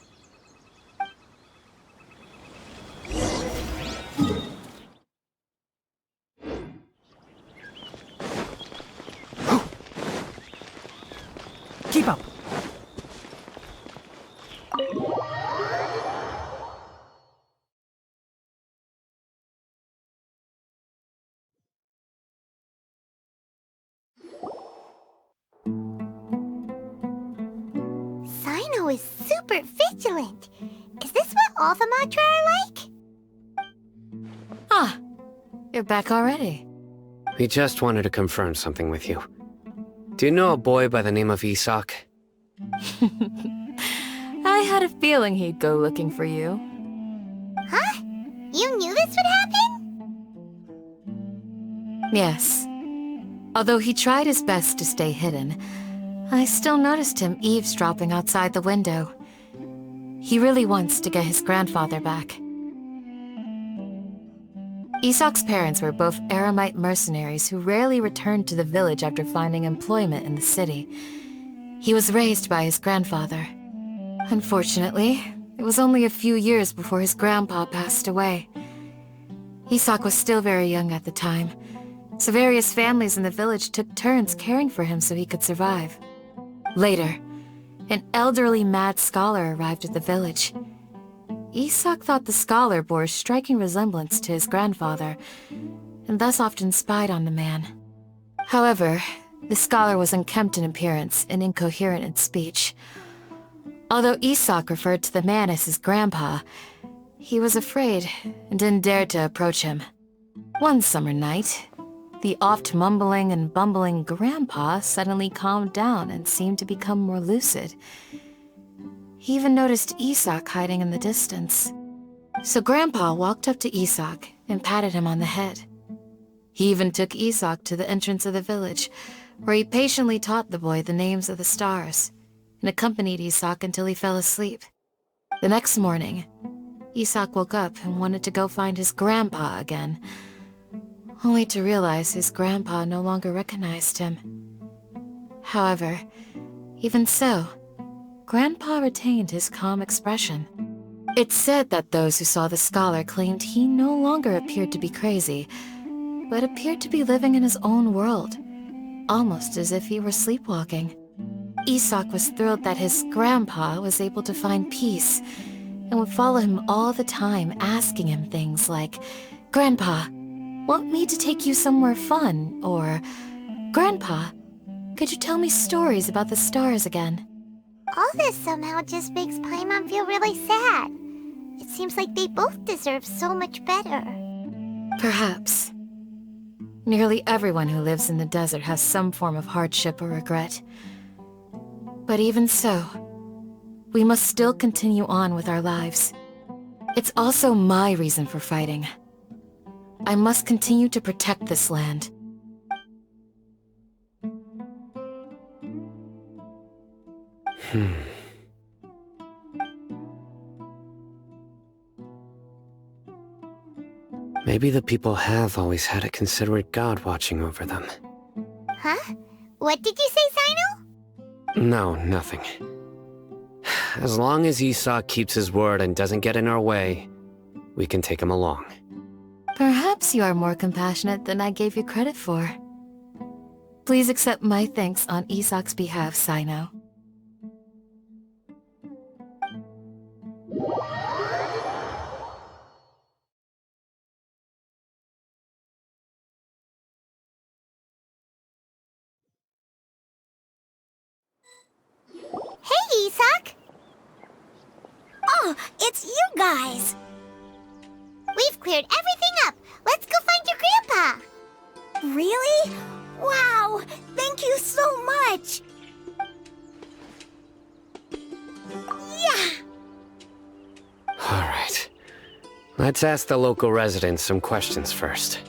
Keep up. Sino is super vigilant. Is this what all the Matra are like? Ah, you're back already. We just wanted to confirm something with you. Do you know a boy by the name of Isak? I had a feeling he'd go looking for you. Huh? You knew this would happen? Yes. Although he tried his best to stay hidden, I still noticed him eavesdropping outside the window. He really wants to get his grandfather back. Isak's parents were both Eremite mercenaries who rarely returned to the village after finding employment in the city. He was raised by his grandfather. Unfortunately, it was only a few years before his grandpa passed away. Isak was still very young at the time, so various families in the village took turns caring for him so he could survive. Later, an elderly mad scholar arrived at the village. Isak thought the scholar bore a striking resemblance to his grandfather, and thus often spied on the man. However, the scholar was unkempt in appearance and incoherent in speech. Although Isak referred to the man as his grandpa, he was afraid and didn't dare to approach him. One summer night, the oft mumbling and bumbling grandpa suddenly calmed down and seemed to become more lucid. He even noticed Isak hiding in the distance. So Grandpa walked up to Isak and patted him on the head. He even took Isak to the entrance of the village, where he patiently taught the boy the names of the stars, and accompanied Isak until he fell asleep. The next morning, Isak woke up and wanted to go find his grandpa again, only to realize his grandpa no longer recognized him. However, even so, Grandpa retained his calm expression. It's said that those who saw the scholar claimed he no longer appeared to be crazy, but appeared to be living in his own world, almost as if he were sleepwalking. Isak was thrilled that his grandpa was able to find peace, and would follow him all the time, asking him things like, "Grandpa, want me to take you somewhere fun?" Or, "Grandpa, could you tell me stories about the stars again?" All this somehow just makes Paimon feel really sad. It seems like they both deserve so much better. Perhaps. Nearly everyone who lives in the desert has some form of hardship or regret. But even so, we must still continue on with our lives. It's also my reason for fighting. I must continue to protect this land. Maybe the people have always had a considerate god watching over them. Huh? What did you say, Sino? No, nothing. As long as Isak keeps his word and doesn't get in our way, we can take him along. Perhaps you are more compassionate than I gave you credit for. Please accept my thanks on Isak's behalf, Sino. Hey, Isak! Oh, it's you guys! We've cleared everything up! Let's go find your grandpa! Really? Wow! Thank you so much! Yeah! Alright. Let's ask the local residents some questions first.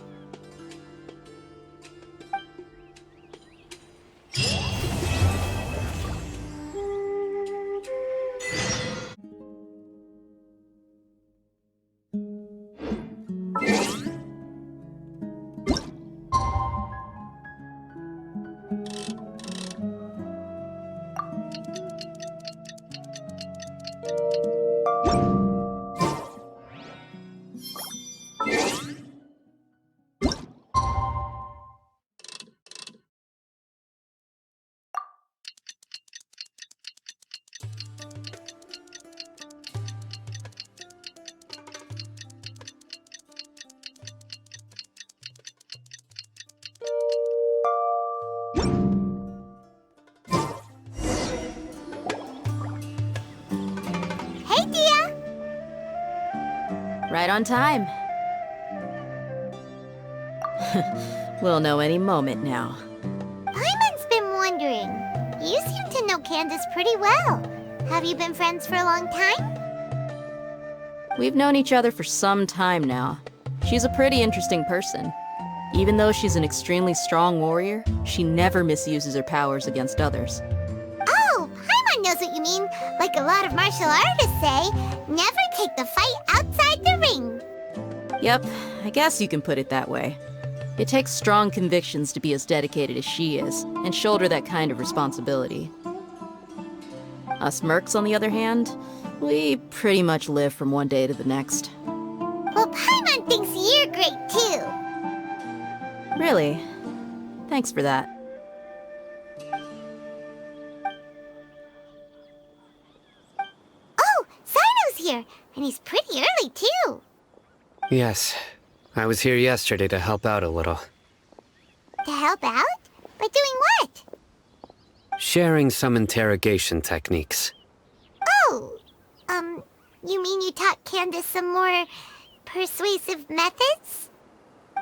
Hey, Dia! Right on time. We'll know any moment now. Paimon's been wondering. You seem to know Candace pretty well. Have you been friends for a long time? We've known each other for some time now. She's a pretty interesting person. Even though she's an extremely strong warrior, she never misuses her powers against others. Oh, Paimon knows what you mean. Like a lot of martial artists say, never take the fight outside the ring. Yep, I guess you can put it that way. It takes strong convictions to be as dedicated as she is, and shoulder that kind of responsibility. Us mercs, on the other hand, we pretty much live from one day to the next. Well, Paimon thinks you're great too. Really? Thanks for that. Oh, Sino's here, and he's pretty early too. Yes, I was here yesterday to help out a little. To help out? By doing what? Sharing some interrogation techniques. Oh, you mean you taught Candace some more persuasive methods?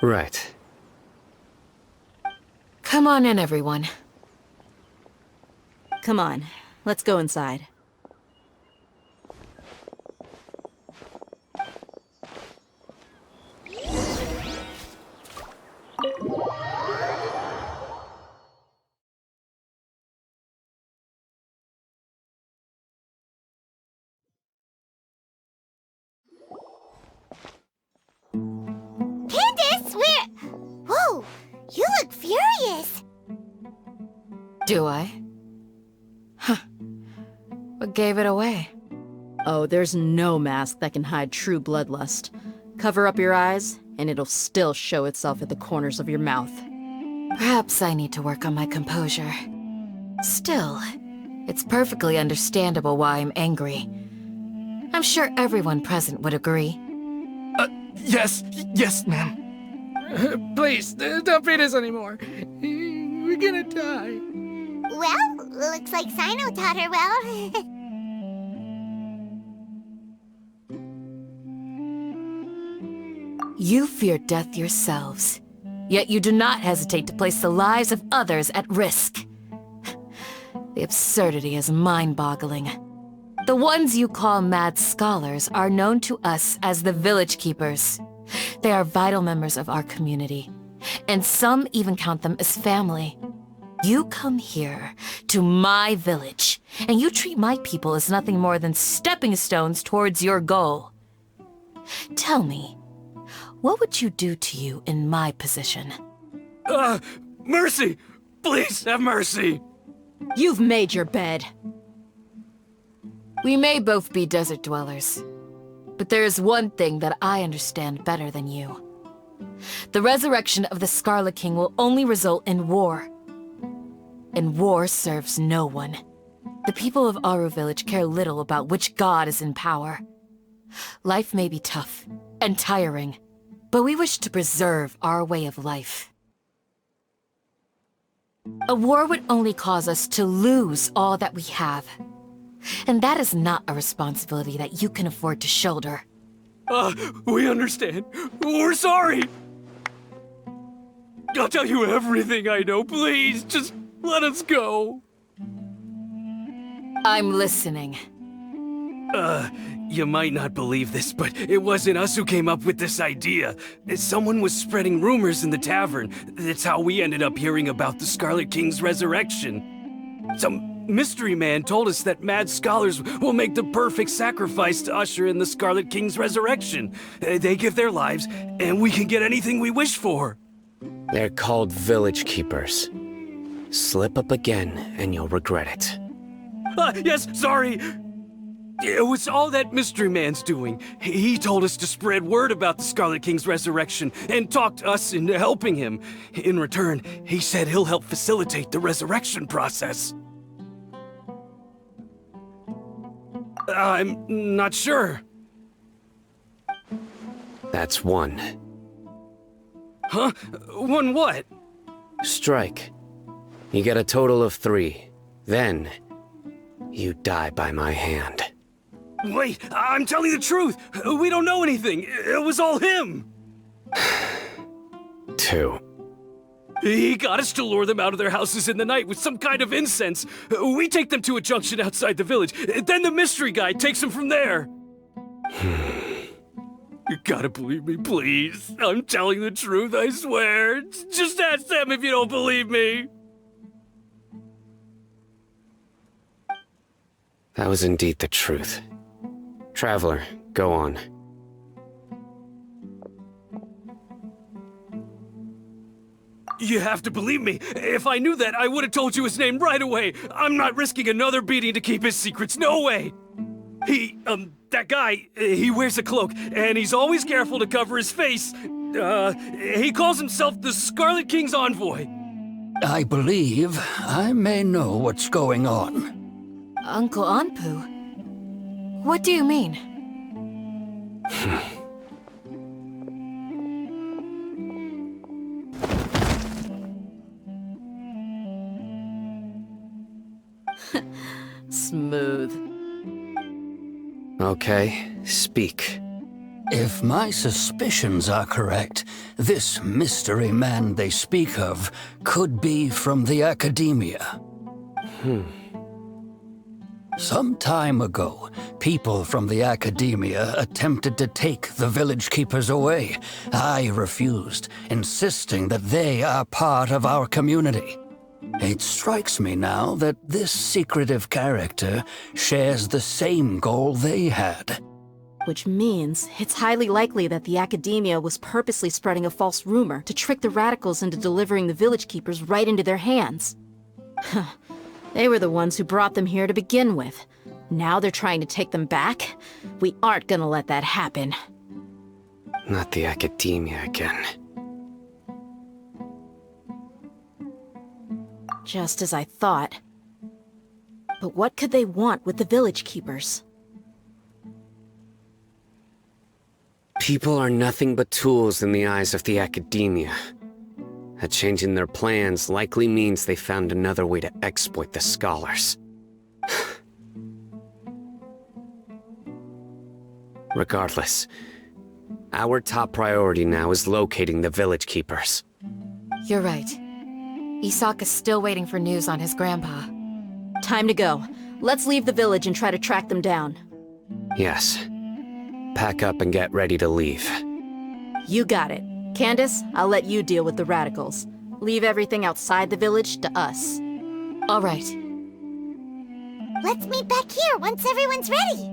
Right. Come on in, everyone. Come on, let's go inside. Candace, whoa, you look furious. Do I? Huh. What gave it away? Oh, there's no mask that can hide true bloodlust. Cover up your eyes, and it'll still show itself at the corners of your mouth. Perhaps I need to work on my composure. Still, it's perfectly understandable why I'm angry. I'm sure everyone present would agree. Yes, ma'am. Please, don't beat us anymore. We're gonna die. Well, looks like Sino taught her well. You fear death yourselves, yet you do not hesitate to place the lives of others at risk. The absurdity is mind-boggling. The ones you call mad scholars are known to us as the Village Keepers. They are vital members of our community, and some even count them as family. You come here, to my village, and you treat my people as nothing more than stepping stones towards your goal. Tell me, what would you do to you in my position? Mercy! Please have mercy! You've made your bed. We may both be desert dwellers, but there is one thing that I understand better than you. The resurrection of the Scarlet King will only result in war. And war serves no one. The people of Aru Village care little about which god is in power. Life may be tough and tiring, but we wish to preserve our way of life. A war would only cause us to lose all that we have. And that is not a responsibility that you can afford to shoulder. We understand. We're sorry! I'll tell you everything I know, please. Just let us go. I'm listening. You might not believe this, but it wasn't us who came up with this idea. Someone was spreading rumors in the tavern. That's how we ended up hearing about the Scarlet King's resurrection. Some mystery man told us that mad scholars will make the perfect sacrifice to usher in the Scarlet King's resurrection. They give their lives, and we can get anything we wish for. They're called village keepers. Slip up again, and you'll regret it. Yes, sorry. It was all that mystery man's doing. He told us to spread word about the Scarlet King's resurrection and talked us into helping him. In return, he said he'll help facilitate the resurrection process. I'm not sure. That's one. Huh? One what? Strike. You get a total of 3. Then, you die by my hand. Wait, I'm telling the truth. We don't know anything. It was all him. 2. He got us to lure them out of their houses in the night with some kind of incense. We take them to a junction outside the village. Then the mystery guy takes them from there. You gotta believe me, please. I'm telling the truth, I swear. Just ask them if you don't believe me. That was indeed the truth. Traveler, go on. You have to believe me. If I knew that, I would have told you his name right away. I'm not risking another beating to keep his secrets. No way. That guy, he wears a cloak, and he's always careful to cover his face. He calls himself the Scarlet King's envoy. I believe I may know what's going on. Uncle Anpu? What do you mean? Smooth. Okay, speak. If my suspicions are correct, this mystery man they speak of could be from the Academia. Some time ago, people from the Academia attempted to take the village keepers away. I refused, insisting that they are part of our community. It strikes me now that this secretive character shares the same goal they had. Which means it's highly likely that the Academia was purposely spreading a false rumor to trick the radicals into delivering the village keepers right into their hands. They were the ones who brought them here to begin with. Now they're trying to take them back? We aren't gonna let that happen. Not the Academia again. Just as I thought. But what could they want with the village keepers? People are nothing but tools in the eyes of the Academia. A change in their plans likely means they found another way to exploit the scholars. Regardless, our top priority now is locating the village keepers. You're right. Isak is still waiting for news on his grandpa. Time to go. Let's leave the village and try to track them down. Yes. Pack up and get ready to leave. You got it. Candace, I'll let you deal with the radicals. Leave everything outside the village to us. All right. Let's meet back here once everyone's ready.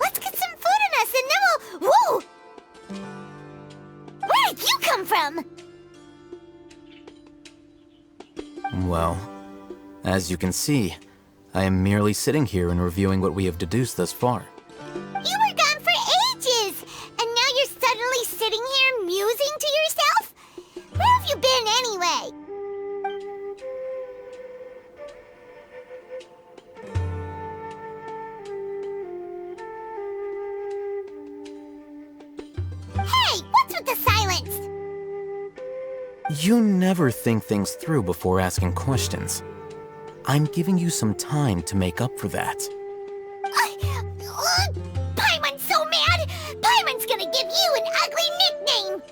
Let's get some food in us and then we'll... Whoa! Where did you come from? Well, as you can see, I am merely sitting here and reviewing what we have deduced thus far. You were gone for ages! And now you're suddenly sitting here musing to yourself? Where have you been anyway? You never think things through before asking questions. I'm giving you some time to make up for that. Paimon's so mad! Paimon's gonna give you an ugly nickname!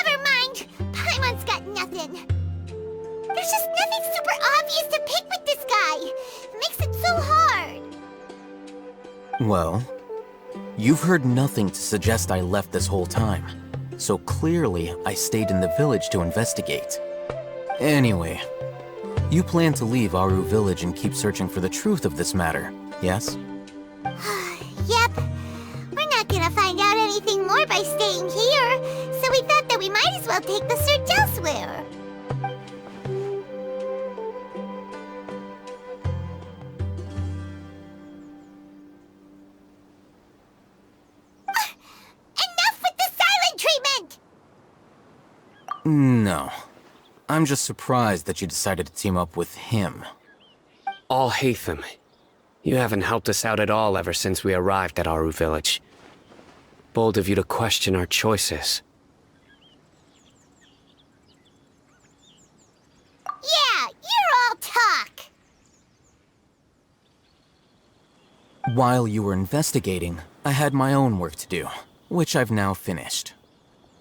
Never mind! Paimon's got nothing. There's just nothing super obvious to pick with this guy. It makes it so hard. Well, you've heard nothing to suggest I left this whole time, so clearly I stayed in the village to investigate. Anyway, you plan to leave Aru Village and keep searching for the truth of this matter, yes? Yep. We're not gonna find out anything more by staying here, so we thought that we might as well take the search elsewhere. Enough with the silent treatment! No. I'm just surprised that you decided to team up with him. All Hatham. You haven't helped us out at all ever since we arrived at Aru Village. Bold of you to question our choices. Yeah, you're all talk! While you were investigating, I had my own work to do, which I've now finished.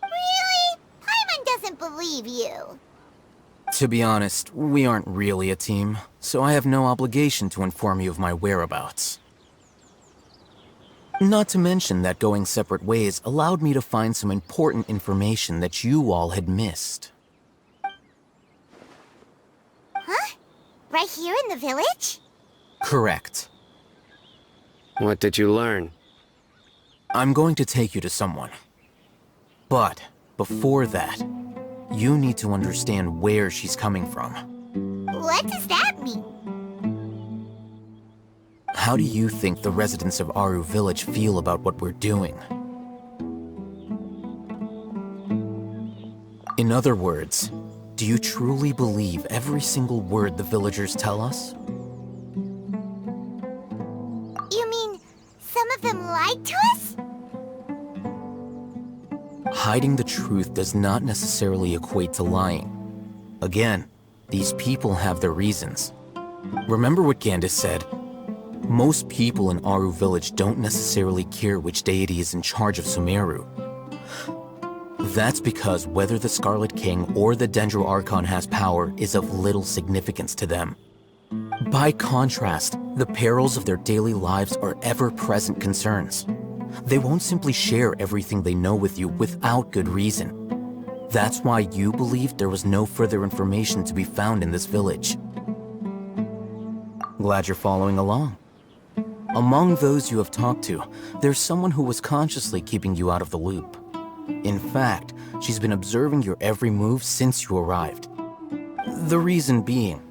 Really? Paimon doesn't believe you. To be honest, we aren't really a team, so I have no obligation to inform you of my whereabouts. Not to mention that going separate ways allowed me to find some important information that you all had missed. Huh? Right here in the village? Correct. What did you learn? I'm going to take you to someone. But before that, you need to understand where she's coming from. What does that mean? How do you think the residents of Aru Village feel about what we're doing? In other words, do you truly believe every single word the villagers tell us? You mean, some of them lied to us? Hiding the truth does not necessarily equate to lying. Again, these people have their reasons. Remember what Gandis said? Most people in Aru Village don't necessarily care which deity is in charge of Sumeru. That's because whether the Scarlet King or the Dendro Archon has power is of little significance to them. By contrast, the perils of their daily lives are ever-present concerns. They won't simply share everything they know with you without good reason. That's why you believed there was no further information to be found in this village. Glad you're following along. Among those you have talked to, there's someone who was consciously keeping you out of the loop. In fact, she's been observing your every move since you arrived. The reason being,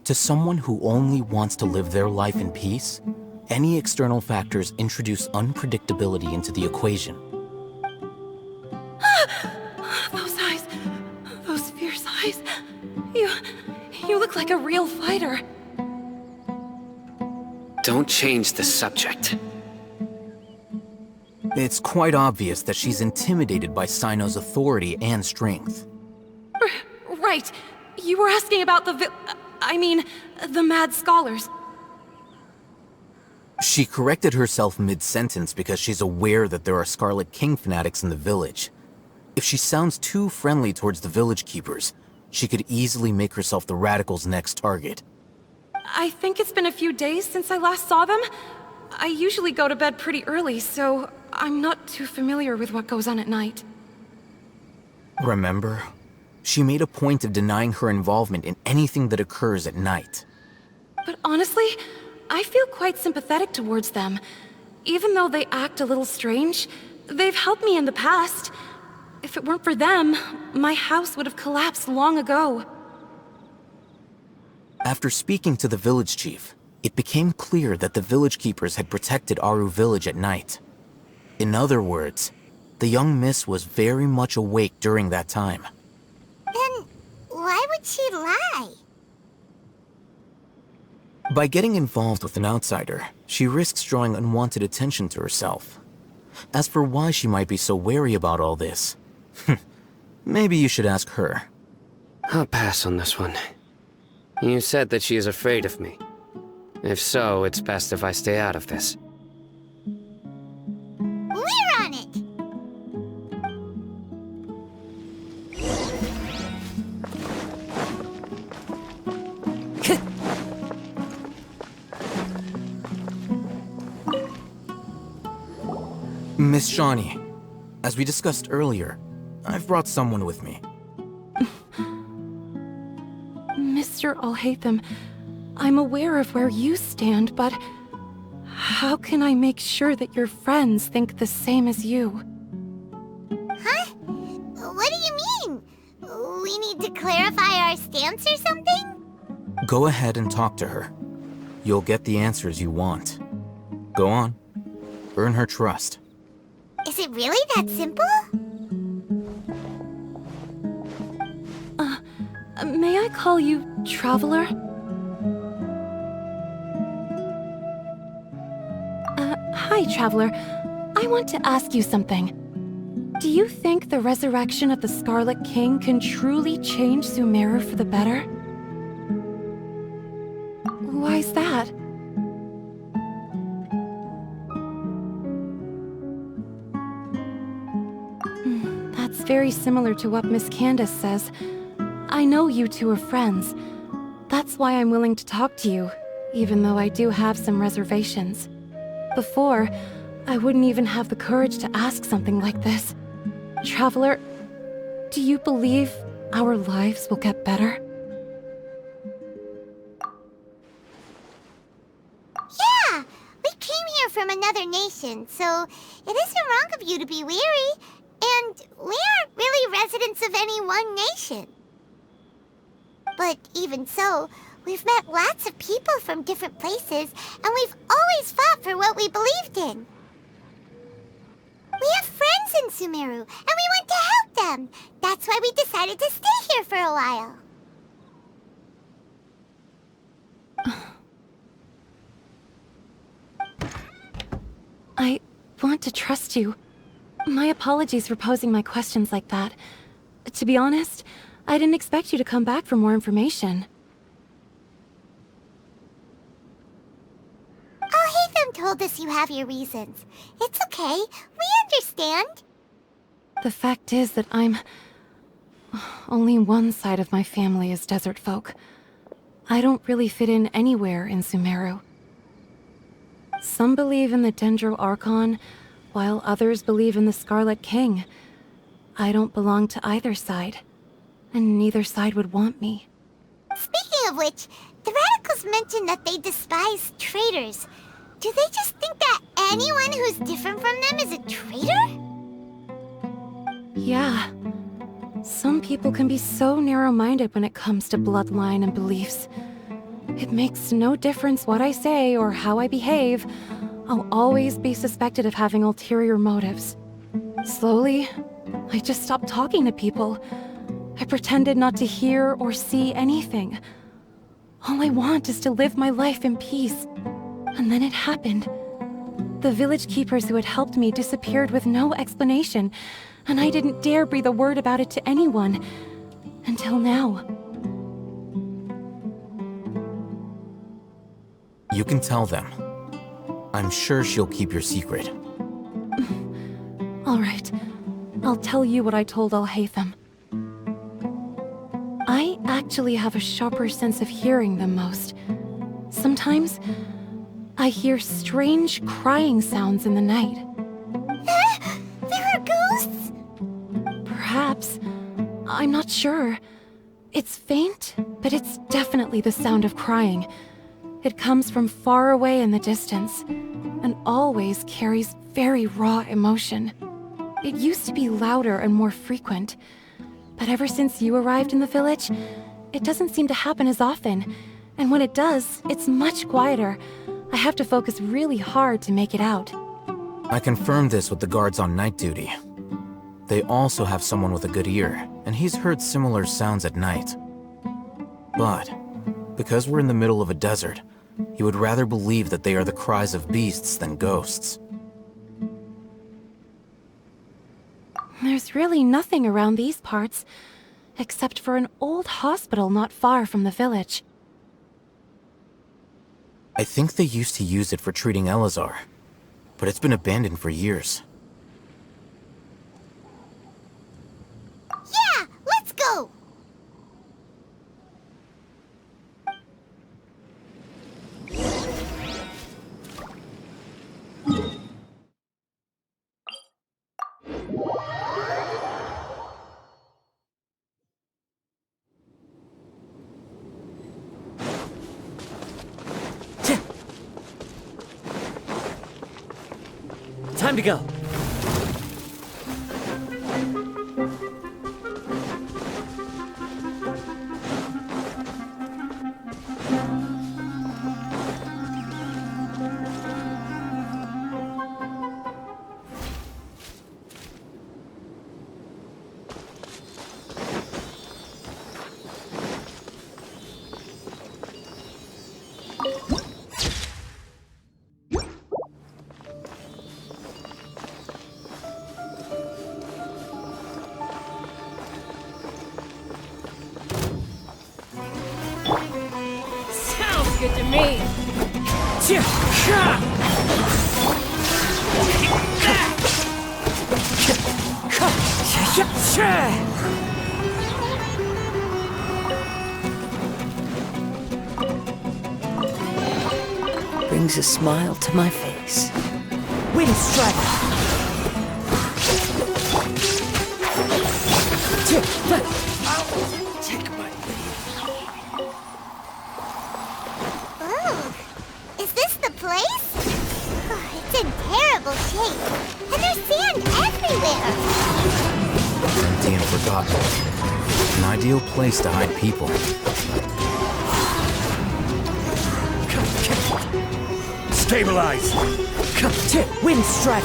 to someone who only wants to live their life in peace, any external factors introduce unpredictability into the equation. Those eyes. Those fierce eyes. You look like a real fighter. Don't change the subject. It's quite obvious that she's intimidated by Sino's authority and strength. Right. You were asking about the the mad scholars. She corrected herself mid-sentence because she's aware that there are Scarlet King fanatics in the village. If she sounds too friendly towards the village keepers, she could easily make herself the Radicals' next target. I think it's been a few days since I last saw them. I usually go to bed pretty early, so I'm not too familiar with what goes on at night. Remember? She made a point of denying her involvement in anything that occurs at night. But honestly, I feel quite sympathetic towards them. Even though they act a little strange, they've helped me in the past. If it weren't for them, my house would have collapsed long ago. After speaking to the village chief, it became clear that the village keepers had protected Aru Village at night. In other words, the young miss was very much awake during that time. Then, why would she lie? By getting involved with an outsider, she risks drawing unwanted attention to herself. As for why she might be so wary about all this, maybe you should ask her. I'll pass on this one. You said that she is afraid of me. If so, it's best if I stay out of this. We're on it! Miss Shawnee, as we discussed earlier, I've brought someone with me. Mr. Alhaitham, I'm aware of where you stand, but how can I make sure that your friends think the same as you? Huh? What do you mean? We need to clarify our stance or something? Go ahead and talk to her. You'll get the answers you want. Go on. Earn her trust. Is it really that simple? May I call you Traveler? Hi, Traveler. I want to ask you something. Do you think the resurrection of the Scarlet King can truly change Sumeru for the better? Why's that? That's very similar to what Miss Candace says. I know you two are friends. That's why I'm willing to talk to you, even though I do have some reservations. Before, I wouldn't even have the courage to ask something like this. Traveler, do you believe our lives will get better? Yeah! We came here from another nation, so it isn't wrong of you to be weary. And we aren't really residents of any one nation. But even so, we've met lots of people from different places, and we've always fought for what we believed in. We have friends in Sumeru, and we want to help them. That's why we decided to stay here for a while. I want to trust you. My apologies for posing my questions like that. To be honest, I didn't expect you to come back for more information. Alhaitham told us you have your reasons. It's okay. We understand. The fact is that only one side of my family is desert folk. I don't really fit in anywhere in Sumeru. Some believe in the Dendro Archon, while others believe in the Scarlet King. I don't belong to either side, and neither side would want me. Speaking of which, the Radicals mentioned that they despise traitors. Do they just think that anyone who's different from them is a traitor? Yeah. Some people can be so narrow-minded when it comes to bloodline and beliefs. It makes no difference what I say or how I behave. I'll always be suspected of having ulterior motives. Slowly, I just stopped talking to people. I pretended not to hear or see anything. All I want is to live my life in peace. And then it happened. The village keepers who had helped me disappeared with no explanation, and I didn't dare breathe a word about it to anyone. Until now. You can tell them. I'm sure she'll keep your secret. All right. I'll tell you what I told Alhaitham. I actually have a sharper sense of hearing than most. Sometimes, I hear strange crying sounds in the night. There are ghosts? Perhaps. I'm not sure. It's faint, but it's definitely the sound of crying. It comes from far away in the distance, and always carries very raw emotion. It used to be louder and more frequent, but ever since you arrived in the village, it doesn't seem to happen as often, and when it does, it's much quieter. I have to focus really hard to make it out. I confirmed this with the guards on night duty. They also have someone with a good ear, and he's heard similar sounds at night. But, because we're in the middle of a desert, he would rather believe that they are the cries of beasts than ghosts. There's really nothing around these parts, except for an old hospital not far from the village. I think they used to use it for treating Elazar, but it's been abandoned for years. Yeah, let's go! Time to go. Good to me. Brings a smile to my face. Wind strike! Is this the place? It's in terrible shape. And there's sand everywhere. Empty and forgotten. An ideal place to hide people. Stabilize! Wind strike!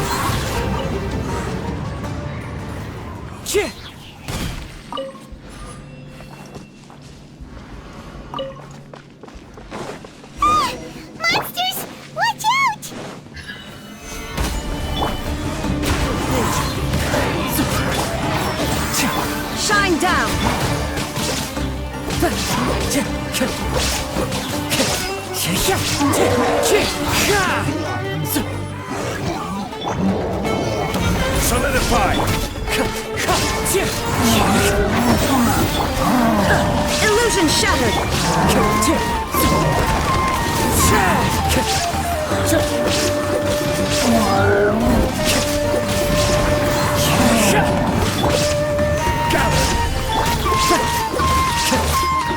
Monsters! Watch out! Shine down! Solidify! Illusion shattered!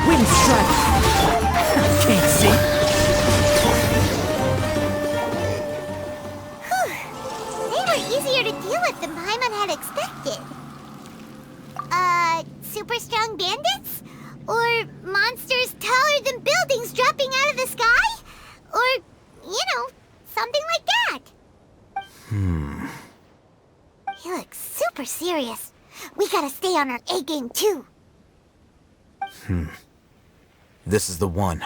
Wind strike! Can't see. They were easier to deal with than Paimon had expected. Super strong bandits? Or monsters taller than buildings dropping out of the sky? Or, something like that. He looks super serious. We gotta stay on our A game too. This is the one.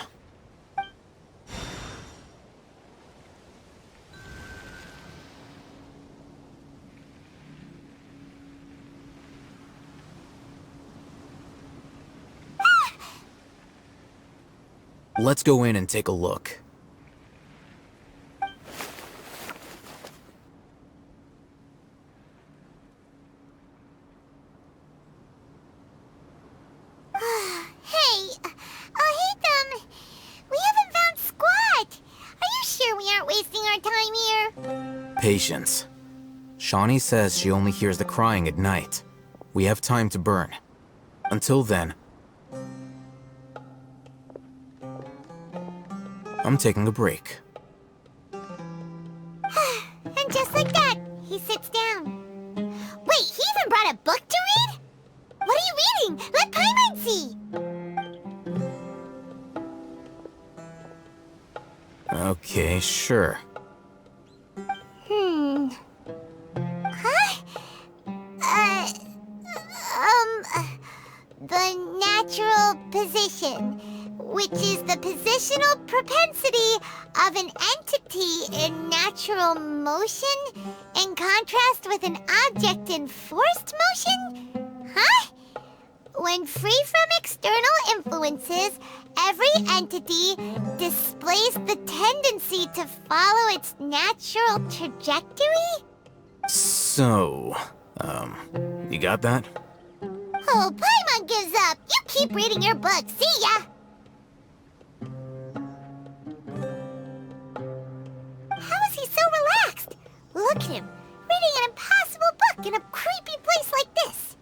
Let's go in and take a look. Hey, Hatham, we haven't found squat. Are you sure we aren't wasting our time here? Patience. Shawnee says she only hears the crying at night. We have time to burn. Until then, I'm taking a break. And just like that, he sits down. Wait, he even brought a book to read? What are you reading? Let Paimon see! Okay, sure. The natural position, which is the positional propensity of an entity in natural motion in contrast with an object in forced motion? Huh? When free from external influences, every entity displays the tendency to follow its natural trajectory? So, you got that? Oh, Paimon gives up! You keep reading your book, see ya! How is he so relaxed? Look at him, reading an impossible book in a creepy place like this.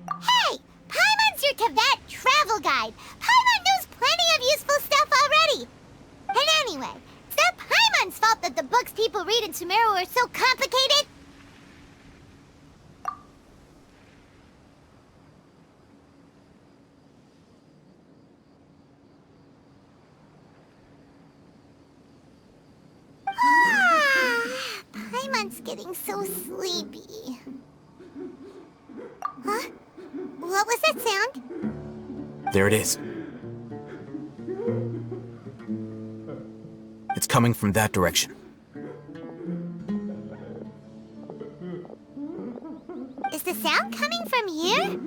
Hey! Paimon's your Teyvat travel guide! Paimon knows plenty of useful stuff already! And anyway, it's not Paimon's fault that the books people read in Sumeru are so complicated! Paimon's getting so sleepy. Huh? What was that sound? There it is. It's coming from that direction. Is the sound coming from here?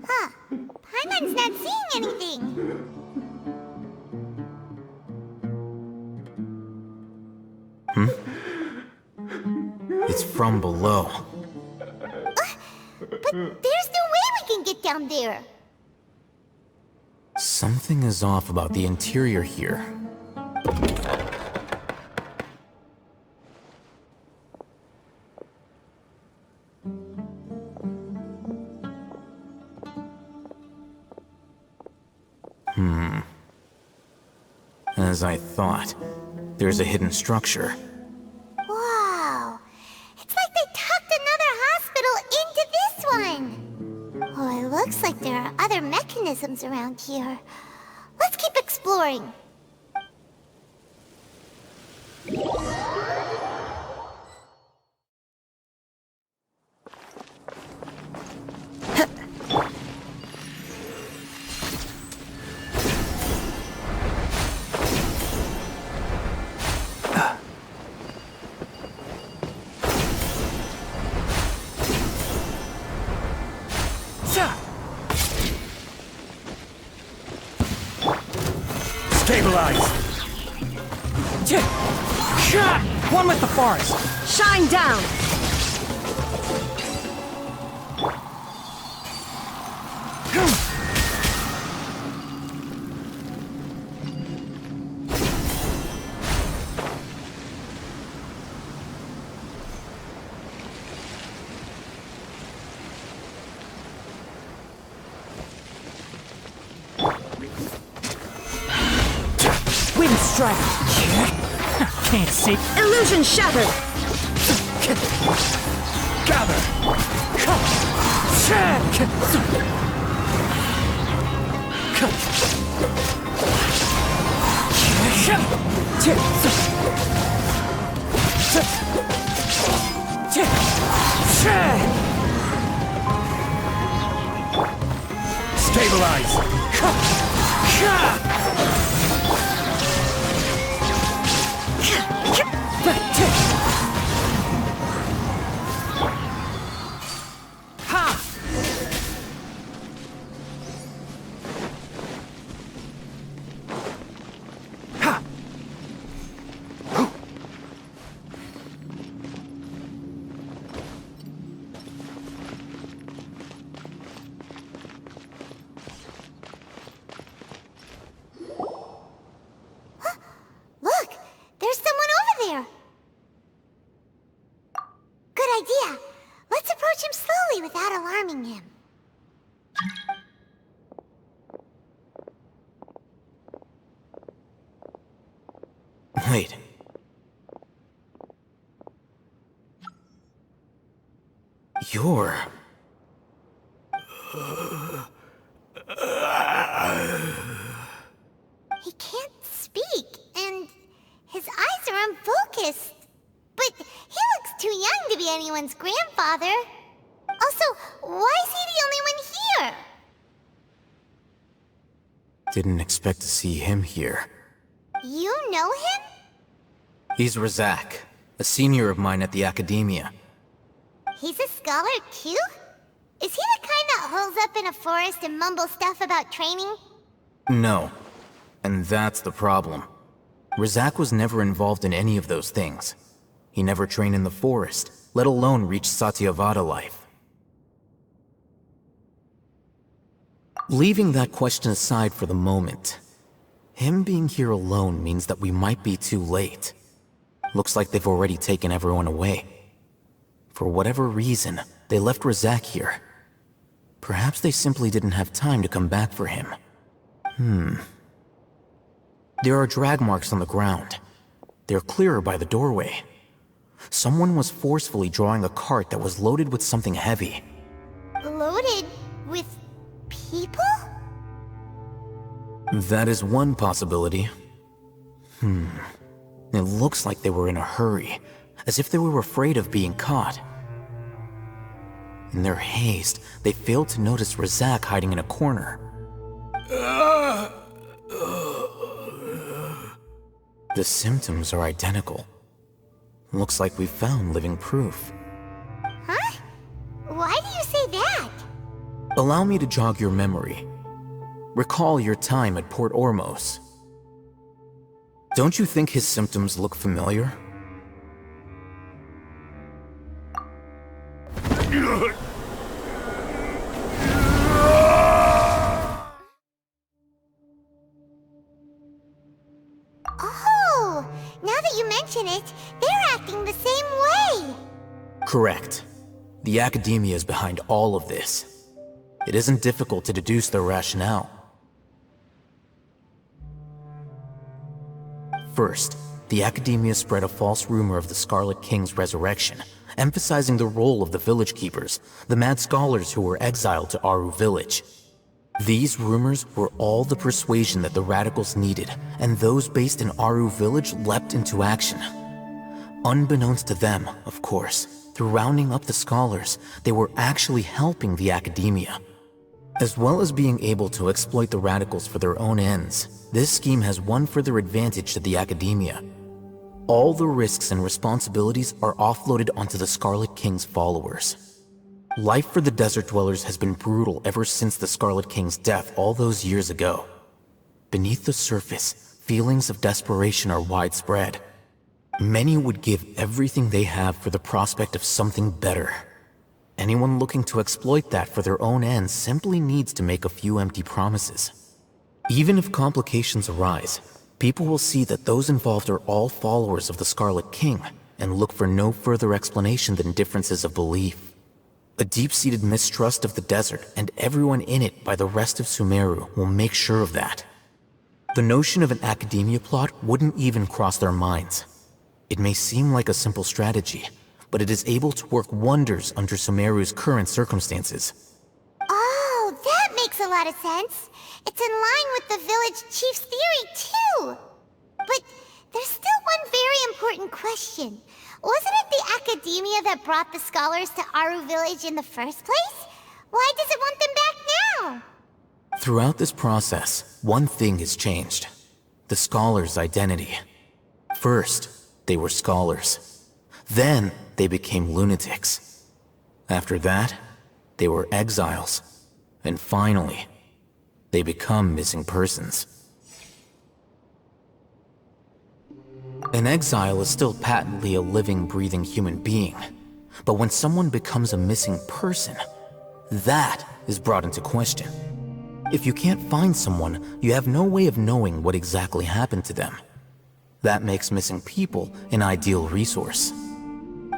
Huh. Paimon's not seeing anything. It's from below. But there's no way we can get down there. Something is off about the interior here. As I thought, there's a hidden structure. Wow. It's like they tucked another hospital into this one. Oh, it looks like there are other mechanisms around here. Let's keep exploring. Stabilize! One with the forest! Shine down! Wind strike! Can't see. Illusion shattered! Gather! Stabilize! Look! There's someone over there! Good idea. Let's approach him slowly without alarming him. Wait. You're... He can't speak, and his eyes are unfocused. But he looks too young to be anyone's grandfather. Also, why is he the only one here? Didn't expect to see him here. You know him? He's Razak, a senior of mine at the Academia. He's a scholar too? Is he the kind that holes up in a forest and mumbles stuff about training? No. And that's the problem. Razak was never involved in any of those things. He never trained in the forest, let alone reach Satyavada life. Leaving that question aside for the moment, him being here alone means that we might be too late. Looks like they've already taken everyone away. For whatever reason, they left Razak here. Perhaps they simply didn't have time to come back for him. There are drag marks on the ground. They're clearer by the doorway. Someone was forcefully drawing a cart that was loaded with something heavy. Loaded with people? That is one possibility. It looks like they were in a hurry, as if they were afraid of being caught. In their haste, they failed to notice Razak hiding in a corner. The symptoms are identical. Looks like we found living proof. Huh? Why do you say that? Allow me to jog your memory. Recall your time at Port Ormos. Don't you think his symptoms look familiar? Oh, now that you mention it, they're acting the same way. Correct. The Academia is behind all of this. It isn't difficult to deduce their rationale. First, the Academia spread a false rumor of the Scarlet King's resurrection, emphasizing the role of the village keepers, the mad scholars who were exiled to Aru village. These rumors were all the persuasion that the radicals needed, and those based in Aru village leapt into action. Unbeknownst to them, of course, through rounding up the scholars, they were actually helping the Academia. As well as being able to exploit the radicals for their own ends, this scheme has one further advantage to the Academia. All the risks and responsibilities are offloaded onto the Scarlet King's followers. Life for the desert dwellers has been brutal ever since the Scarlet King's death all those years ago. Beneath the surface, feelings of desperation are widespread. Many would give everything they have for the prospect of something better. Anyone looking to exploit that for their own ends simply needs to make a few empty promises. Even if complications arise, people will see that those involved are all followers of the Scarlet King and look for no further explanation than differences of belief. A deep-seated mistrust of the desert and everyone in it by the rest of Sumeru will make sure of that. The notion of an Academia plot wouldn't even cross their minds. It may seem like a simple strategy, but it is able to work wonders under Sumeru's current circumstances. Oh, that makes a lot of sense. It's in line with the village chief's theory, too. But there's still one very important question. Wasn't it the Academia that brought the scholars to Aru village in the first place? Why does it want them back now? Throughout this process, one thing has changed. The scholars' identity. First, they were scholars. Then, they became lunatics. After that, they were exiles. And finally, they become missing persons. An exile is still patently a living, breathing human being. But when someone becomes a missing person, that is brought into question. If you can't find someone, you have no way of knowing what exactly happened to them. That makes missing people an ideal resource.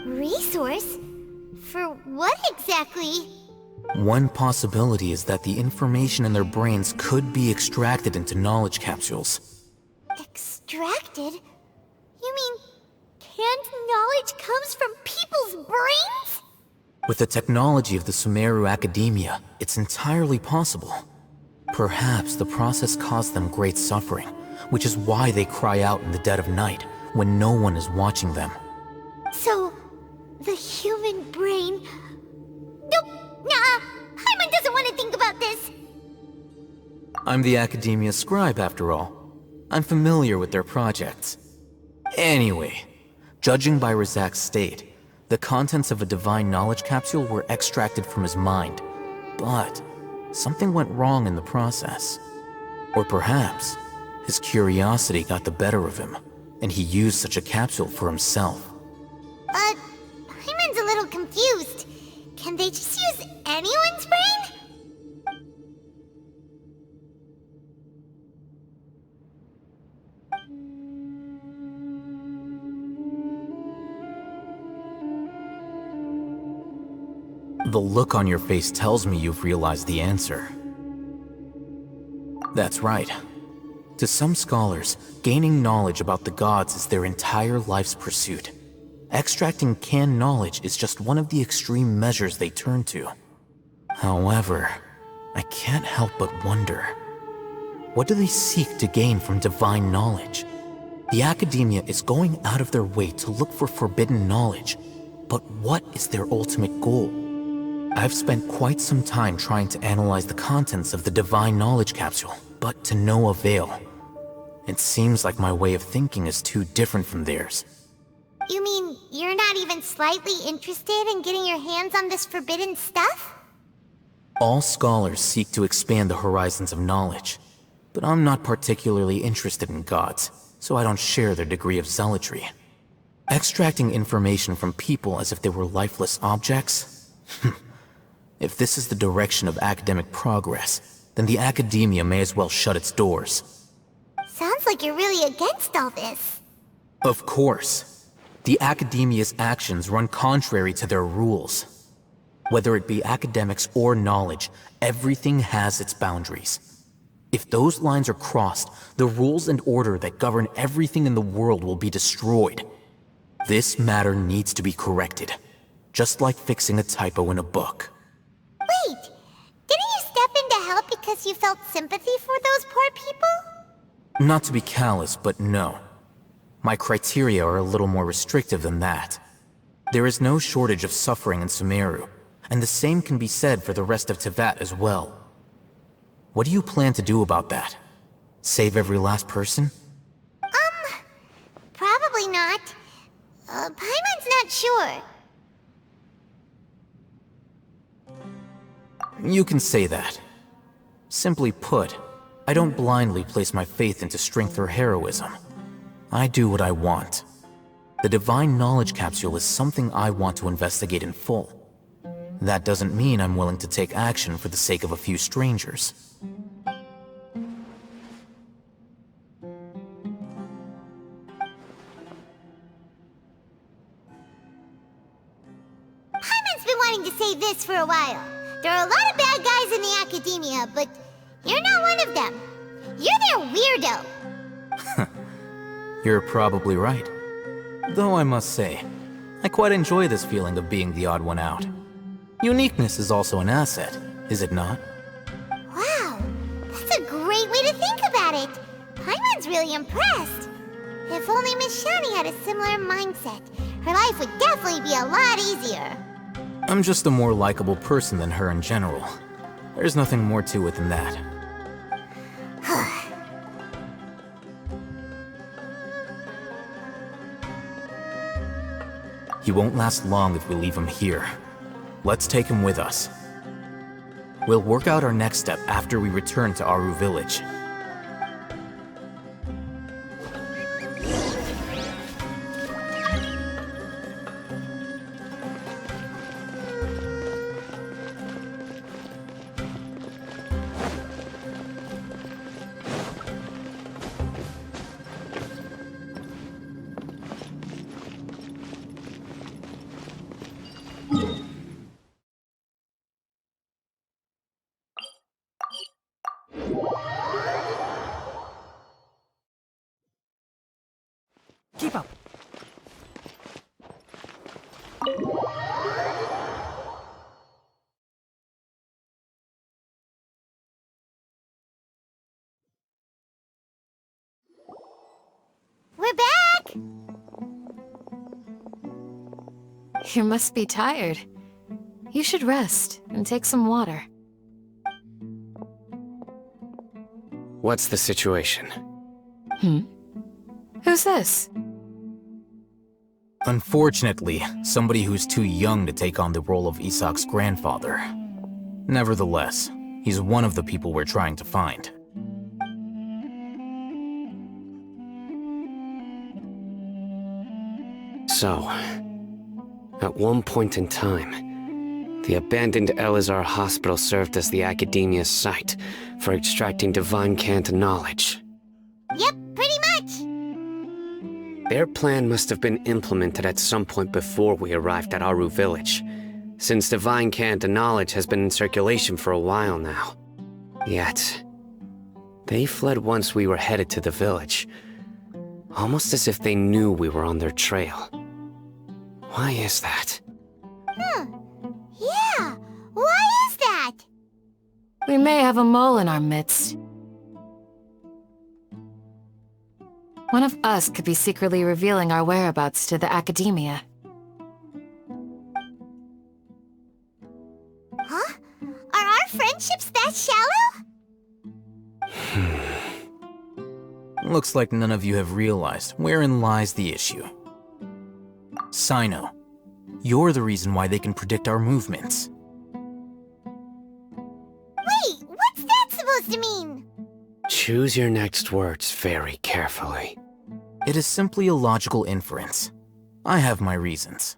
Resource? For what exactly? One possibility is that the information in their brains could be extracted into knowledge capsules. Extracted? You mean canned knowledge comes from people's brains? With the technology of the Sumeru Academia, it's entirely possible. Perhaps the process caused them great suffering, which is why they cry out in the dead of night when no one is watching them. So, the human brain... Nope, nah, Hyman doesn't want to think about this. I'm the Academia scribe, after all. I'm familiar with their projects. Anyway, judging by Razak's state, the contents of a divine knowledge capsule were extracted from his mind. But something went wrong in the process. Or perhaps his curiosity got the better of him, and he used such a capsule for himself. Paimon's a little confused. Can they just use anyone's brain? The look on your face tells me you've realized the answer. That's right. To some scholars, gaining knowledge about the gods is their entire life's pursuit. Extracting canned knowledge is just one of the extreme measures they turn to. However, I can't help but wonder, what do they seek to gain from divine knowledge? The Academia is going out of their way to look for forbidden knowledge, but what is their ultimate goal? I've spent quite some time trying to analyze the contents of the divine knowledge capsule, but to no avail. It seems like my way of thinking is too different from theirs. You mean you're not even slightly interested in getting your hands on this forbidden stuff? All scholars seek to expand the horizons of knowledge, but I'm not particularly interested in gods, so I don't share their degree of zealotry. Extracting information from people as if they were lifeless objects? If this is the direction of academic progress, then the Academia may as well shut its doors. Sounds like you're really against all this. Of course. The Academia's actions run contrary to their rules. Whether it be academics or knowledge, everything has its boundaries. If those lines are crossed, the rules and order that govern everything in the world will be destroyed. This matter needs to be corrected, just like fixing a typo in a book. Wait, didn't you step in to help because you felt sympathy for those poor people? Not to be callous, but no. My criteria are a little more restrictive than that. There is no shortage of suffering in Sumeru, and the same can be said for the rest of Teyvat as well. What do you plan to do about that? Save every last person? Probably not. Paimon's not sure. You can say that. Simply put, I don't blindly place my faith into strength or heroism. I do what I want. The divine knowledge capsule is something I want to investigate in full. That doesn't mean I'm willing to take action for the sake of a few strangers. Paimon's been wanting to say this for a while. There are a lot of bad guys in the Academia, but you're not one of them. You're their weirdo. You're probably right. Though I must say, I quite enjoy this feeling of being the odd one out. Uniqueness is also an asset, is it not? Wow, that's a great way to think about it. Paimon's really impressed. If only Miss Shani had a similar mindset, her life would definitely be a lot easier. I'm just a more likable person than her in general. There's nothing more to it than that. He won't last long if we leave him here. Let's take him with us. We'll work out our next step after we return to Aru Village. Keep up. We're back! You must be tired. You should rest and take some water. What's the situation? Who's this? Unfortunately, somebody who's too young to take on the role of Isak's grandfather. Nevertheless, he's one of the people we're trying to find. So, at one point in time, the abandoned Elazar hospital served as the Academia's site for extracting divine cant knowledge. Yep, pretty much. Their plan must have been implemented at some point before we arrived at Aru village, since divine cant knowledge has been in circulation for a while now. Yet, they fled once we were headed to the village, almost as if they knew we were on their trail. Why is that? Yeah, why is that? We may have a mole in our midst. One of us could be secretly revealing our whereabouts to the Academia. Huh? Are our friendships that shallow? Looks like none of you have realized wherein lies the issue. Sino, you're the reason why they can predict our movements. Wait, what's that supposed to mean? Choose your next words very carefully. It is simply a logical inference. I have my reasons.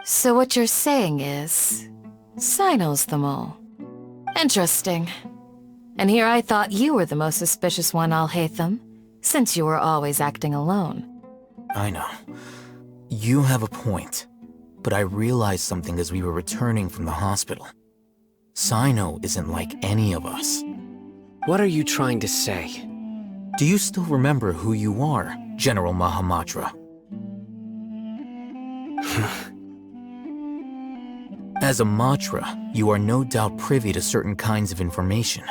So what you're saying is, Sino's the mole. Interesting. And here I thought you were the most suspicious one, Alhaitham, since you were always acting alone. I know. You have a point, but I realized something as we were returning from the hospital. Sino isn't like any of us. What are you trying to say? Do you still remember who you are, General Mahamatra? As a Matra, you are no doubt privy to certain kinds of information.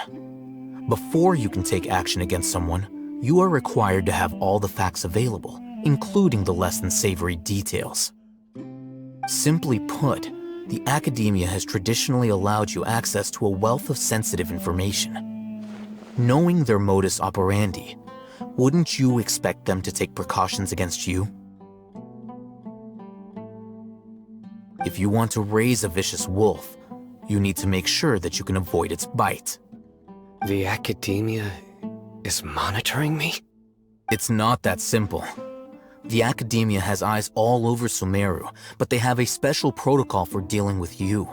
Before you can take action against someone, you are required to have all the facts available, including the less than savory details. Simply put, the Academia has traditionally allowed you access to a wealth of sensitive information. Knowing their modus operandi, wouldn't you expect them to take precautions against you? If you want to raise a vicious wolf, you need to make sure that you can avoid its bite. The Academia is monitoring me? It's not that simple. The Academia has eyes all over Sumeru, but they have a special protocol for dealing with you.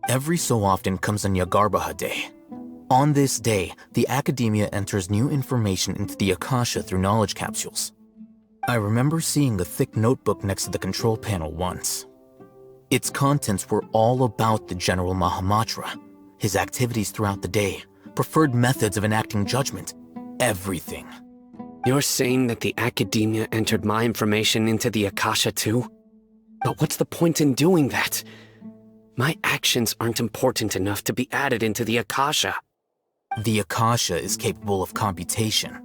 Every so often comes a Nyagarbaha Day. On this day, the Academia enters new information into the Akasha through knowledge capsules. I remember seeing a thick notebook next to the control panel once. Its contents were all about the General Mahamatra, his activities throughout the day, preferred methods of enacting judgment, everything. You're saying that the Academia entered my information into the Akasha too? But what's the point in doing that? My actions aren't important enough to be added into the Akasha. The Akasha is capable of computation.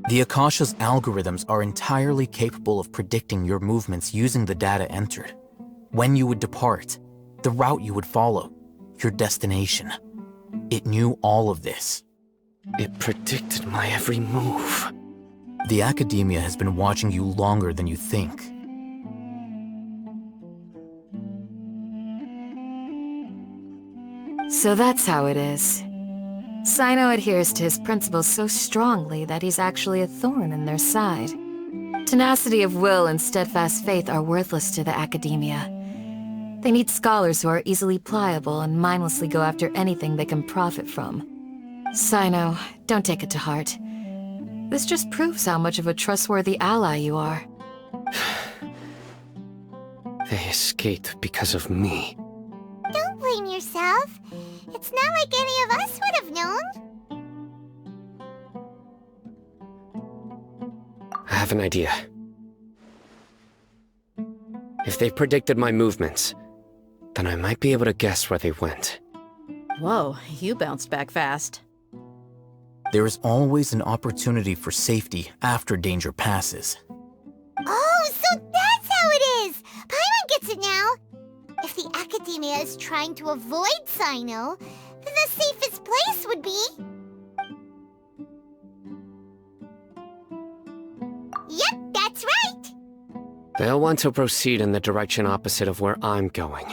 The Akasha's algorithms are entirely capable of predicting your movements using the data entered. When you would depart, the route you would follow, your destination. It knew all of this. It predicted my every move. The Academia has been watching you longer than you think. So that's how it is. Sino adheres to his principles so strongly that he's actually a thorn in their side. Tenacity of will and steadfast faith are worthless to the Academia. They need scholars who are easily pliable and mindlessly go after anything they can profit from. Sino, don't take it to heart. This just proves how much of a trustworthy ally you are. They escaped because of me. Don't blame yourself. It's not like any of us would have known. I have an idea. If they predicted my movements, then I might be able to guess where they went. Whoa, you bounced back fast. There is always an opportunity for safety after danger passes. Oh, so that's how it is! Paimon gets it now! If the Academia is trying to avoid Sino, then the safest place course would be. Yep, that's right. They'll want to proceed in the direction opposite of where I'm going.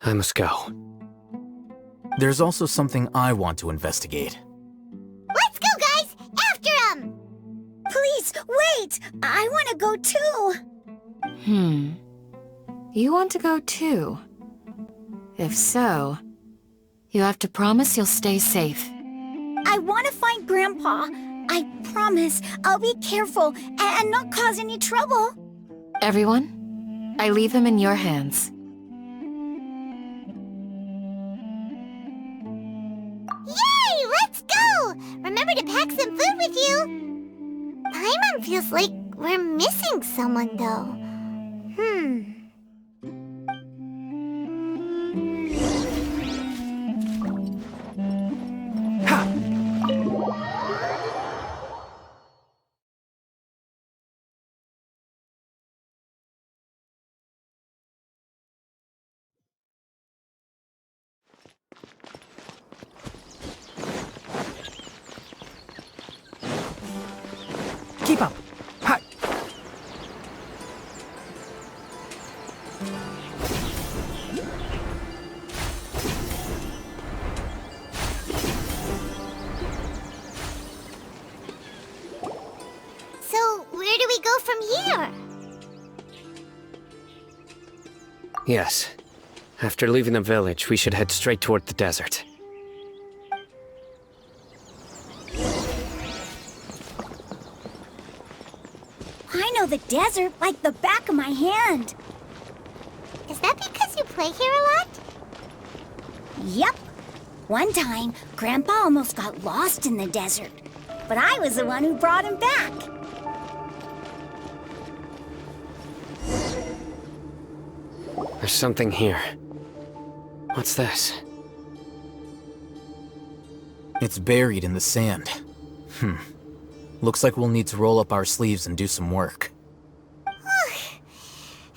I must go. There's also something I want to investigate. Let's go, guys! After him! Please, wait! I want to go too! You want to go too? If so, you have to promise you'll stay safe. I want to find Grandpa. I promise I'll be careful and not cause any trouble. Everyone, I leave him in your hands. Yay! Let's go! Remember to pack some food with you. Paimon feels like we're missing someone, though. Keep up. Hi. So, where do we go from here? Yes. After leaving the village, we should head straight toward the desert. I know the desert like the back of my hand. Is that because you play here a lot? Yep. One time, Grandpa almost got lost in the desert, but I was the one who brought him back. There's something here. What's this? It's buried in the sand. Looks like we'll need to roll up our sleeves and do some work.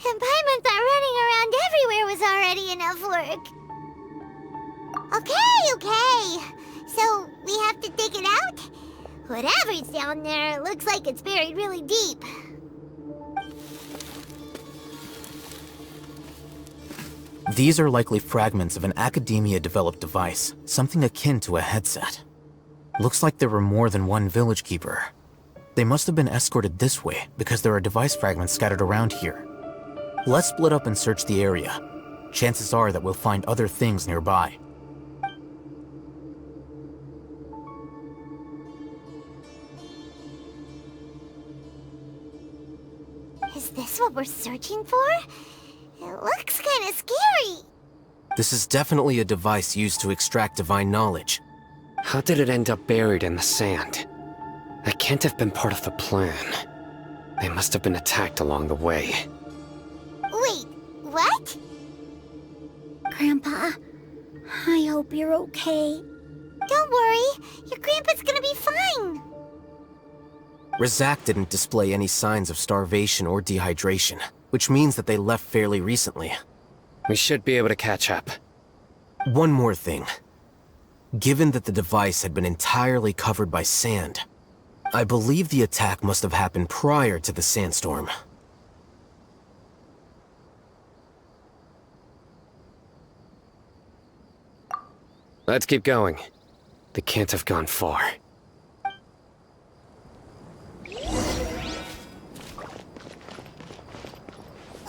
And Paimon thought running around everywhere was already enough work. Okay. So, we have to dig it out? Whatever's down there, looks like it's buried really deep. These are likely fragments of an Academia-developed device, something akin to a headset. Looks like there were more than one village keeper. They must have been escorted this way because there are device fragments scattered around here. Let's split up and search the area. Chances are that we'll find other things nearby. Is this what we're searching for? It looks kinda scary. This is definitely a device used to extract divine knowledge. How did it end up buried in the sand? That can't have been part of the plan. They must have been attacked along the way. Wait, what? Grandpa, I hope you're okay. Don't worry, your grandpa's gonna be fine. Razak didn't display any signs of starvation or dehydration, which means that they left fairly recently. We should be able to catch up. One more thing. Given that the device had been entirely covered by sand, I believe the attack must have happened prior to the sandstorm. Let's keep going. They can't have gone far.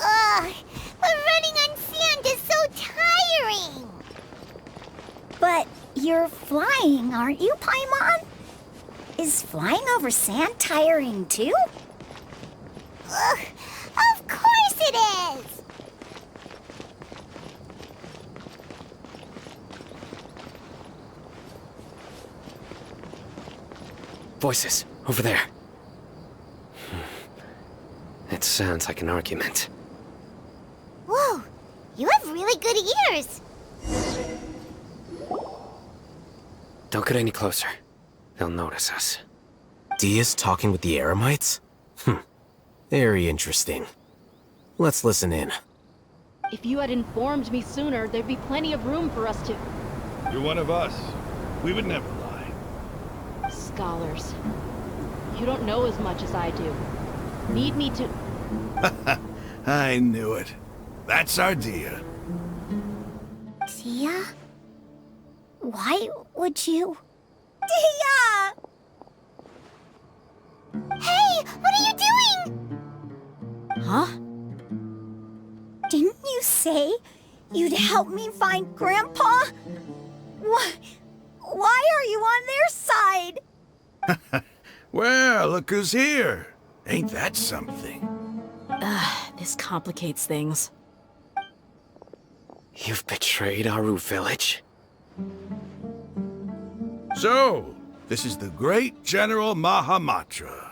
Ugh, but running on sand is so tiring. But you're flying, aren't you, Paimon? Is flying over sand tiring too? Ugh, of course it is. Voices, over there. It sounds like an argument. Whoa, you have really good ears. Don't get any closer. They'll notice us. Dia's talking with the Eremites? Very interesting. Let's listen in. If you had informed me sooner, there'd be plenty of room for us to... You're one of us. We would never lie. Scholars. You don't know as much as I do. Need me to... I knew it. That's our Dia. Dia? Why would you... Dia! Hey, what are you doing? Huh? Didn't you say you'd help me find Grandpa? Why are you on their side? Well, look who's here. Ain't that something? This complicates things. You've betrayed Aru village? So, this is the great General Mahamatra.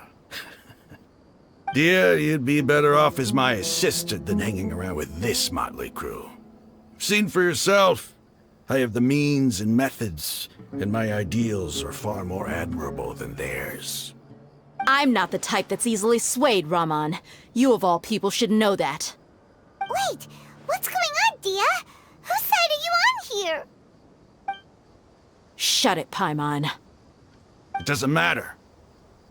Dear, you'd be better off as my assistant than hanging around with this motley crew. Seen for yourself. I have the means and methods, and my ideals are far more admirable than theirs. I'm not the type that's easily swayed, Raman. You of all people should know that. Wait, what's going on, Dia? Whose side are you on here? Shut it, Paimon. It doesn't matter.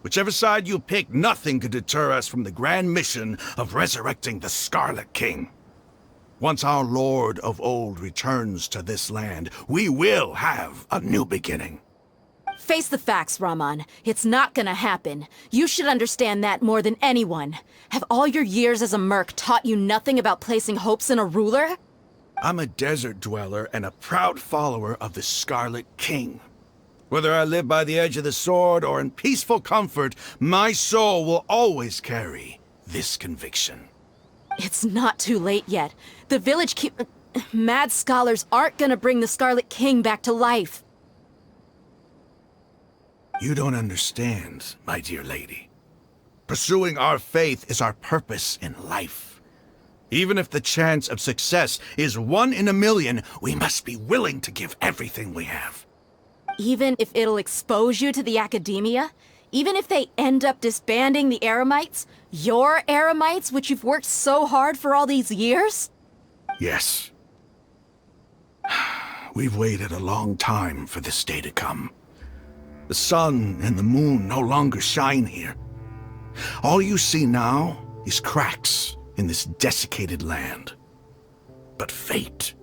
Whichever side you pick, nothing could deter us from the grand mission of resurrecting the Scarlet King. Once our Lord of Old returns to this land, we will have a new beginning. Face the facts, Raman. It's not gonna happen. You should understand that more than anyone. Have all your years as a merc taught you nothing about placing hopes in a ruler? I'm a desert dweller and a proud follower of the Scarlet King. Whether I live by the edge of the sword or in peaceful comfort, my soul will always carry this conviction. It's not too late yet. The village mad scholars aren't gonna bring the Scarlet King back to life. You don't understand, my dear lady. Pursuing our faith is our purpose in life. Even if the chance of success is 1 in a million, we must be willing to give everything we have. Even if it'll expose you to the academia? Even if they end up disbanding the Eremites? Your Eremites, which you've worked so hard for all these years? Yes. We've waited a long time for this day to come. The sun and the moon no longer shine here. All you see now is cracks in this desiccated land. But fate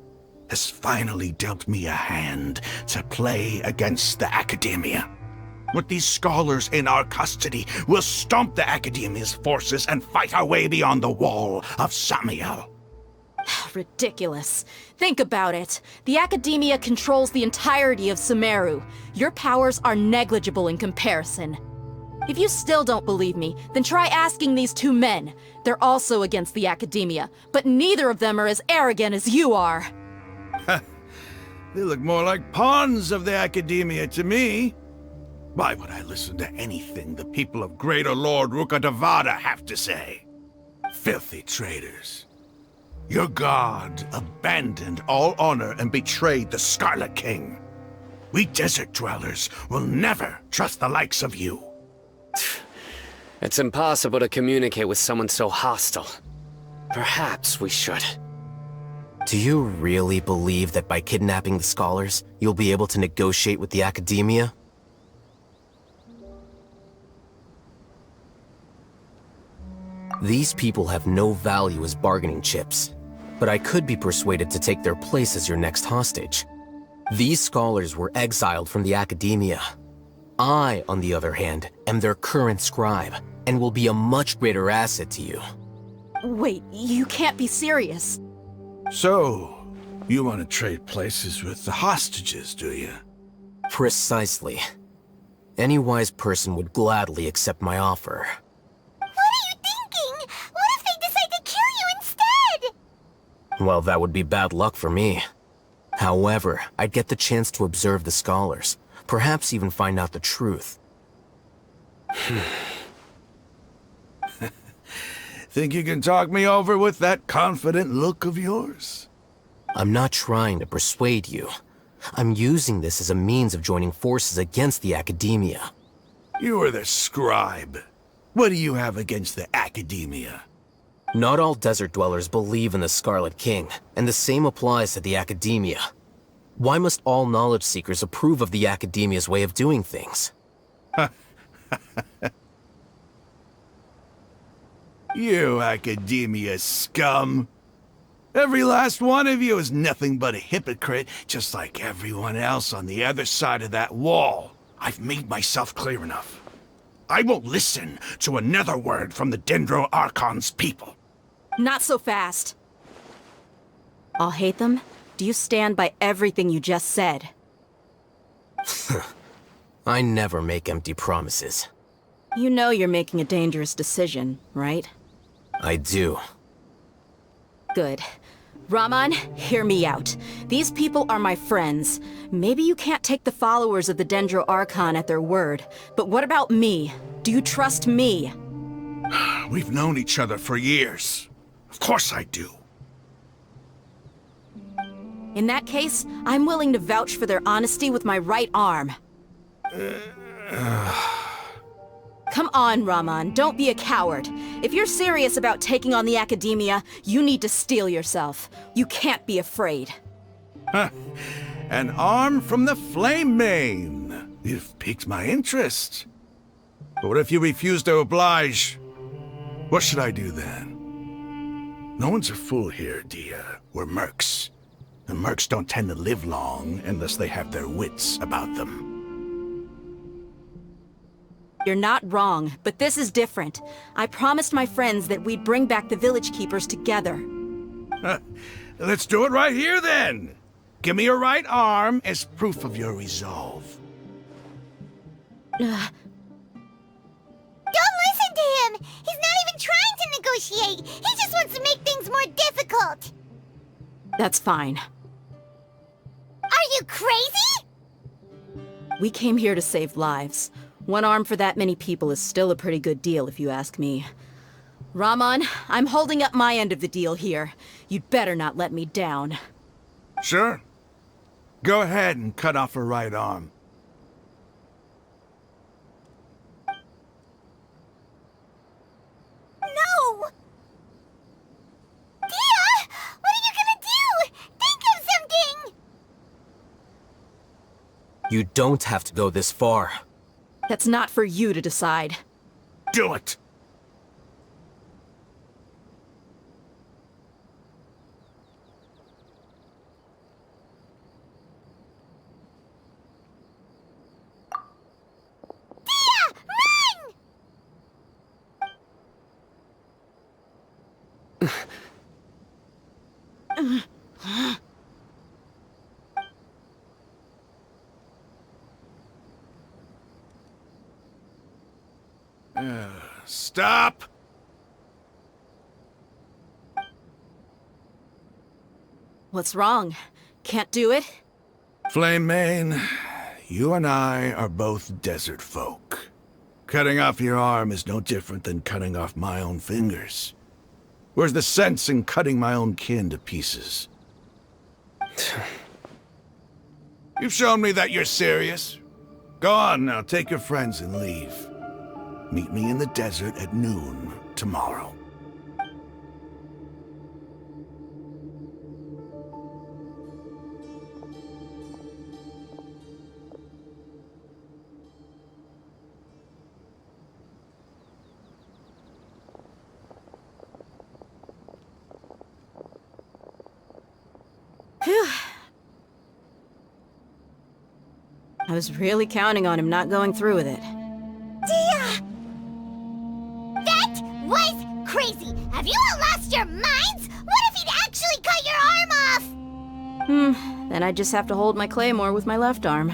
has finally dealt me a hand to play against the Academia. With these scholars in our custody, we'll stomp the Academia's forces and fight our way beyond the wall of Samiel. Ridiculous. Think about it. The Academia controls the entirety of Sumeru. Your powers are negligible in comparison. If you still don't believe me, then try asking these 2 men. They're also against the Academia, but neither of them are as arrogant as you are. They look more like pawns of the Academia to me. Why would I listen to anything the people of Greater Lord Rukkhadevada have to say? Filthy traitors. Your god abandoned all honor and betrayed the Scarlet King. We desert dwellers will never trust the likes of you. It's impossible to communicate with someone so hostile. Perhaps we should. Do you really believe that by kidnapping the scholars, you'll be able to negotiate with the Academia? These people have no value as bargaining chips, but I could be persuaded to take their place as your next hostage. These scholars were exiled from the Academia. I, on the other hand, am their current scribe, and will be a much greater asset to you. Wait, you can't be serious. So, you want to trade places with the hostages, do you? Precisely. Any wise person would gladly accept my offer. What are you thinking? What if they decide to kill you instead? Well, that would be bad luck for me. However, I'd get the chance to observe the scholars, perhaps even find out the truth. Think you can talk me over with that confident look of yours? I'm not trying to persuade you. I'm using this as a means of joining forces against the Academia. You are the scribe. What do you have against the Academia? Not all desert dwellers believe in the Scarlet King, and the same applies to the Academia. Why must all knowledge seekers approve of the Academia's way of doing things? You Academia scum! Every last one of you is nothing but a hypocrite, just like everyone else on the other side of that wall. I've made myself clear enough. I won't listen to another word from the Dendro Archon's people. Not so fast. I'll hate them. Do you stand by everything you just said? I never make empty promises. You know you're making a dangerous decision, right? I do. Good. Raman, hear me out. These people are my friends. Maybe you can't take the followers of the Dendro Archon at their word, but what about me? Do you trust me? We've known each other for years. Of course I do. In that case, I'm willing to vouch for their honesty with my right arm. Come on, Raman, don't be a coward. If you're serious about taking on the Academia, you need to steel yourself. You can't be afraid. An arm from the Flame Mane. You've piqued my interest. But what if you refuse to oblige? What should I do then? No one's a fool here, Dia. We're mercs. And mercs don't tend to live long unless they have their wits about them. You're not wrong, but this is different. I promised my friends that we'd bring back the Village Keepers together. Let's do it right here, then! Give me your right arm as proof of your resolve. Don't listen to him! He's not even trying to negotiate! He just wants to make things more difficult! That's fine. Are you crazy? We came here to save lives. One arm for that many people is still a pretty good deal, if you ask me. Raman, I'm holding up my end of the deal here. You'd better not let me down. Sure. Go ahead and cut off her right arm. No! Dia! What are you gonna do? Think of something! You don't have to go this far. That's not for you to decide. Do it! Stop! What's wrong? Can't do it? Flame Mane, you and I are both desert folk. Cutting off your arm is no different than cutting off my own fingers. Where's the sense in cutting my own kin to pieces? You've shown me that you're serious. Go on now, take your friends and leave. Meet me in the desert at noon tomorrow. Phew. I was really counting on him not going through with it. Dia! That was crazy! Have you all lost your minds? What if he'd actually cut your arm off? Then I just have to hold my claymore with my left arm.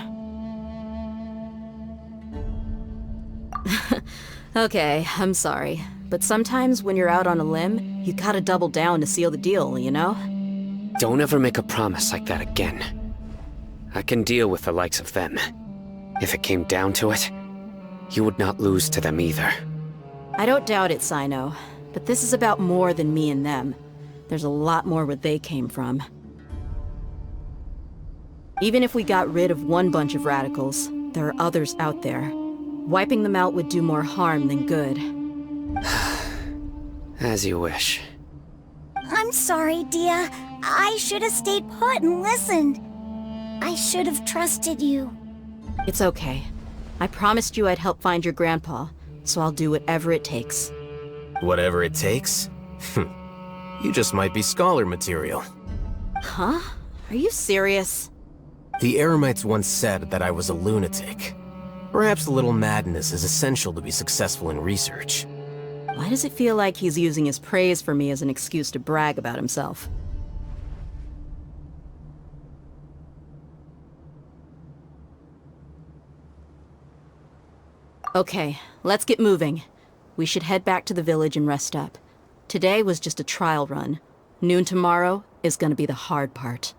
Okay, I'm sorry. But sometimes when you're out on a limb, you gotta double down to seal the deal, you know? Don't ever make a promise like that again. I can deal with the likes of them. If it came down to it, you would not lose to them either. I don't doubt it, Sino. But this is about more than me and them. There's a lot more where they came from. Even if we got rid of one bunch of radicals, there are others out there. Wiping them out would do more harm than good. As you wish. I'm sorry, Dia. I should have stayed put and listened. I should have trusted you. It's okay. I promised you I'd help find your grandpa, so I'll do whatever it takes. Whatever it takes? You just might be scholar material. Huh? Are you serious? The Eremites once said that I was a lunatic. Perhaps a little madness is essential to be successful in research. Why does it feel like he's using his praise for me as an excuse to brag about himself? Okay, let's get moving. We should head back to the village and rest up. Today was just a trial run. Noon tomorrow is gonna be the hard part.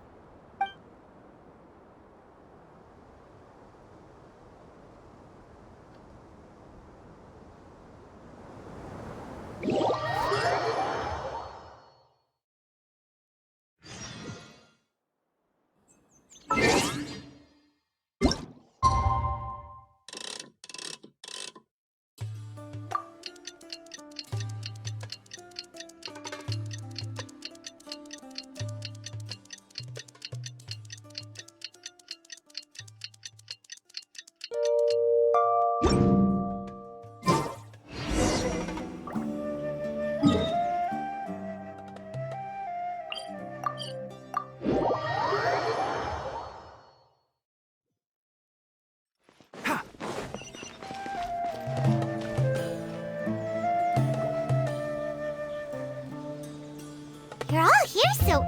You're all here so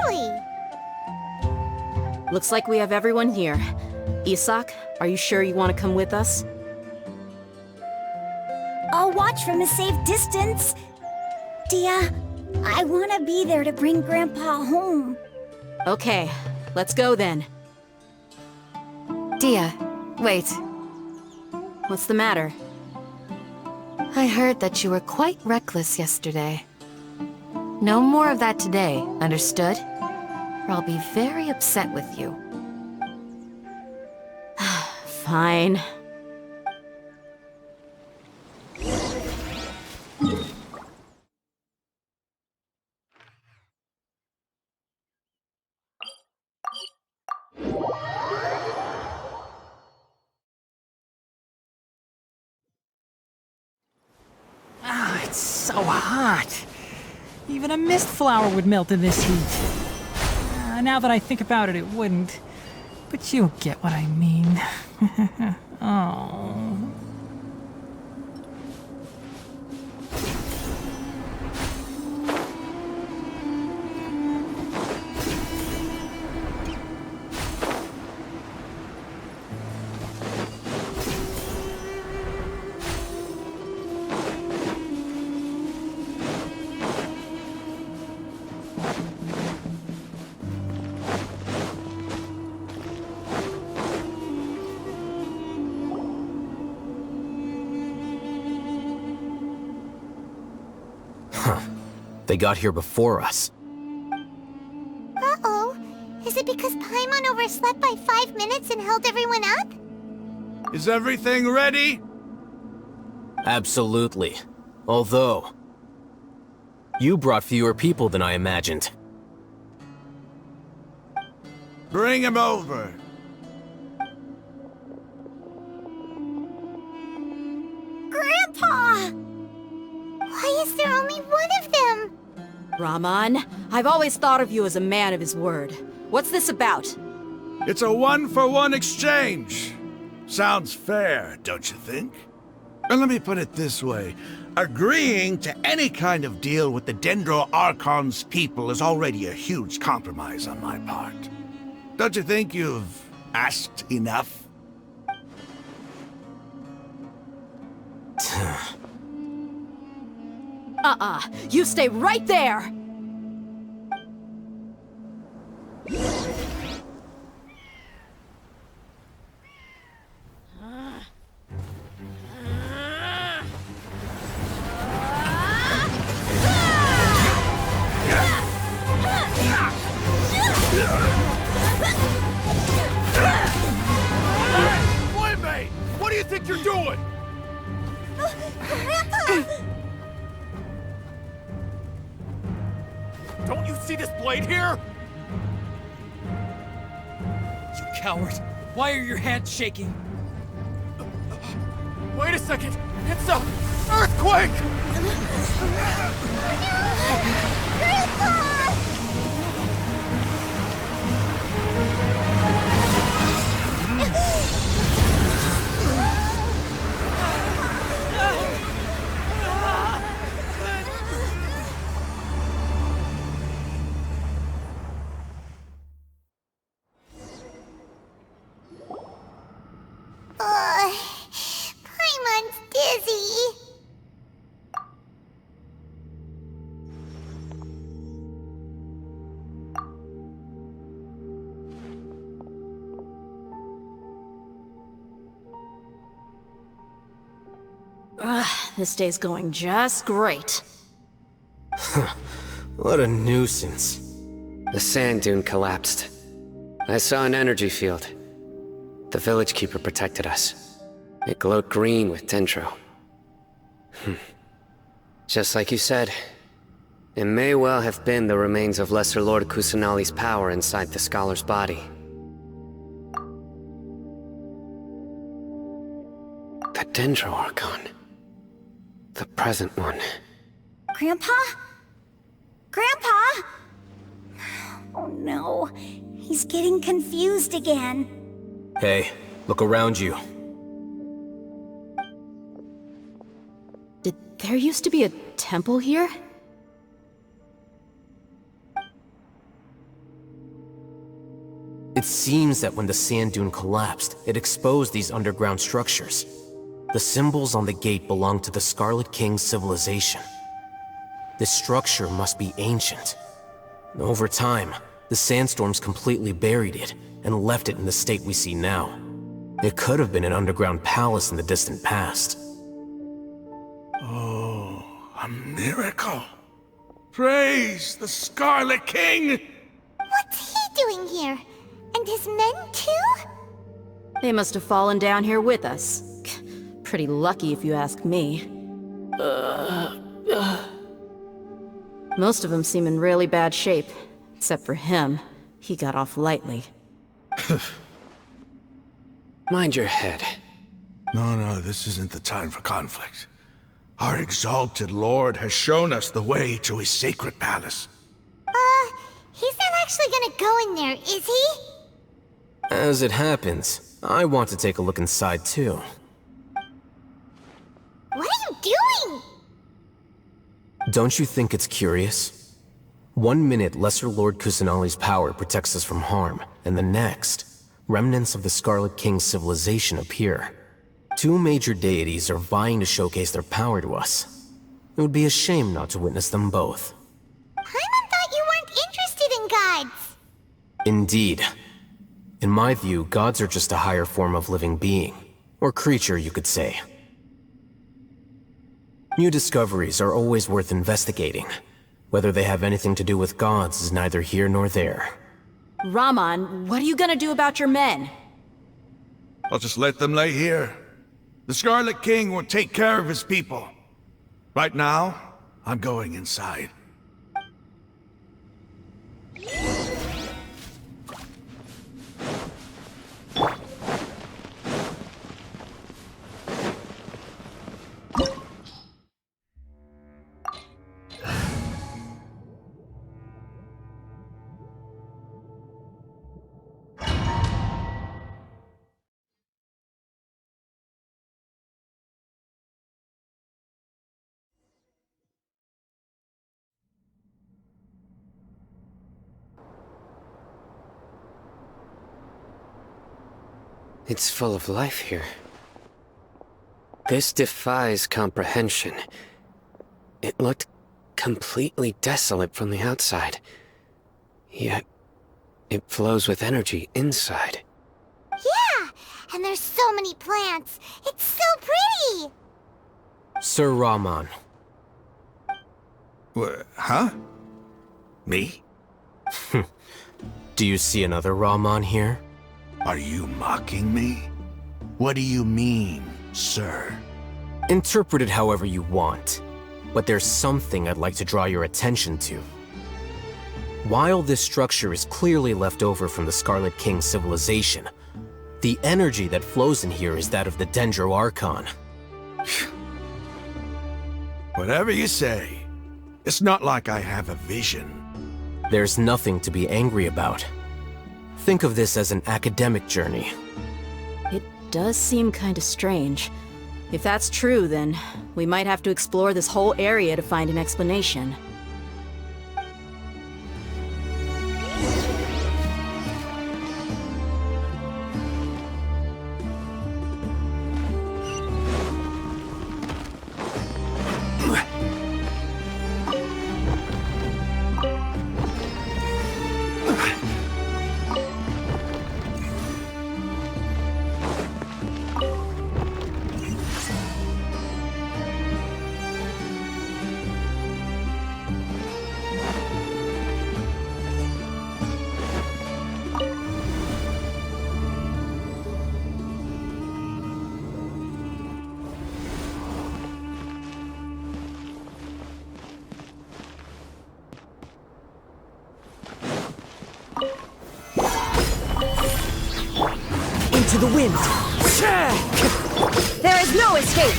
early. Looks like we have everyone here. Isak, are you sure you want to come with us? I'll watch from a safe distance. Dia, I want to be there to bring Grandpa home. Okay, let's go then. Dia, wait. What's the matter? I heard that you were quite reckless yesterday. No more of that today, understood? Or I'll be very upset with you. Fine. Ah, it's so hot. Even a mist flower would melt in this heat. Now that I think about it, it wouldn't. But you'll get what I mean. Oh. They got here before us. Uh-oh. Is it because Paimon overslept by 5 minutes and held everyone up? Is everything ready? Absolutely. Although, you brought fewer people than I imagined. Bring him over. Grandpa! Why is there only one of them? Rahman, I've always thought of you as a man of his word. What's this about? It's a one-for-one exchange. Sounds fair, don't you think? And let me put it this way. Agreeing to any kind of deal with the Dendro Archon's people is already a huge compromise on my part. Don't you think you've asked enough? You stay right there! Boy, what do you think you're doing? Grandpa! see this blade here? You coward! Why are your hands shaking? Wait a second! It's a earthquake! Paimon's dizzy. This day's going just great. What a nuisance. The sand dune collapsed. I saw an energy field. The village keeper protected us. It glowed green with dendro. Just like you said, it may well have been the remains of Lesser Lord Kusanali's power inside the scholar's body. The dendro Archon. The present one. Grandpa? Grandpa? Oh no, he's getting confused again. Hey, look around you. Did there used to be a temple here? It seems that when the sand dune collapsed, it exposed these underground structures. The symbols on the gate belong to the Scarlet King's civilization. This structure must be ancient. Over time, the sandstorms completely buried it and left it in the state we see now. It could have been an underground palace in the distant past. Oh, a miracle. Praise the Scarlet King! What's he doing here? And his men too? They must have fallen down here with us. Pretty lucky if you ask me. Most of them seem in really bad shape. Except for him. He got off lightly. Mind your head. No, this isn't the time for conflict. Our exalted lord has shown us the way to his sacred palace. He's not actually gonna go in there, is he? As it happens, I want to take a look inside too. What are you doing? Don't you think it's curious? 1 minute, Lesser Lord Kusanali's power protects us from harm, and the next, remnants of the Scarlet King's civilization appear. Two major deities are vying to showcase their power to us. It would be a shame not to witness them both. Paimon thought you weren't interested in gods. Indeed. In my view, gods are just a higher form of living being. Or creature, you could say. New discoveries are always worth investigating. Whether they have anything to do with gods is neither here nor there. Raman, what are you gonna do about your men? I'll just let them lay here. The Scarlet King will take care of his people. Right now, I'm going inside. It's full of life here. This defies comprehension. It looked completely desolate from the outside. Yet, it flows with energy inside. Yeah, and there's so many plants. It's so pretty. Sir Raman. Huh? Me? Do you see another Raman here? Are you mocking me? What do you mean, sir? Interpret it however you want, but there's something I'd like to draw your attention to. While this structure is clearly left over from the Scarlet King civilization, the energy that flows in here is that of the Dendro Archon. Whatever you say. It's not like I have a vision. There's nothing to be angry about. Think of this as an academic journey. It does seem kinda strange. If that's true, then we might have to explore this whole area to find an explanation. Into the wind. There is no escape.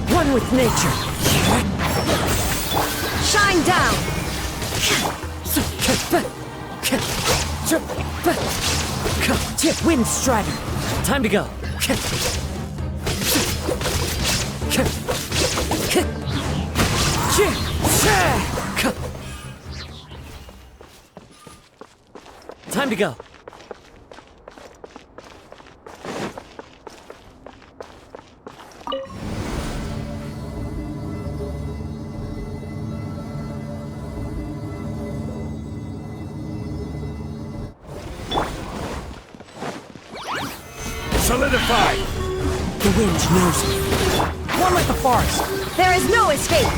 One with nature. Shine down. Wind Strider. Time to go. Time to go. Solidify! The wind knows me. One with the forest. There is no escape.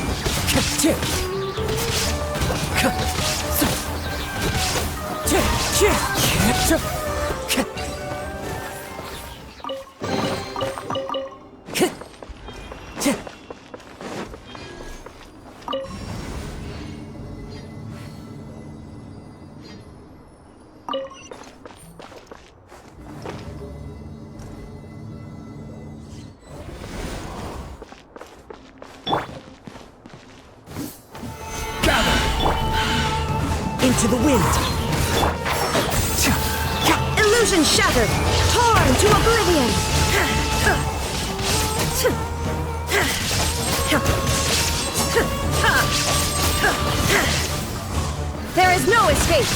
Into the wind. Illusion shattered. Torn to oblivion. There is no escape.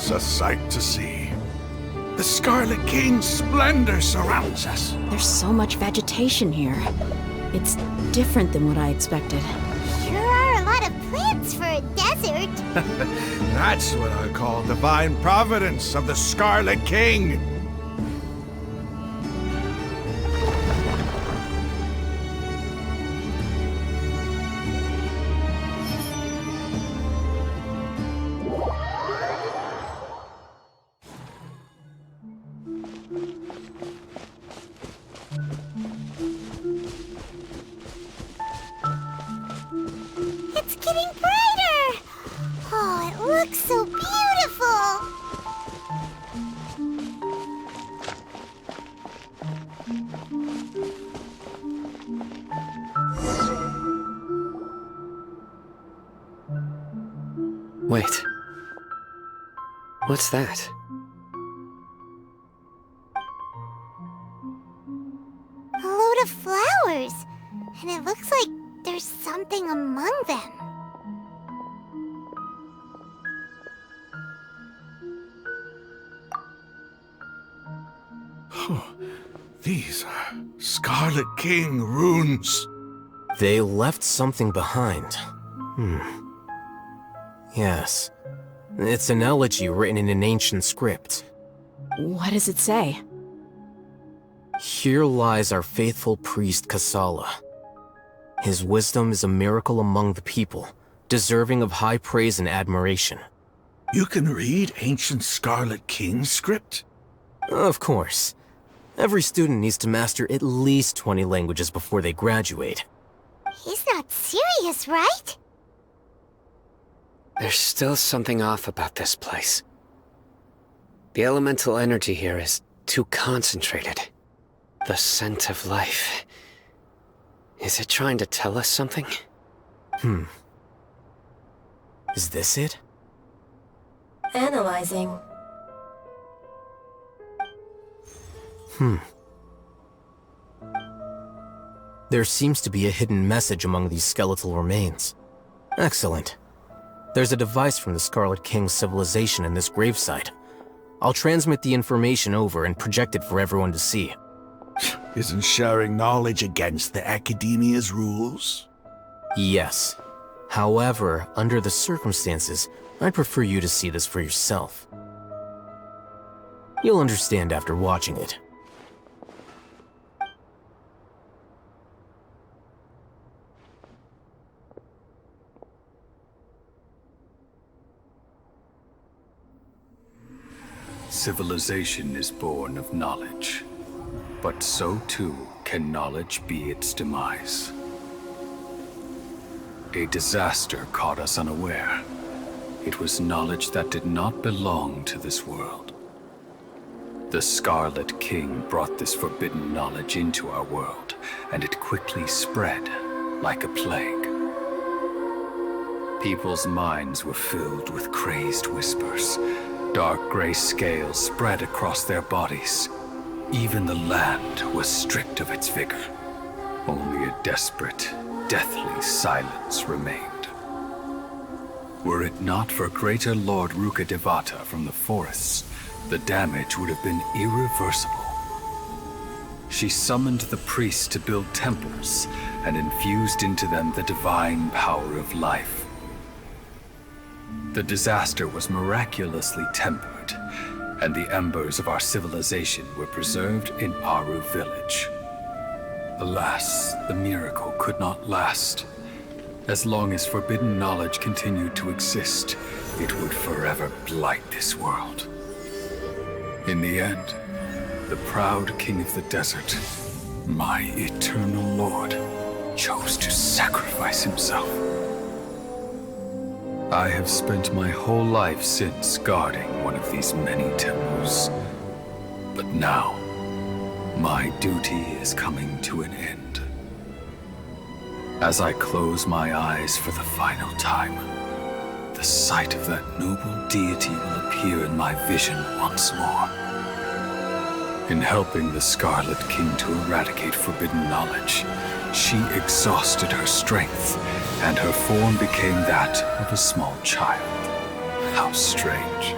It's a sight to see. The Scarlet King's splendor surrounds us. There's so much vegetation here. It's different than what I expected. Sure are a lot of plants for a desert. That's what I call divine providence of the Scarlet King. It's getting brighter! Oh, it looks so beautiful! Wait. What's that? A load of flowers! And it looks like there's something among them. These are Scarlet King runes. They left something behind. Yes. It's an elegy written in an ancient script. What does it say? Here lies our faithful priest Kasala. His wisdom is a miracle among the people, deserving of high praise and admiration. You can read ancient Scarlet King script? Of course. Every student needs to master at least 20 languages before they graduate. He's not serious, right? There's still something off about this place. The elemental energy here is too concentrated. The scent of life. Is it trying to tell us something? Is this it? Analyzing. There seems to be a hidden message among these skeletal remains. Excellent. There's a device from the Scarlet King's civilization in this gravesite. I'll transmit the information over and project it for everyone to see. Isn't sharing knowledge against the Academia's rules? Yes. However, under the circumstances, I'd prefer you to see this for yourself. You'll understand after watching it. Civilization is born of knowledge, but so too can knowledge be its demise. A disaster caught us unaware. It was knowledge that did not belong to this world. The Scarlet King brought this forbidden knowledge into our world, and it quickly spread like a plague. People's minds were filled with crazed whispers. Dark gray scales spread across their bodies. Even the land was stripped of its vigor. Only a desperate, deathly silence remained. Were it not for Greater Lord Ruka Devata from the forests, the damage would have been irreversible. She summoned the priests to build temples and infused into them the divine power of life. The disaster was miraculously tempered, and the embers of our civilization were preserved in Aru village. Alas, the miracle could not last. As long as forbidden knowledge continued to exist, it would forever blight this world. In the end, the proud king of the desert, my eternal lord, chose to sacrifice himself. I have spent my whole life since guarding one of these many temples. But now, my duty is coming to an end. As I close my eyes for the final time, the sight of that noble deity will appear in my vision once more. In helping the Scarlet King to eradicate forbidden knowledge, she exhausted her strength, and her form became that of a small child. How strange.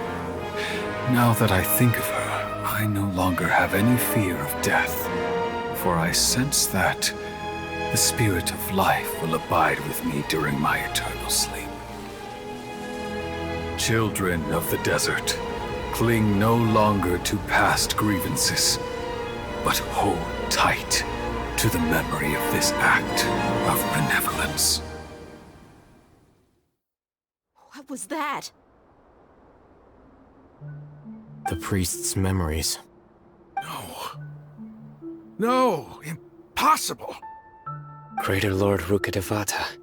Now that I think of her, I no longer have any fear of death, for I sense that the spirit of life will abide with me during my eternal sleep. Children of the desert, cling no longer to past grievances, but hold tight to the memory of this act of benevolence. What was that? The priest's memories. No, impossible. Greater Lord Rukkhadevata.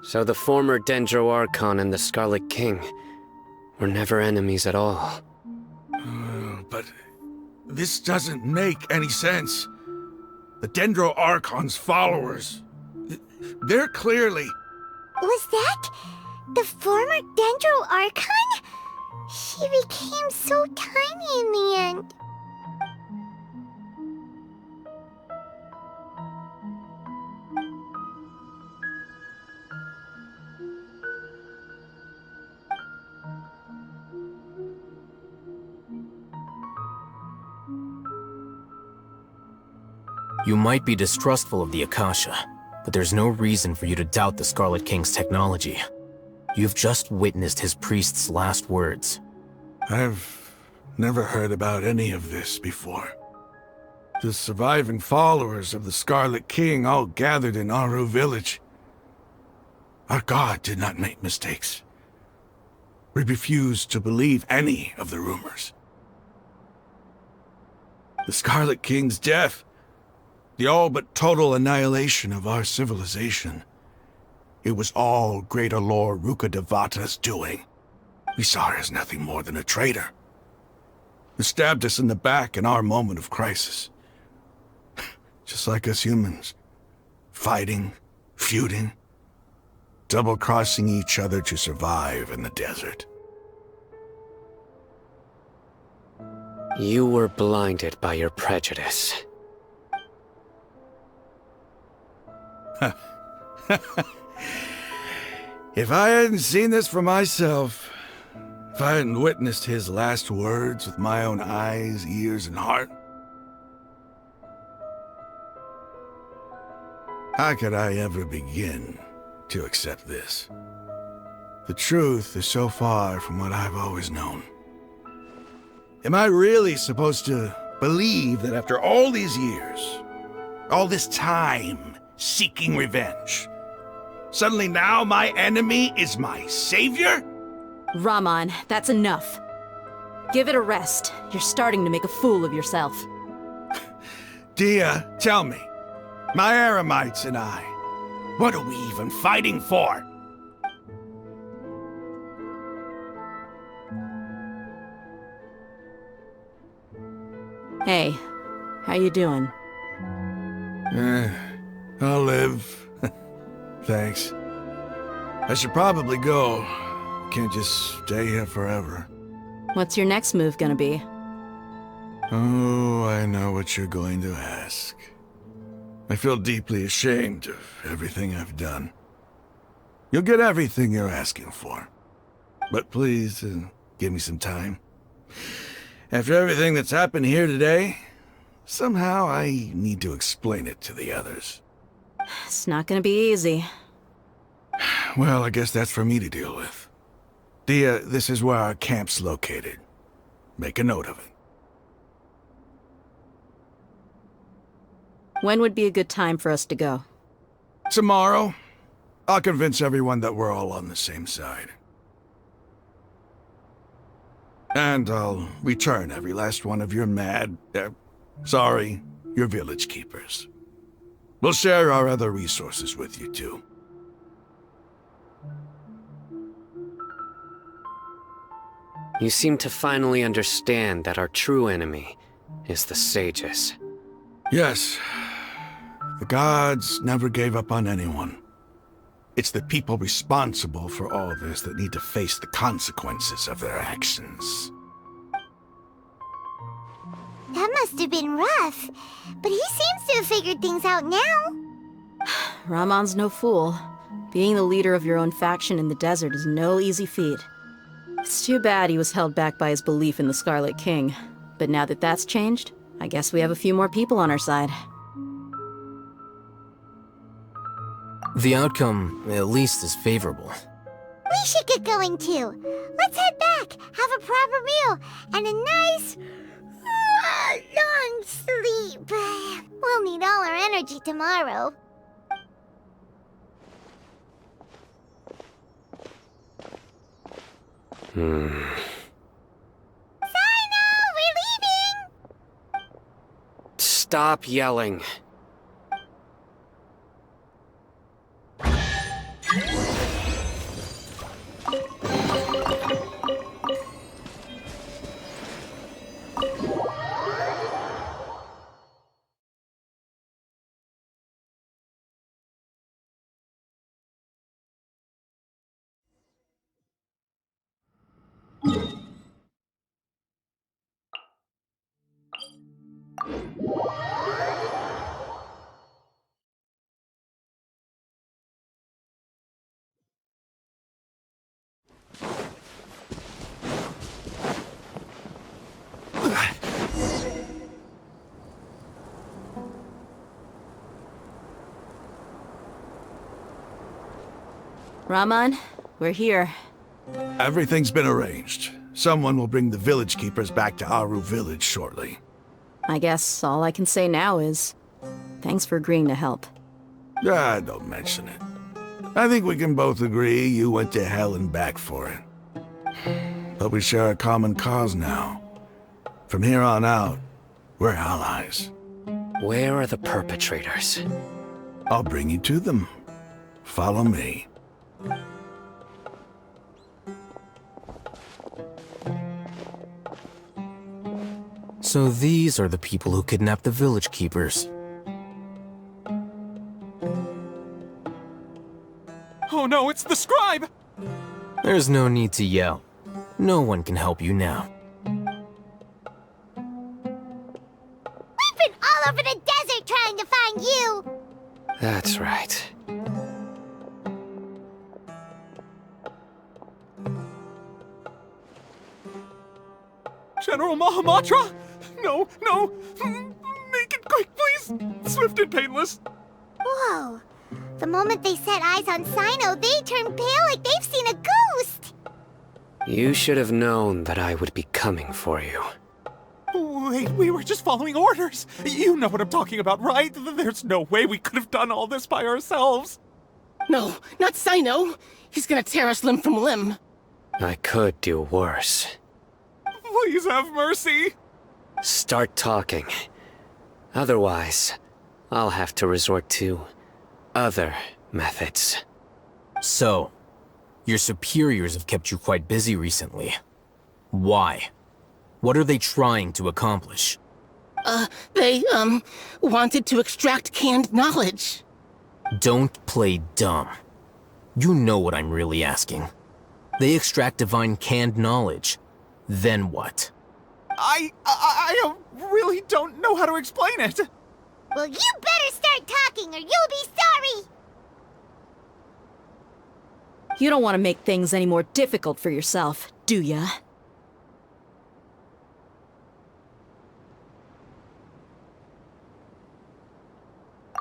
So the former Dendro Archon and the Scarlet King were never enemies at all. But this doesn't make any sense. The Dendro Archon's followers, they're clearly... Was that the former Dendro Archon? She became so tiny in the end. You might be distrustful of the Akasha, but there's no reason for you to doubt the Scarlet King's technology. You've just witnessed his priest's last words. I've never heard about any of this before. The surviving followers of the Scarlet King all gathered in Aru village. Our god did not make mistakes. We refused to believe any of the rumors. The Scarlet King's death, the all but total annihilation of our civilization. It was all Greater Lord Rukkhadevata's doing. We saw her as nothing more than a traitor. He stabbed us in the back in our moment of crisis. Just like us humans. Fighting, feuding, double-crossing each other to survive in the desert. You were blinded by your prejudice. If I hadn't seen this for myself, if I hadn't witnessed his last words with my own eyes, ears, and heart, how could I ever begin to accept this? The truth is so far from what I've always known. Am I really supposed to believe that after all these years, all this time seeking revenge, suddenly now my enemy is my savior? Raman, that's enough. Give it a rest. You're starting to make a fool of yourself. Dia, tell me, my Eremites and I, what are we even fighting for? Hey, how you doing? I'll live. Thanks. I should probably go. Can't just stay here forever. What's your next move gonna be? Oh, I know what you're going to ask. I feel deeply ashamed of everything I've done. You'll get everything you're asking for. But please, give me some time. After everything that's happened here today, somehow I need to explain it to the others. It's not gonna be easy. Well, I guess that's for me to deal with. Dia, this is where our camp's located. Make a note of it. When would be a good time for us to go? Tomorrow. I'll convince everyone that we're all on the same side. And I'll return every last one of your your village keepers. We'll share our other resources with you too. You seem to finally understand that our true enemy is the sages. Yes. The gods never gave up on anyone. It's the people responsible for all this that need to face the consequences of their actions. That must have been rough, but he seems to have figured things out now. Raman's no fool. Being the leader of your own faction in the desert is no easy feat. It's too bad he was held back by his belief in the Scarlet King. But now that that's changed, I guess we have a few more people on our side. The outcome, at least, is favorable. We should get going too. Let's head back, have a proper meal, and a nice, long sleep. We'll need all our energy tomorrow. Sino, we're leaving! Stop yelling. Raman, we're here. Everything's been arranged. Someone will bring the village keepers back to Aru village shortly. I guess all I can say now is, thanks for agreeing to help. Don't mention it. I think we can both agree you went to hell and back for it. But we share a common cause now. From here on out, we're allies. Where are the perpetrators? I'll bring you to them. Follow me. So these are the people who kidnapped the village keepers. Oh no, it's the scribe! There's no need to yell. No one can help you now. We've been all over the desert trying to find you! That's right. General Mahamatra? No, no! Make it quick, please! Swift and painless! Whoa. The moment they set eyes on Sino, they turn pale like they've seen a ghost! You should have known that I would be coming for you. Wait, we were just following orders! You know what I'm talking about, right? There's no way we could have done all this by ourselves! No, not Sino! He's gonna tear us limb from limb! I could do worse. Please have mercy! Start talking. Otherwise, I'll have to resort to other methods. So, your superiors have kept you quite busy recently. Why? What are they trying to accomplish? They wanted to extract canned knowledge. Don't play dumb. You know what I'm really asking. They extract divine canned knowledge. Then what? I really don't know how to explain it. Well, you better start talking or you'll be sorry! You don't want to make things any more difficult for yourself, do ya?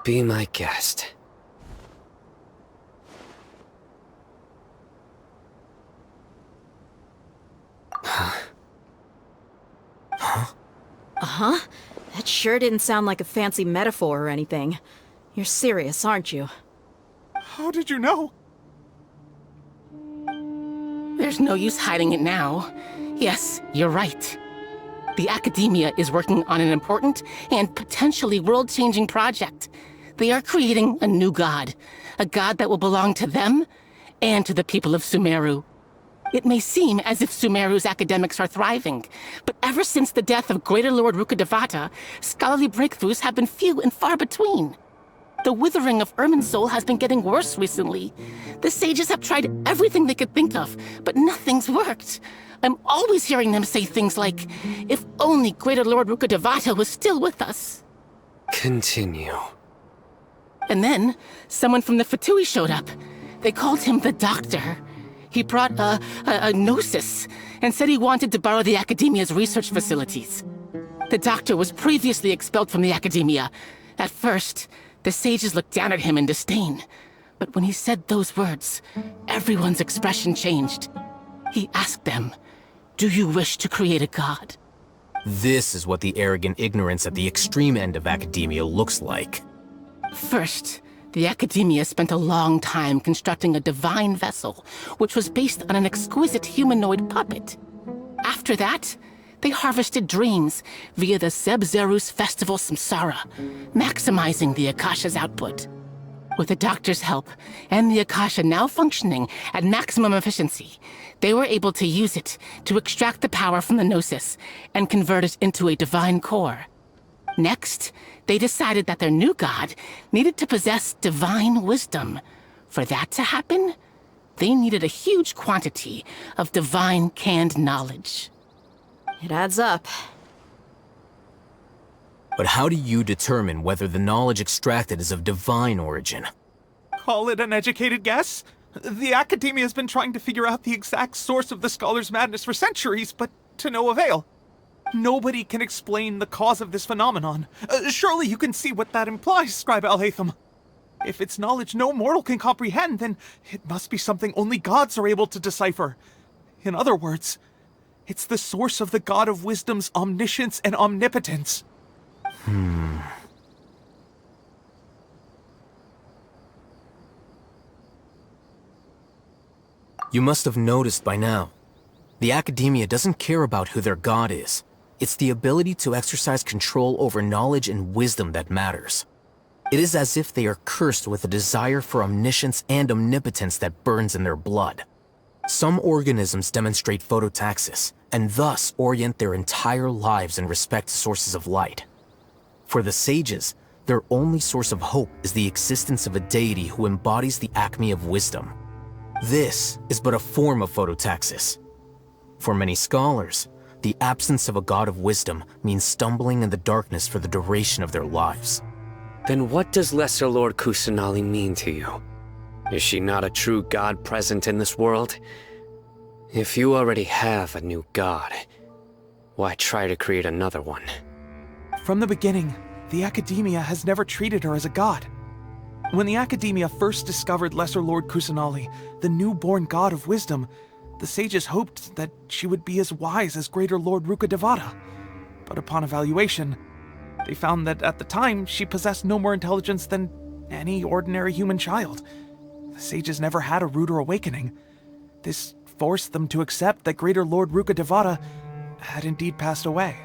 Be my guest. Uh-huh. That sure didn't sound like a fancy metaphor or anything. You're serious, aren't you? How did you know? There's no use hiding it now. Yes, you're right. The Academia is working on an important and potentially world-changing project. They are creating a new god. A god that will belong to them and to the people of Sumeru. It may seem as if Sumeru's academics are thriving, but ever since the death of Greater Lord Rukkhadevata, scholarly breakthroughs have been few and far between. The withering of Irminsul has been getting worse recently. The sages have tried everything they could think of, but nothing's worked. I'm always hearing them say things like, if only Greater Lord Rukkhadevata was still with us. Continue. And then, someone from the Fatui showed up. They called him the Doctor. He brought a gnosis and said he wanted to borrow the Academia's research facilities. The doctor was previously expelled from the Academia. At first, the sages looked down at him in disdain. But when he said those words, everyone's expression changed. He asked them, "Do you wish to create a god?" This is what the arrogant ignorance at the extreme end of academia looks like. First, the Academia spent a long time constructing a divine vessel, which was based on an exquisite humanoid puppet. After that, they harvested dreams via the Zeb-Zerus Festival Samsara, maximizing the Akasha's output. With the doctor's help, and the Akasha now functioning at maximum efficiency, they were able to use it to extract the power from the Gnosis and convert it into a divine core. Next, they decided that their new god needed to possess divine wisdom. For that to happen, they needed a huge quantity of divine canned knowledge. It adds up. But how do you determine whether the knowledge extracted is of divine origin? Call it an educated guess? The Academia has been trying to figure out the exact source of the Scholar's madness for centuries, but to no avail. Nobody can explain the cause of this phenomenon. Surely you can see what that implies, Scribe Alhaitham. If it's knowledge no mortal can comprehend, then it must be something only gods are able to decipher. In other words, it's the source of the God of Wisdom's omniscience and omnipotence. You must have noticed by now. The Academia doesn't care about who their god is. It's the ability to exercise control over knowledge and wisdom that matters. It is as if they are cursed with a desire for omniscience and omnipotence that burns in their blood. Some organisms demonstrate phototaxis, and thus orient their entire lives in respect to sources of light. For the sages, their only source of hope is the existence of a deity who embodies the acme of wisdom. This is but a form of phototaxis. For many scholars, the absence of a god of wisdom means stumbling in the darkness for the duration of their lives. Then what does Lesser Lord Kusanali mean to you? Is she not a true god present in this world? If you already have a new god, why try to create another one? From the beginning, the Academia has never treated her as a god. When the Academia first discovered Lesser Lord Kusanali, the newborn god of wisdom, the sages hoped that she would be as wise as Greater Lord Rukkhadevata. But upon evaluation, they found that at the time she possessed no more intelligence than any ordinary human child. The sages never had a ruder awakening. This forced them to accept that Greater Lord Rukkhadevata had indeed passed away.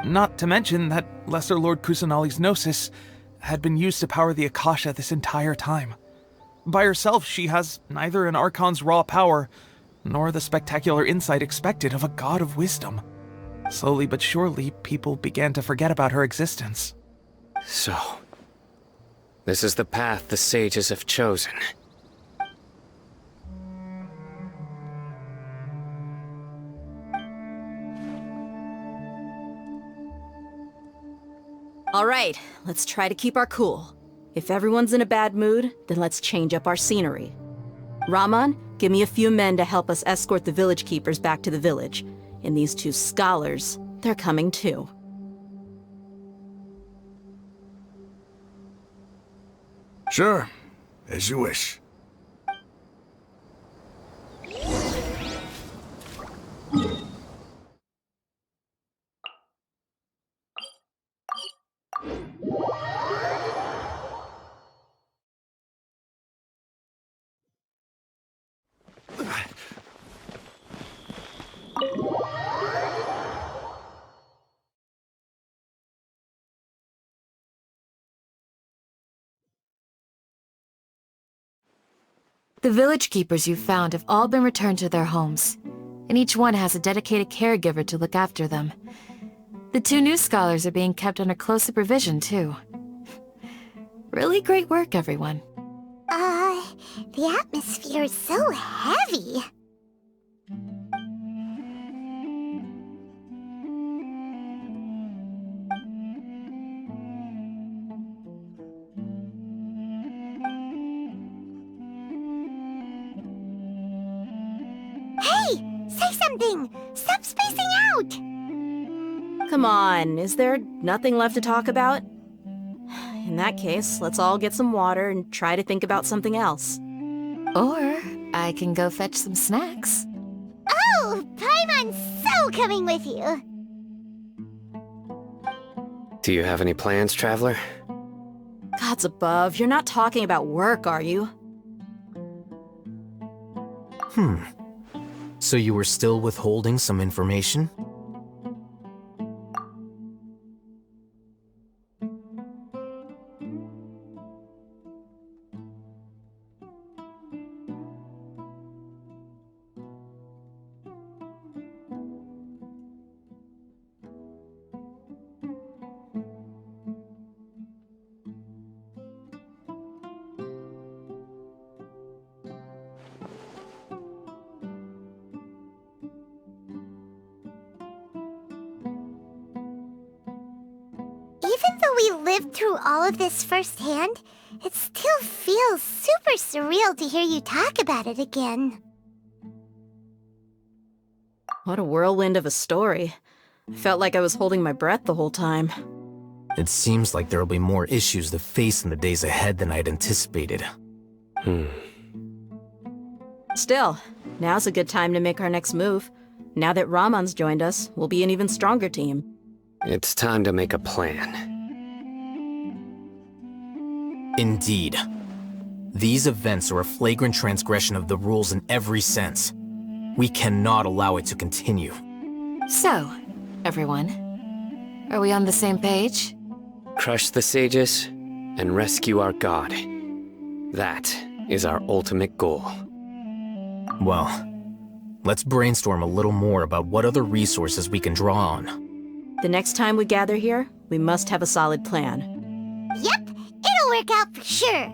Not to mention that Lesser Lord Kusanali's Gnosis had been used to power the Akasha this entire time. By herself, she has neither an Archon's raw power, nor the spectacular insight expected of a god of wisdom. Slowly but surely, people began to forget about her existence. So, this is the path the sages have chosen. All right, let's try to keep our cool. If everyone's in a bad mood, then let's change up our scenery. Rahman, give me a few men to help us escort the village keepers back to the village. And these two scholars, they're coming too. Sure, as you wish. The village keepers you found have all been returned to their homes, and each one has a dedicated caregiver to look after them. The two new scholars are being kept under close supervision, too. Really great work, everyone. The atmosphere is so heavy. Say something! Stop spacing out! Come on, is there nothing left to talk about? In that case, let's all get some water and try to think about something else. Or I can go fetch some snacks. Oh, Paimon's so coming with you! Do you have any plans, Traveler? Gods above, you're not talking about work, are you? So you were still withholding some information? Even though we lived through all of this firsthand, it still feels super surreal to hear you talk about it again. What a whirlwind of a story. I felt like I was holding my breath the whole time. It seems like there'll be more issues to face in the days ahead than I'd anticipated. Still, now's a good time to make our next move. Now that Ramon's joined us, we'll be an even stronger team. It's time to make a plan. Indeed. These events are a flagrant transgression of the rules in every sense. We cannot allow it to continue. So, everyone, are we on the same page? Crush the sages and rescue our god. That is our ultimate goal. Well, let's brainstorm a little more about what other resources we can draw on. The next time we gather here, we must have a solid plan. Yep, it'll work out for sure.